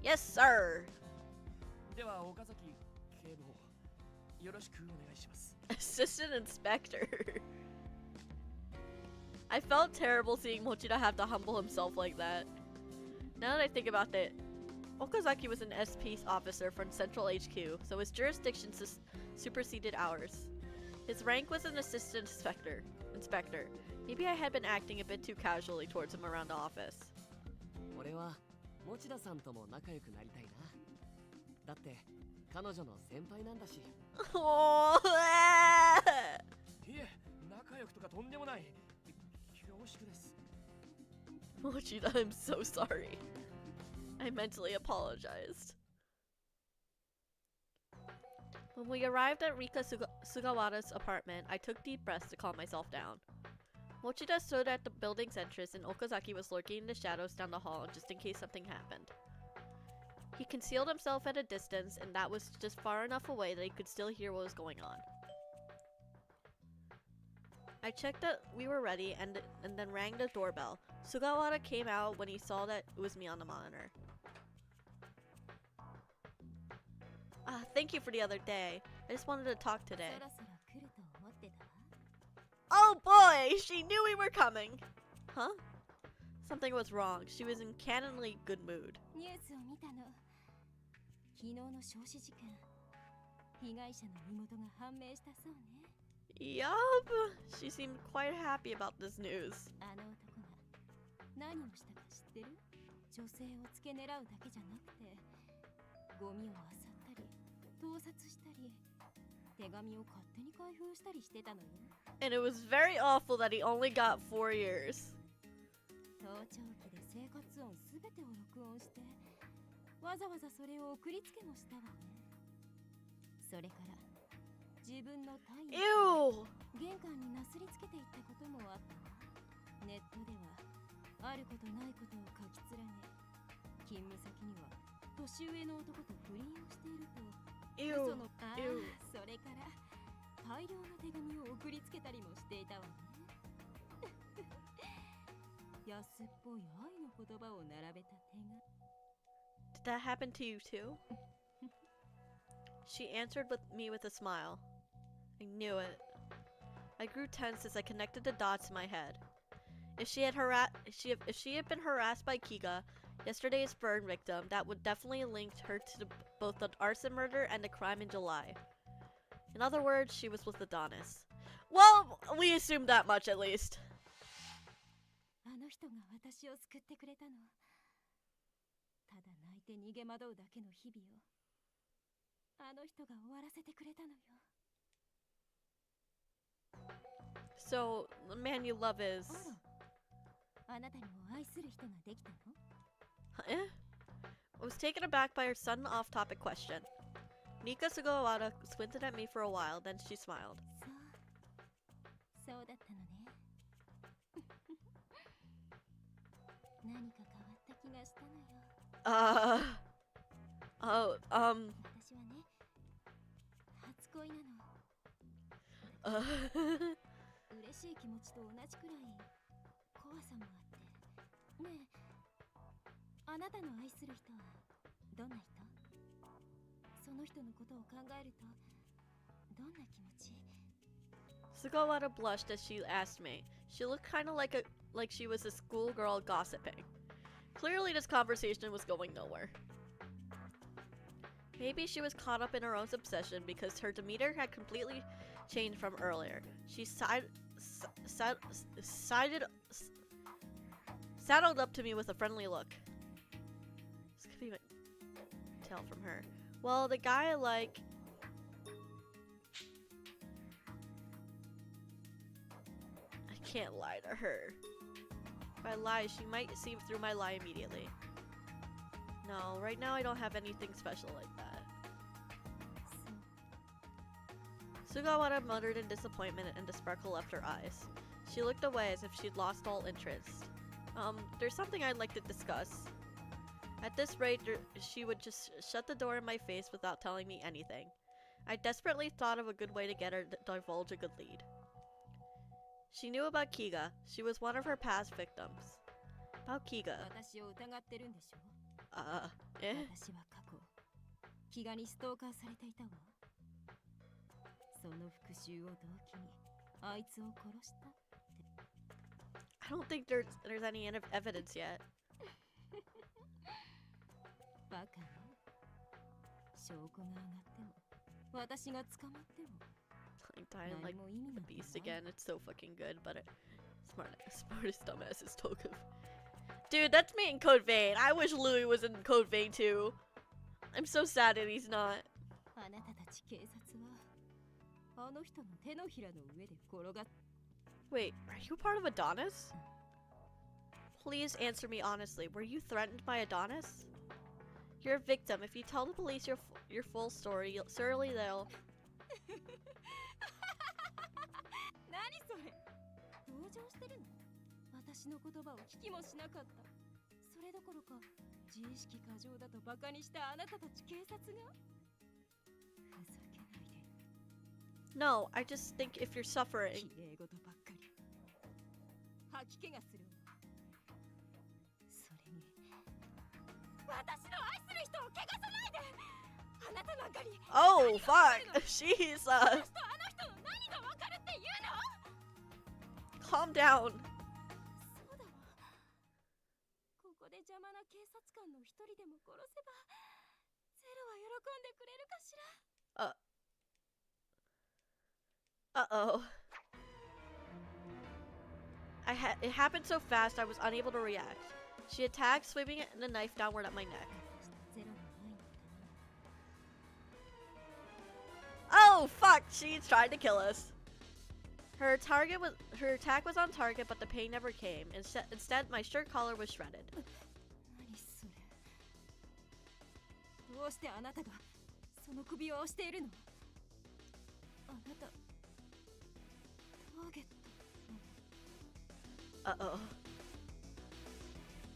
Yes, sir. では岡崎警部補、よろしくお願いします。 Assistant Inspector. I felt terrible seeing Mochida have to humble himself like that. Now that I think about it, Okazaki was an SP officer from Central HQ, so his jurisdiction superseded ours. His rank was an assistant inspector. Maybe I had been acting a bit too casually towards him around the office. 俺は持田さんとも仲良くなりたいな。だって彼女の先輩なんだし。Oh, いえ、仲良くとかとんでもない。恐縮です。 Mochida, I'm so sorry. I mentally apologized. When we arrived at Rika Sugawara's apartment, I took deep breaths to calm myself down. Mochida stood at the building's entrance and Okazaki was lurking in the shadows down the hall just in case something happened. He concealed himself at a distance, and that was just far enough away that he could still hear what was going on. I checked that we were ready and then rang the doorbell. Sugawara came out when he saw that it was me on the monitor. Thank you for the other day. I just wanted to talk today. Oh boy! She knew we were coming! Huh? Something was wrong. She was in cannonly good mood. Yup! She seemed quite happy about this news. And it was very awful that he only got 4 years. Ew! Ew. Ew. Did that happen to you too? She answered me with a smile. I knew it. I grew tense as I connected the dots in my head. If she had been harassed by Kiga, yesterday's burn victim, that would definitely link her to both the arson murder and the crime in July. In other words, she was with Adonis. Well, we assumed that much at least. So, the man you love is... Eh? I was taken aback by her sudden off-topic question. Nika Sugawara squinted at me for a while, then she smiled. Sugawara blushed as she asked me. She looked kind of like she was a schoolgirl gossiping. Clearly this conversation was going nowhere. Maybe she was caught up in her own obsession because her demeanor had completely changed from earlier. She saddled up to me with a friendly look. This could be my tell from her. Well, the guy I like... I can't lie to her. If I lie, she might see through my lie immediately. No, right now I don't have anything special like that. Sugawara muttered in disappointment and the sparkle left her eyes. She looked away as if she'd lost all interest. There's something I'd like to discuss. At this rate, she would just shut the door in my face without telling me anything. I desperately thought of a good way to get her to divulge a good lead. She knew about Kiga. She was one of her past victims. About Kiga. Eh? I don't think there's any evidence yet. I'm dying like the beast again. It's so fucking good, but smartest dumbass is Tokuv. Dude, that's me in Code Vein. I wish Louis was in Code Vein too. I'm so sad that he's not. Wait, are you part of Adonis? Please answer me honestly. Were you threatened by Adonis? You're a victim. If you tell the police your full story, surely they'll 何それ、同情してるの？私の言葉を聞きもしなかった。それどころか自意識過剰だとバカにしたあなたたち警察が。ふざけないで。 No, I just think if you're suffering. 綺麗事ばっかり。吐き気がするわ。それに私の愛する人を汚さないで。あなたなんかに Oh, fuck. She's, 私とあの人の何がわかるって言うの？ calm down. そうだわ。ここで邪魔な警察官の一人でも殺せばゼロは喜んでくれるかしら。Uh-oh. It happened so fast I was unable to react. She attacked, sweeping the knife downward at my neck. ゼロがないのかな。 Oh, fuck! She's trying to kill us. Her attack was on target, but the pain never came. Instead, my shirt collar was shredded. 何それ。どうしてあなたがその首を押しているの？あなたターゲット。 Uh-oh.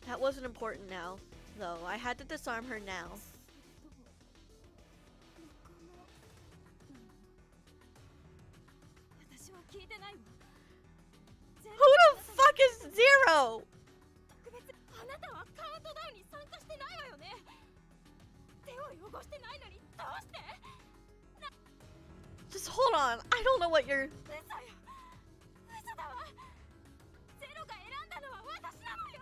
That wasn't important now, though. I had to disarm her now. 私は聞いてないわ。 Who the fuck is Zero? 特別、あなたはカウントダウンに参加してないわよね。手を汚してないのにどうして？ Just hold on. I don't know what you're... 嘘よ。嘘だわ。ゼロが選んだのは私なのよ。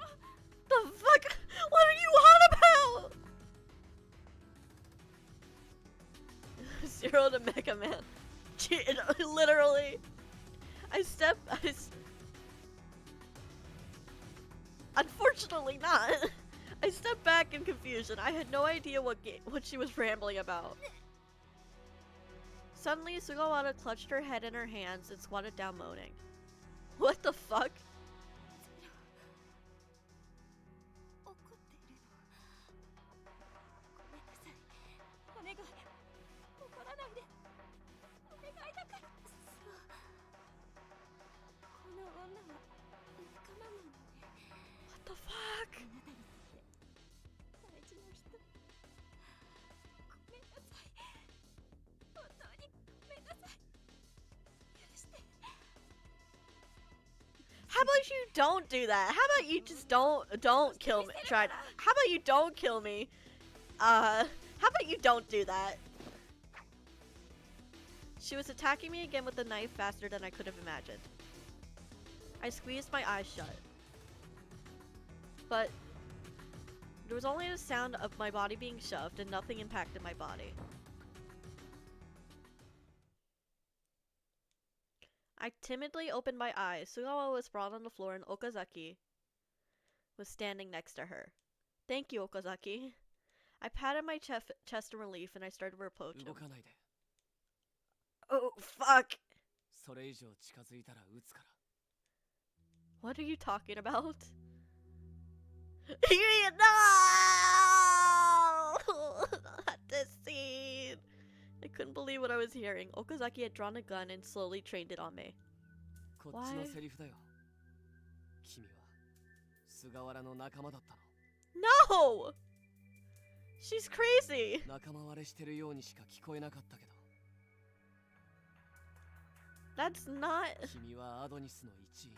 The fuck? What are you on about? Zero to Mega Man. Literally. Unfortunately not. I stepped back in confusion. I had no idea what she was rambling about. Suddenly, Sugawara clutched her head in her hands and squatted down, moaning. What the fuck? 怒っているの。ごめんなさい。お願い。怒らないで。お願いだから。そう。この女は仲間なのね。 What the fuck? あなたにとって大事な人。ごめんなさい。本当にごめんなさい。許して。 How about you don't do that? How about you just don't kill me? How about you don't kill me? How about you don't do that? She was attacking me again with the knife faster than I could have imagined. I squeezed my eyes shut. But there was only the sound of my body being shoved and nothing impacted my body. I timidly opened my eyes. Sugawa was sprawled on the floor and Okazaki was standing next to her. Thank you, Okazaki. I patted my chest in relief and I started to reproach him. 動かないで。 Oh, fuck. それ以上近づいたら撃つから。 What are you talking about? No! Not this scene. I couldn't believe what I was hearing. Okazaki had drawn a gun and slowly trained it on me. こっちのセリフだよ。君は菅原の仲間だったの。 No! She's crazy. 仲間割れしてるようにしか聞こえなかったけど。 That's not... 君はアドニスの一員。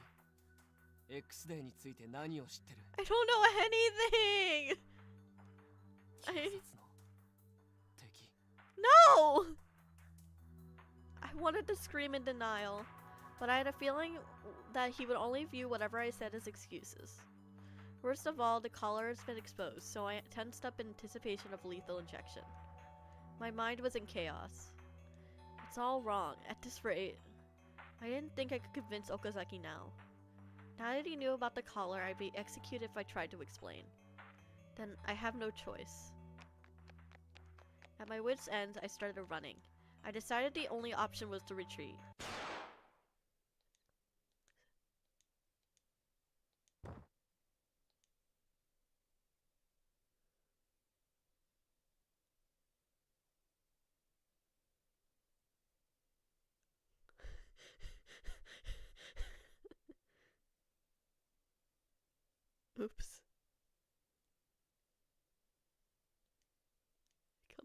X デーについて何を知ってる？ I don't know anything! 警察の敵。 No! I wanted to scream in denial, but I had a feeling that he would only view whatever I said as excuses. Worst of all, the collar has been exposed, so I tensed up in anticipation of lethal injection. My mind was in chaos. It's all wrong. At this rate, I didn't think I could convince Okazaki now. Now that he knew about the collar, I'd be executed if I tried to explain. Then I have no choice. At my wit's end, I started running. I decided the only option was to retreat.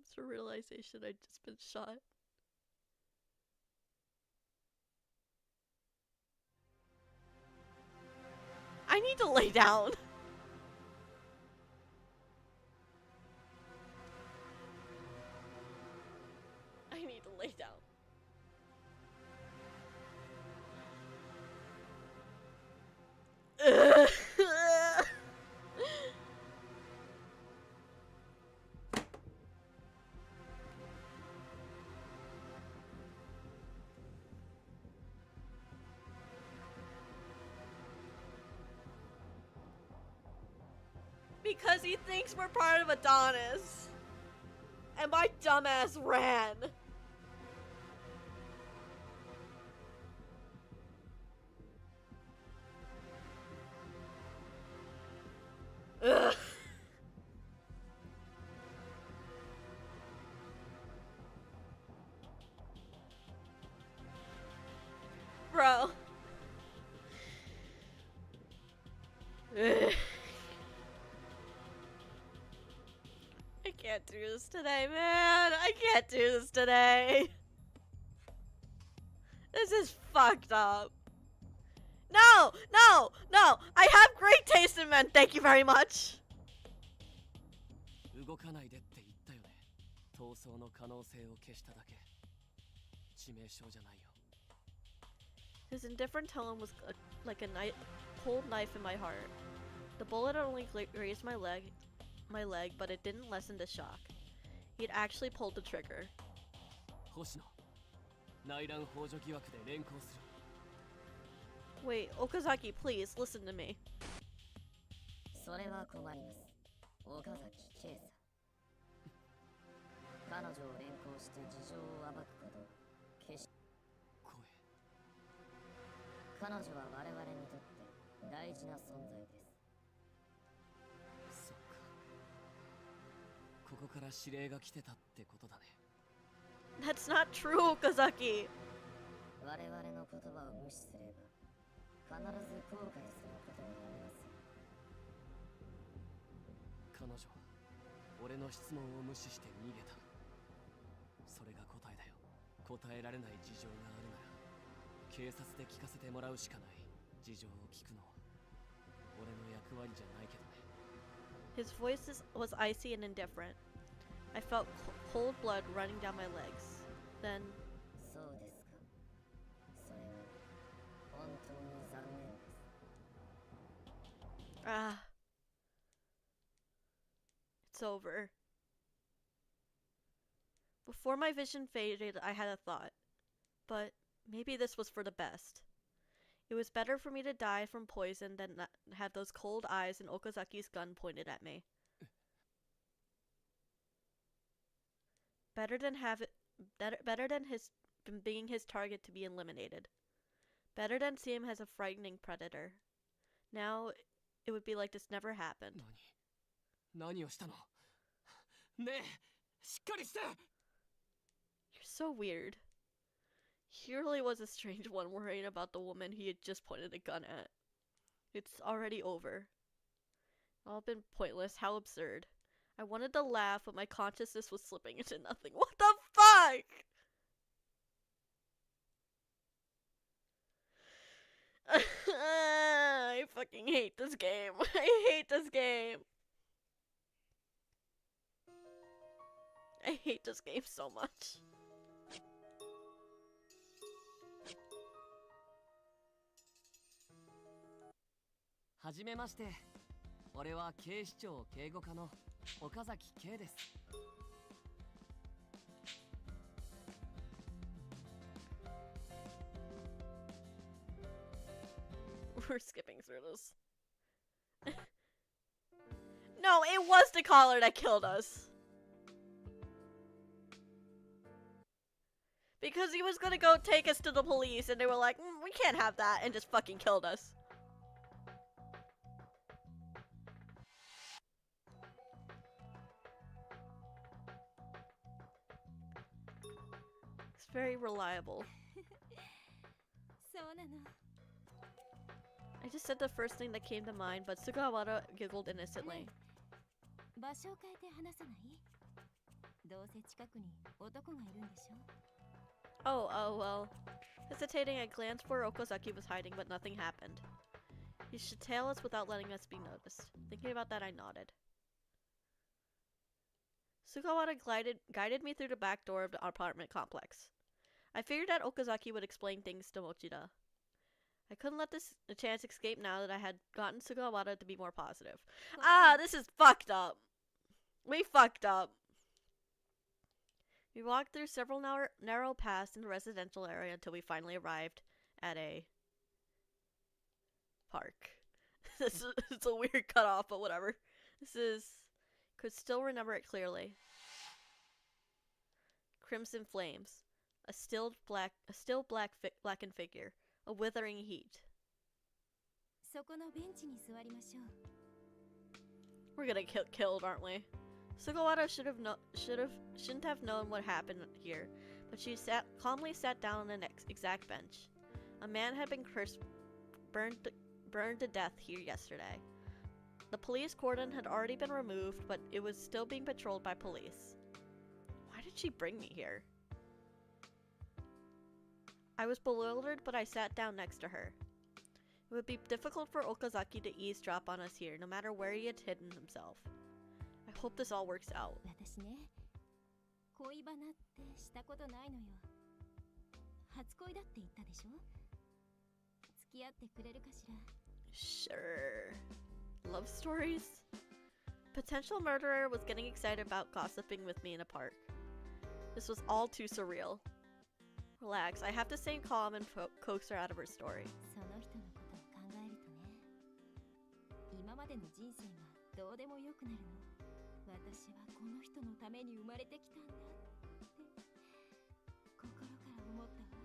It's a realization I'd just been shot. I need to lay down. I need to lay down. Because he thinks we're part of Adonis. And my dumbass ran. Ugh. Bro. Ugh. I can't do this today, man. I can't do this today. This is fucked up. No, no, no. I have great taste in men. Thank you very much. 動かないでって言ったよね。逃走の可能性を消しただけ。致命傷じゃないよ。 His indifferent tone was like a cold knife in my heart. The bullet only grazed my leg, but it didn't lessen the shock. He'd actually pulled the trigger. 星野、内乱幇助疑惑で連行する。 Wait, Okazaki, please listen to me. それは困ります。岡崎圭さん。彼女を連行して事情を暴くことは決し。声。彼女は我々にとって大事な存在です。そっか。ここから指令が来てたってことだね。 That's not true, Okazaki. 我々の言葉を無視すれば必ず後悔することになります。彼女は俺の質問を無視して逃げた。それが答えだよ。答えられない事情があるなら警察で聞かせてもらうしかない。事情を聞くのは俺の役割じゃないけどね。 His voice was icy and indifferent. I felt cold blood running down my legs. Then, そうですか。それは本当に残念です。it's over. Before my vision faded, I had a thought. But maybe this was for the best. It was better for me to die from poison than have those cold eyes and Okazaki's gun pointed at me. Better than being his target to be eliminated. Better than see him as a frightening predator. Now, it would be like this never happened. 何をしたの？ねえ、しっかりして！ You're so weird. He really was a strange one worrying about the woman he had just pointed a gun at. It's already over. All been pointless. How absurd. I wanted to laugh, but my consciousness was slipping into nothing. What the fuck?! I fucking hate this game. I hate this game. I hate this game so much. はじめまして。俺は警視庁警護課の岡崎圭です。We're skipping through this. No, it was the collar that killed us. Because he was gonna go take us to the police and they were like, we can't have that, and just fucking killed us. It's very reliable. I just said the first thing that came to mind, but Sugawara giggled innocently. どうせ近くに男がいるんでしょ。 Oh, well. Hesitating, I glanced where Okazaki was hiding, but nothing happened. He should tail us without letting us be noticed. Thinking about that, I nodded. Sugawara guided me through the back door of the apartment complex. I figured that Okazaki would explain things to Mochida. I couldn't let this chance escape now that I had gotten Sugawara to be more positive. Ah, this is fucked up. We fucked up. We walked through several narrow paths in the residential area until we finally arrived at a park. It's a weird cutoff, but whatever. Could still remember it clearly. Crimson flames, a still blackened figure, a withering heat. そこのベンチに座りましょう。 We're gonna get killed, aren't we? Sugawara shouldn't have known what happened here, but she calmly sat down on the next exact bench. A man had been burned to death here yesterday. The police cordon had already been removed, but it was still being patrolled by police. Why did she bring me here? I was bewildered, but I sat down next to her. It would be difficult for Okazaki to eavesdrop on us here, no matter where he had hidden himself. I hope this all works out. 私ね、恋バナってしたことないのよ。初恋だって言ったでしょ。付き合ってくれるかしら。 Sure. Love stories? Potential murderer was getting excited about gossiping with me in a park. This was all too surreal. Relax, I have to stay calm and coax her out of her story. その人のことを考えるとね、今までの人生がどうでもよくなるの。私はこの人のために生まれてきたんだって心から思ったわ。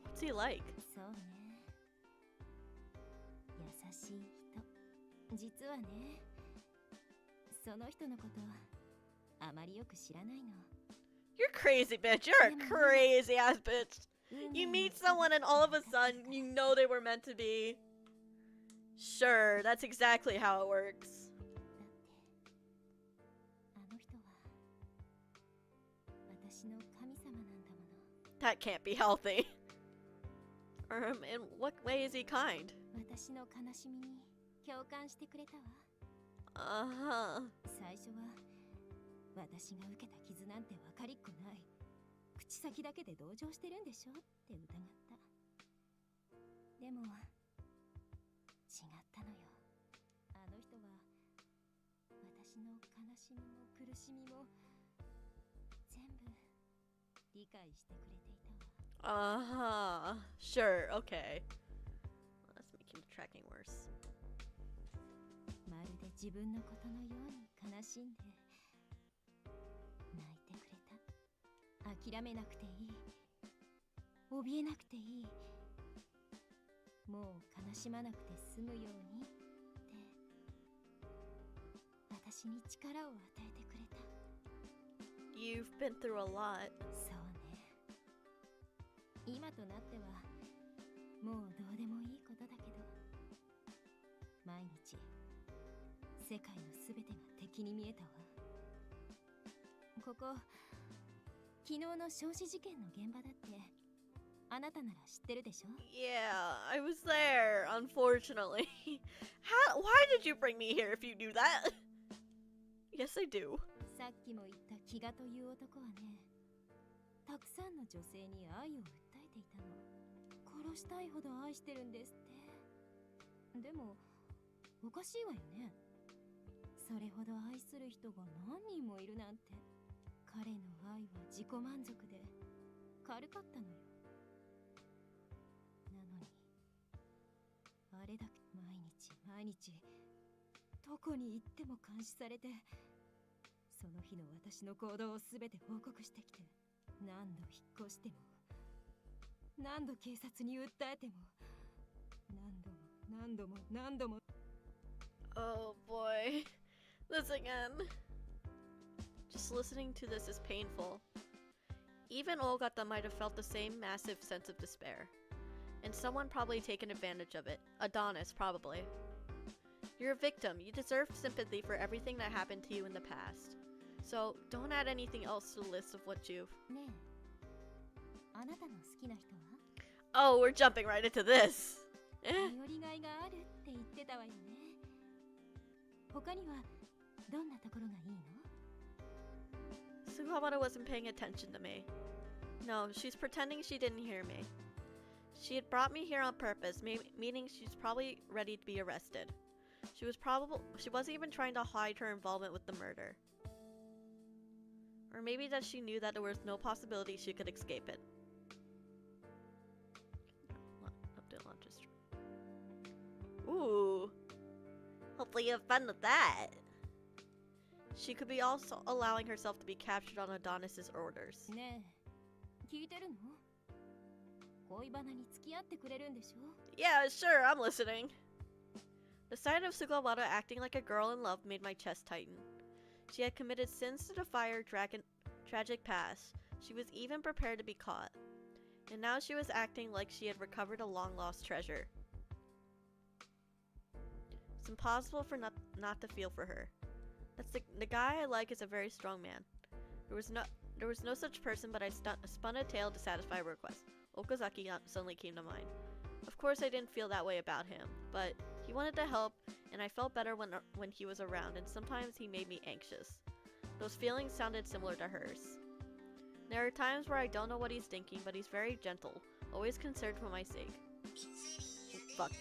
What's he like? そうね。優しい人。実はね、その人のことあまりよく知らないの。 You're crazy, bitch. You're a crazy ass bitch. You meet someone and all of a sudden you know they were meant to be. Sure, that's exactly how it works. だってあの人は私の神様なんだもの。 That can't be healthy. In what way is he kind? 私の悲しみに共感してくれたわ。Uh-huh. 最初は私が受けた傷なんて分かりっこない。口先だけで同情してるんでしょって疑った。でも違ったのよ。あの人は私の悲しみも苦しみも全部理解してくれていたわ。 Uh-huh. Sure, okay. That's making the tracking worse. まるで自分のことのように悲しんで泣いてくれた。諦めなくていい。怯えなくていい。もう悲しまなくて済むようにって私に力を与えてくれた。 You've been through a lot. そうね。今となってはもうどうでもいいことだけど、毎日世界のすべてが敵に見えたわ。ここ昨日の焼死事件の現場だってあなたなら知ってるでしょ。 Yeah, I was there, unfortunately. Why did you bring me here if you knew that? Yes, I do. さっきも言ったキガという男はね、たくさんの女性に愛を訴えていたの。殺したいほど愛してるんですって。でもおかしいわよね。それほど愛する人が何人もいるなんて。彼の愛は自己満足で軽かったのよ。なのにあれだけ毎日どこに行っても監視されて、その日の私の行動をすべて報告してきて、何度引っ越しても何度警察に訴えても何度も。 Oh boy. This again. Just listening to this is painful. Even Ogata might have felt the same massive sense of despair. And someone probably taken advantage of it. Adonis, probably. You're a victim. You deserve sympathy for everything that happened to you in the past. So, don't add anything else to the list of what you've... ねえ、あなたの好きな人は Oh, we're jumping right into this! 頼りがいがあるって言ってたわよね。他にはどんなところがいいの？ Sugawara wasn't paying attention to me. No, she's pretending she didn't hear me. She had brought me here on purpose, meaning she's probably ready to be arrested. She wasn't even trying to hide her involvement with the murder. Or maybe that she knew that there was no possibility she could escape it. Ooh. Hopefully you have fun with that. She could be also allowing herself to be captured on Adonis's orders. ねえ、聞いてるの？恋バナに付き合ってくれるんでしょ？ Yeah, sure, I'm listening. The sight of Sugawara acting like a girl in love made my chest tighten. She had committed sins to defy her tragic past. She was even prepared to be caught. And now she was acting like she had recovered a long-lost treasure. It's impossible for not to feel for her. That's the guy I like is a very strong man. There was no such person, but I spun a tale to satisfy a request. Okazaki suddenly came to mind. Of course, I didn't feel that way about him, but he wanted to help, and I felt better when he was around, and sometimes he made me anxious. Those feelings sounded similar to hers. There are times where I don't know what he's thinking, but he's very gentle, always concerned for my sake. Fuck.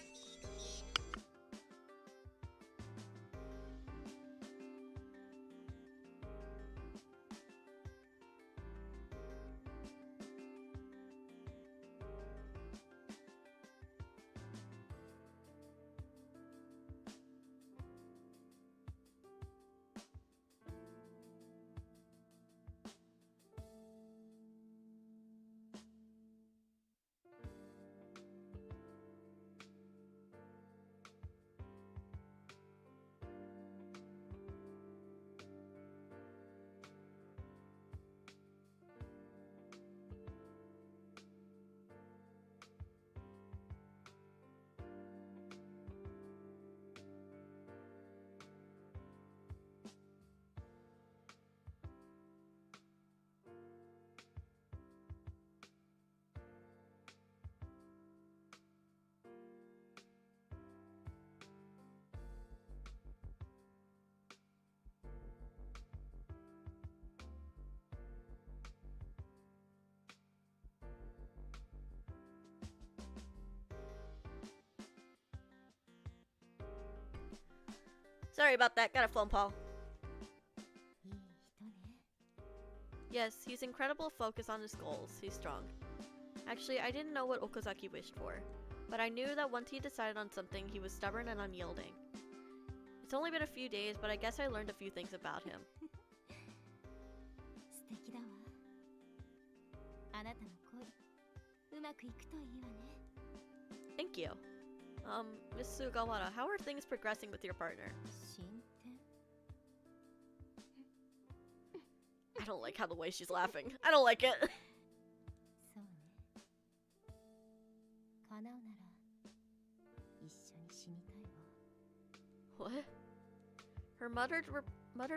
Sorry about that, got a phone call. いい人ね。 Yes, he's incredible focus on his goals. He's strong. Actually, I didn't know what Okazaki wished for, but I knew that once he decided on something, he was stubborn and unyielding. It's only been a few days, but I guess I learned a few things about him. 素敵だわ。あなたの恋、うまくいくといいわね。 Thank you. Miss Sugawara, how are things progressing with your partner? 進展？ I don't like how the way she's laughing. I don't like it. そうね。叶うなら一緒に死にたいわ。 What? Her muttered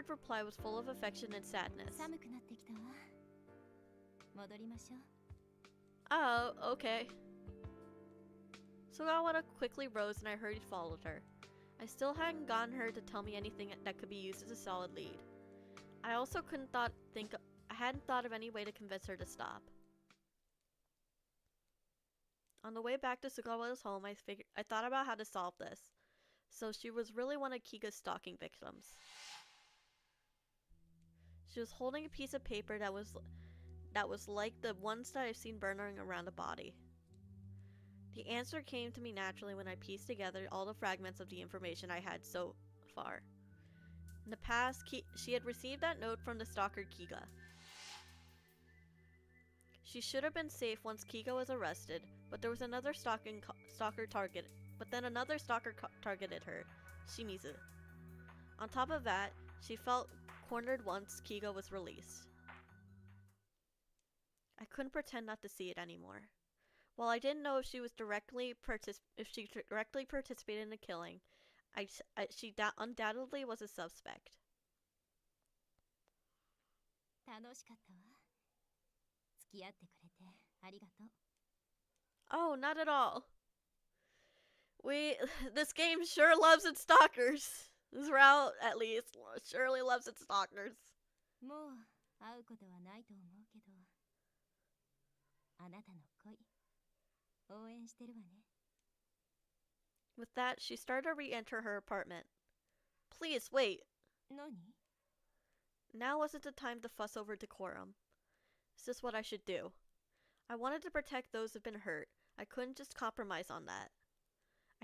reply was full of affection and sadness. 寒くなってきたわ。戻りましょう。 Oh, okay. Sugawara quickly rose and I hurried followed her. I still hadn't gotten her to tell me anything that could be used as a solid lead. I also I hadn't thought of any way to convince her to stop. On the way back to Sugawara's home, I thought about how to solve this. So she was really one of Kiga's stalking victims. She was holding a piece of paper that was like the ones that I've seen burning around a body. The answer came to me naturally when I pieced together all the fragments of the information I had so far. In the past, she had received that note from the stalker Kiga. She should have been safe once Kiga was arrested, but there was another stalker targeted her, Shimizu. On top of that, she felt cornered once Kiga was released. I couldn't pretend not to see it anymore. While I didn't know if she directly participated in the killing, she undoubtedly was a suspect. 楽しかったわ。付き合ってくれてありがとう。 Oh, not at all. This game sure loves its stalkers. This route, at least, surely loves its stalkers. もう会うことはないと思うけど、あなたの恋応援してるわね。 With that, she started to re-enter her apartment. Please, wait. 何? Now wasn't the time to fuss over decorum. Is this what I should do? I wanted to protect those who've been hurt. I couldn't just compromise on that.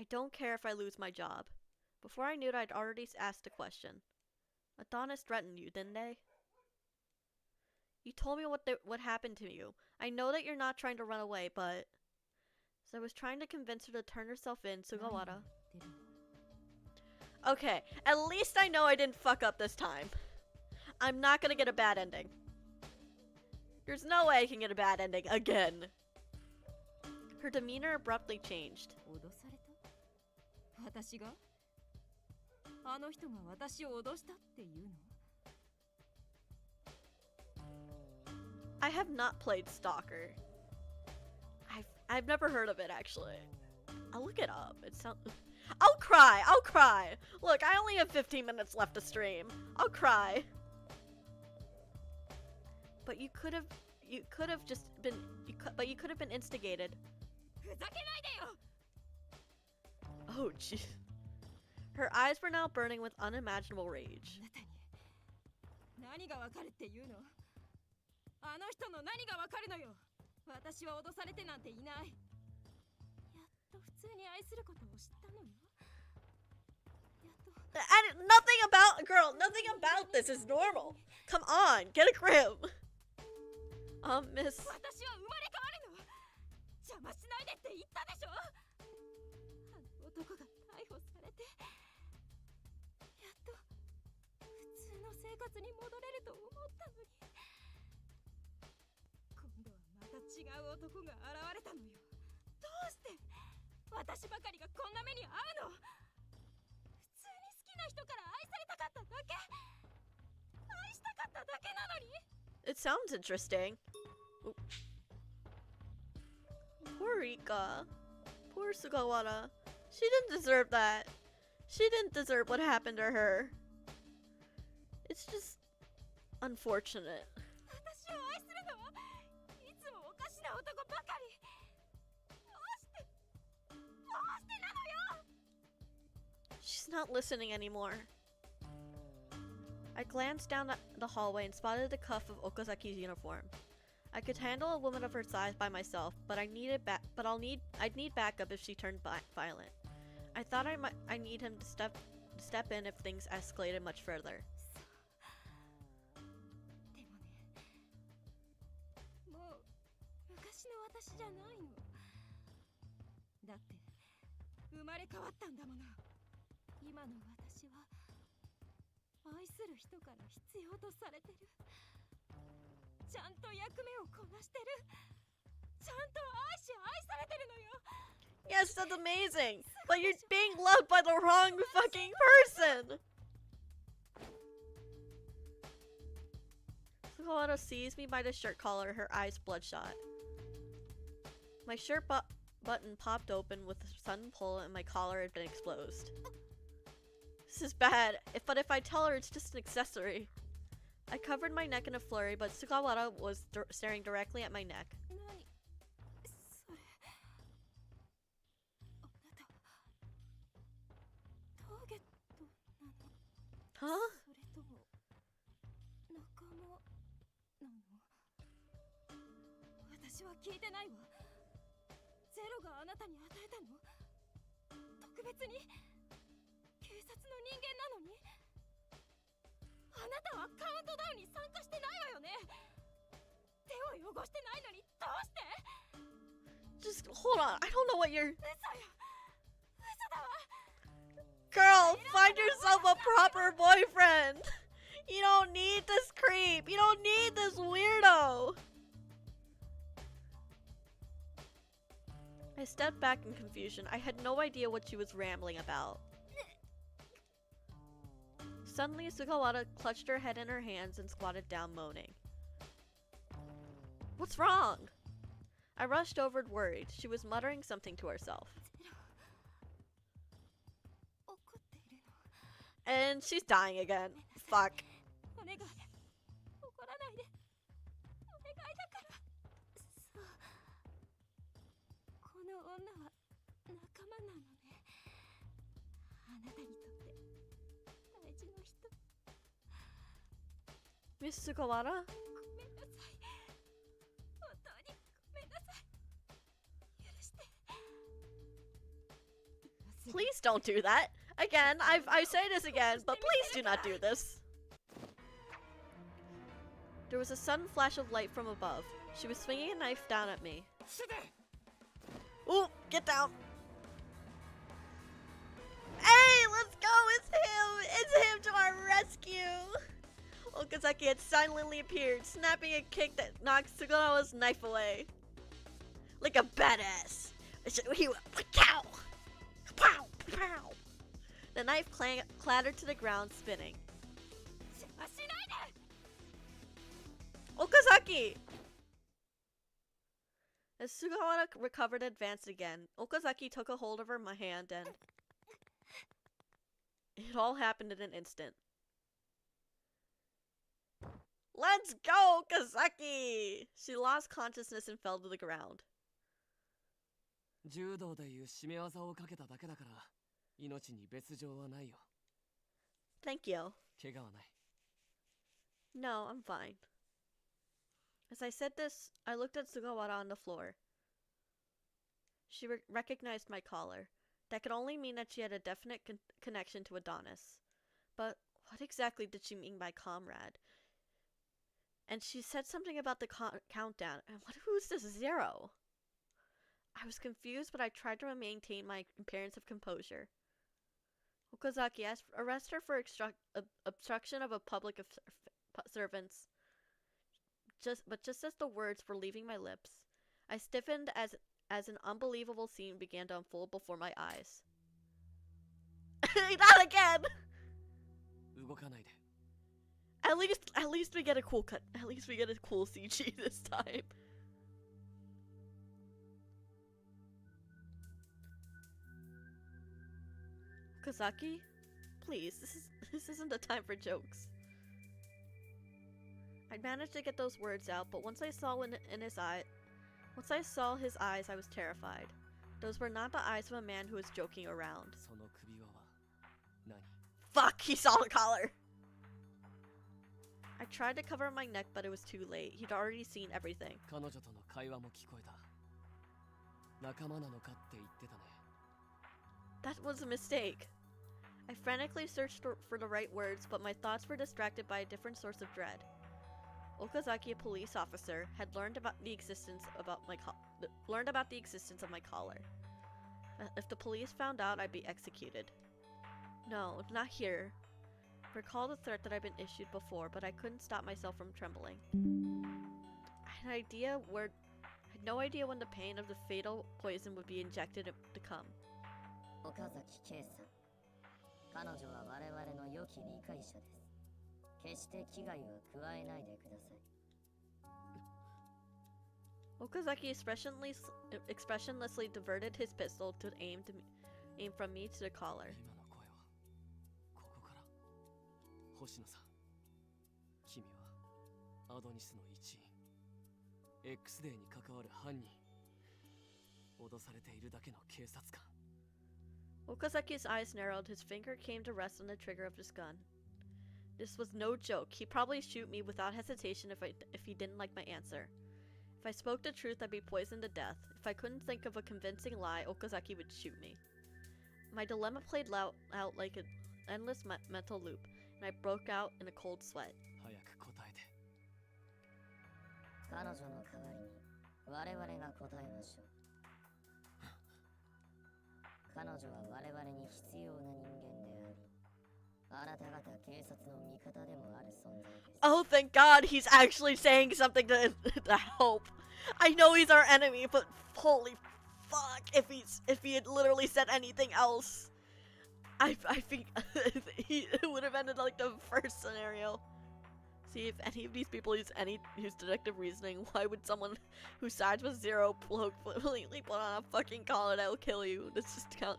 I don't care if I lose my job. Before I knew it, I'd already asked a question. Adonis threatened you, didn't they? You told me what happened to you. I know that you're not trying to run away, but... So I was trying to convince her to turn herself in, Sugawara. Okay, at least I know I didn't fuck up this time. I'm not gonna get a bad ending. There's no way I can get a bad ending again. Her demeanor abruptly changed. 脅された? 私が? あの人が私を脅したっていうの? I have not played Stalker. I've never heard of it actually. I'll look it up. It sounds. I'll cry. I'll cry. Look, I only have 15 minutes left to stream. I'll cry. But you could have just been. But you could have been instigated. ふざけないでよ! Oh, jeez. Her eyes were now burning with unimaginable rage. あなたに何がわかるっていうの? あの人の何がわかるのよ? 私は脅されてなんていない。やっと普通に愛することを知ったのよ。やっと。Nothing about this is normal. Come on, get a grip. Miss. 私は生まれ変わるの。邪魔しないでって言ったでしょ。あの男が逮捕されて、やっと普通の生活に戻れると思ったのに。 また違う男が現れたのよ。どうして私ばかりがこんな目に遭うの？普通に好きな人から愛されたかっただけ。愛したかっただけなのに。 It sounds interesting. Ooh. Poor Rika. Poor Sugawara. She didn't deserve that. She didn't deserve what happened to her. It's just unfortunate. 私を愛するのは 男ばかり。どうしてなのよ。 She's not listening anymore. I glanced down the hallway and spotted the cuff of Okazaki's uniform. I could handle a woman of her size by myself, but I'd need backup if she turned violent. I thought I need him to step in if things escalated much further. 私じゃないの。だって生まれ変わったんだもの。今の私は愛する人から必要とされてる。ちゃんと役目をこなしてる。ちゃんと愛し愛されてるのよ。 Yes, that's amazing. But you're being loved by the wrong fucking person. Sugawara seized me by the shirt collar, her eyes bloodshot. My shirt button popped open with a sudden pull and my collar had been exposed. This is bad, but if I tell her it's just an accessory. I covered my neck in a flurry, but Sugawara was staring directly at my neck. Huh? 私は聞いてないわ。ゼロがあなたに与えたの？特別に警察の人間なのに？あなたはカウントダウンに参加してないわよね？手を汚してないのにどうして？ Just hold on. I don't know what you're. 嘘よ。嘘だわ。 Girl, find yourself a proper boyfriend. You don't need this creep. You don't need this weirdo. I stepped back in confusion. I had no idea what she was rambling about. Suddenly, Sugawara clutched her head in her hands and squatted down, moaning. What's wrong? I rushed over worried. She was muttering something to herself. 怒っているの。 And she's dying again. Fuck. お願い。怒らないで。お願いだから。そう。この女は仲間なのね。あなたにとって大事な人。 Miss Sugawara? ごめんなさい。本当にごめんなさい。許して。 Please don't do that. Again, I say this again, but please do not do this. There was a sudden flash of light from above. She was swinging a knife down at me. Ooh, get down. Hey, let's go. It's him. It's him to our rescue. Okazaki had silently appeared, snapping a kick that knocked Sugawara's knife away. Like a badass. He went, pow! Pow! Pow! The knife clattered to the ground, spinning. Okazaki! As Sugawara recovered and advanced again, Okazaki took a hold of her hand and... It all happened in an instant. Let's go, Okazaki! She lost consciousness and fell to the ground. 柔道でいう締め技をかけただけだから命に別状はないよ。 Thank you. 怪我はない。 No, I'm fine. As I said this, I looked at Sugawara on the floor. She recognized my collar. That could only mean that she had a definite connection to Adonis. But what exactly did she mean by comrade? And she said something about the countdown. And who's this Zero? I was confused, but I tried to maintain my appearance of composure. Okazaki, arrest her for obstruction of a public servants. But just as the words were leaving my lips, I stiffened as an unbelievable scene began to unfold before my eyes. Not again! 動かないで。 At least we get a cool cut. At least we get a cool CG this time. Okazaki, please, this isn't the time for jokes. I managed to get those words out, but once I saw his eyes, I was terrified. Those were not the eyes of a man who was joking around. その首輪は何？ Fuck, he saw the collar! I tried to cover my neck, but it was too late. He'd already seen everything. 彼女との会話も聞こえた。仲間なのかって言ってたね。 That was a mistake. I frantically searched for the right words, but my thoughts were distracted by a different source of dread. Okazaki, a police officer, had learned about the existence of my collar. If the police found out, I'd be executed. No, not here. Recall the threat that I'd been issued before, but I couldn't stop myself from trembling. I had no idea when the pain of the fatal poison would be injected to come. 岡崎圭さん、彼女は我々の良き理解者です。決して危害は加えないでください。 Okazaki expressionlessly diverted his pistol to aim from me to the collar. 今の声はここから。星野さん、君はアドニスの一員。X デーに関わる犯人。脅されているだけの警察官。 Okazaki's eyes narrowed. His finger came to rest on the trigger of his gun. This was no joke. He'd probably shoot me without hesitation if he didn't like my answer. If I spoke the truth, I'd be poisoned to death. If I couldn't think of a convincing lie, Okazaki would shoot me. My dilemma played out like an endless mental loop, and I broke out in a cold sweat. 早く答えて。彼女の代わりに我々が答えましょう。彼女は我々に必要な人間であり、あなた方警察の味方でもある存在です。 Oh, thank God, he's actually saying something to help. I know he's our enemy, but holy fuck, if he had literally said anything else, I think it would have ended like the first scenario. See if any of these people use deductive reasoning. Why would someone who sides with Zero completely put on a fucking collar that will kill you? This just count.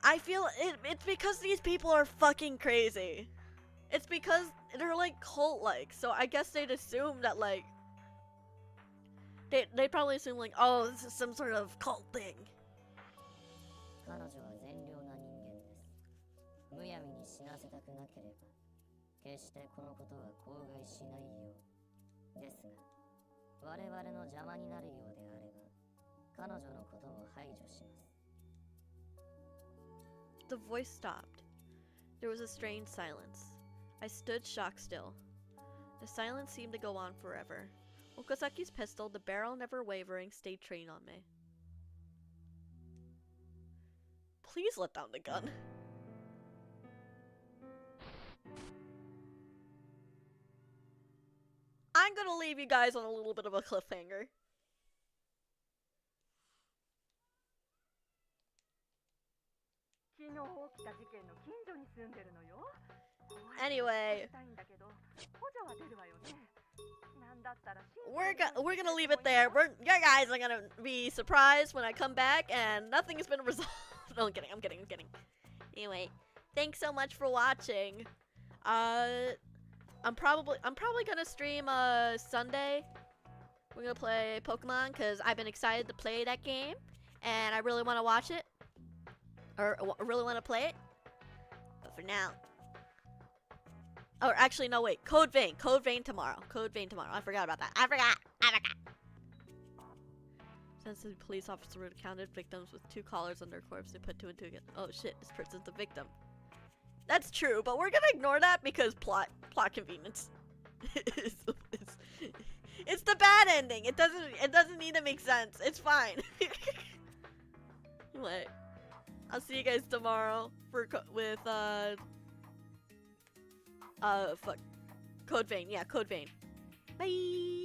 I feel it's because these people are fucking crazy. It's because they're like cult-like, so I guess they'd assume that like they probably assume like, oh, this is some sort of cult thing. 彼女は善良な人間です。むやみに死なせたくなければ、決してこのことは口外しないよう。ですが、我々の邪魔になるようであれば、彼女のことも排除します。The voice stopped. There was a strange silence. I stood shock still. The silence seemed to go on forever. Okazaki's pistol, the barrel never wavering, stayed trained on me. Please let down the gun. I'm gonna leave you guys on a little bit of a cliffhanger. Anyway, we're gonna leave it there. You guys are gonna be surprised when I come back and nothing's been resolved. No, I'm kidding. Anyway, thanks so much for watching. I'm probably gonna stream Sunday. We're gonna play Pokemon because I've been excited to play that game and I really want to watch it, or really want to play it. But for now, or actually no, wait, Code Vein tomorrow. I forgot about that. I forgot. Since the police officer counted victims with 2 collars on their corpse, they put 2 and 2 again. Oh shit, this person's the victim. That's true, but we're gonna ignore that because plot convenience. It's the bad ending. It doesn't need to make sense. It's fine. Anyway, I'll see you guys tomorrow with Code Vein. Yeah, Code Vein. Bye.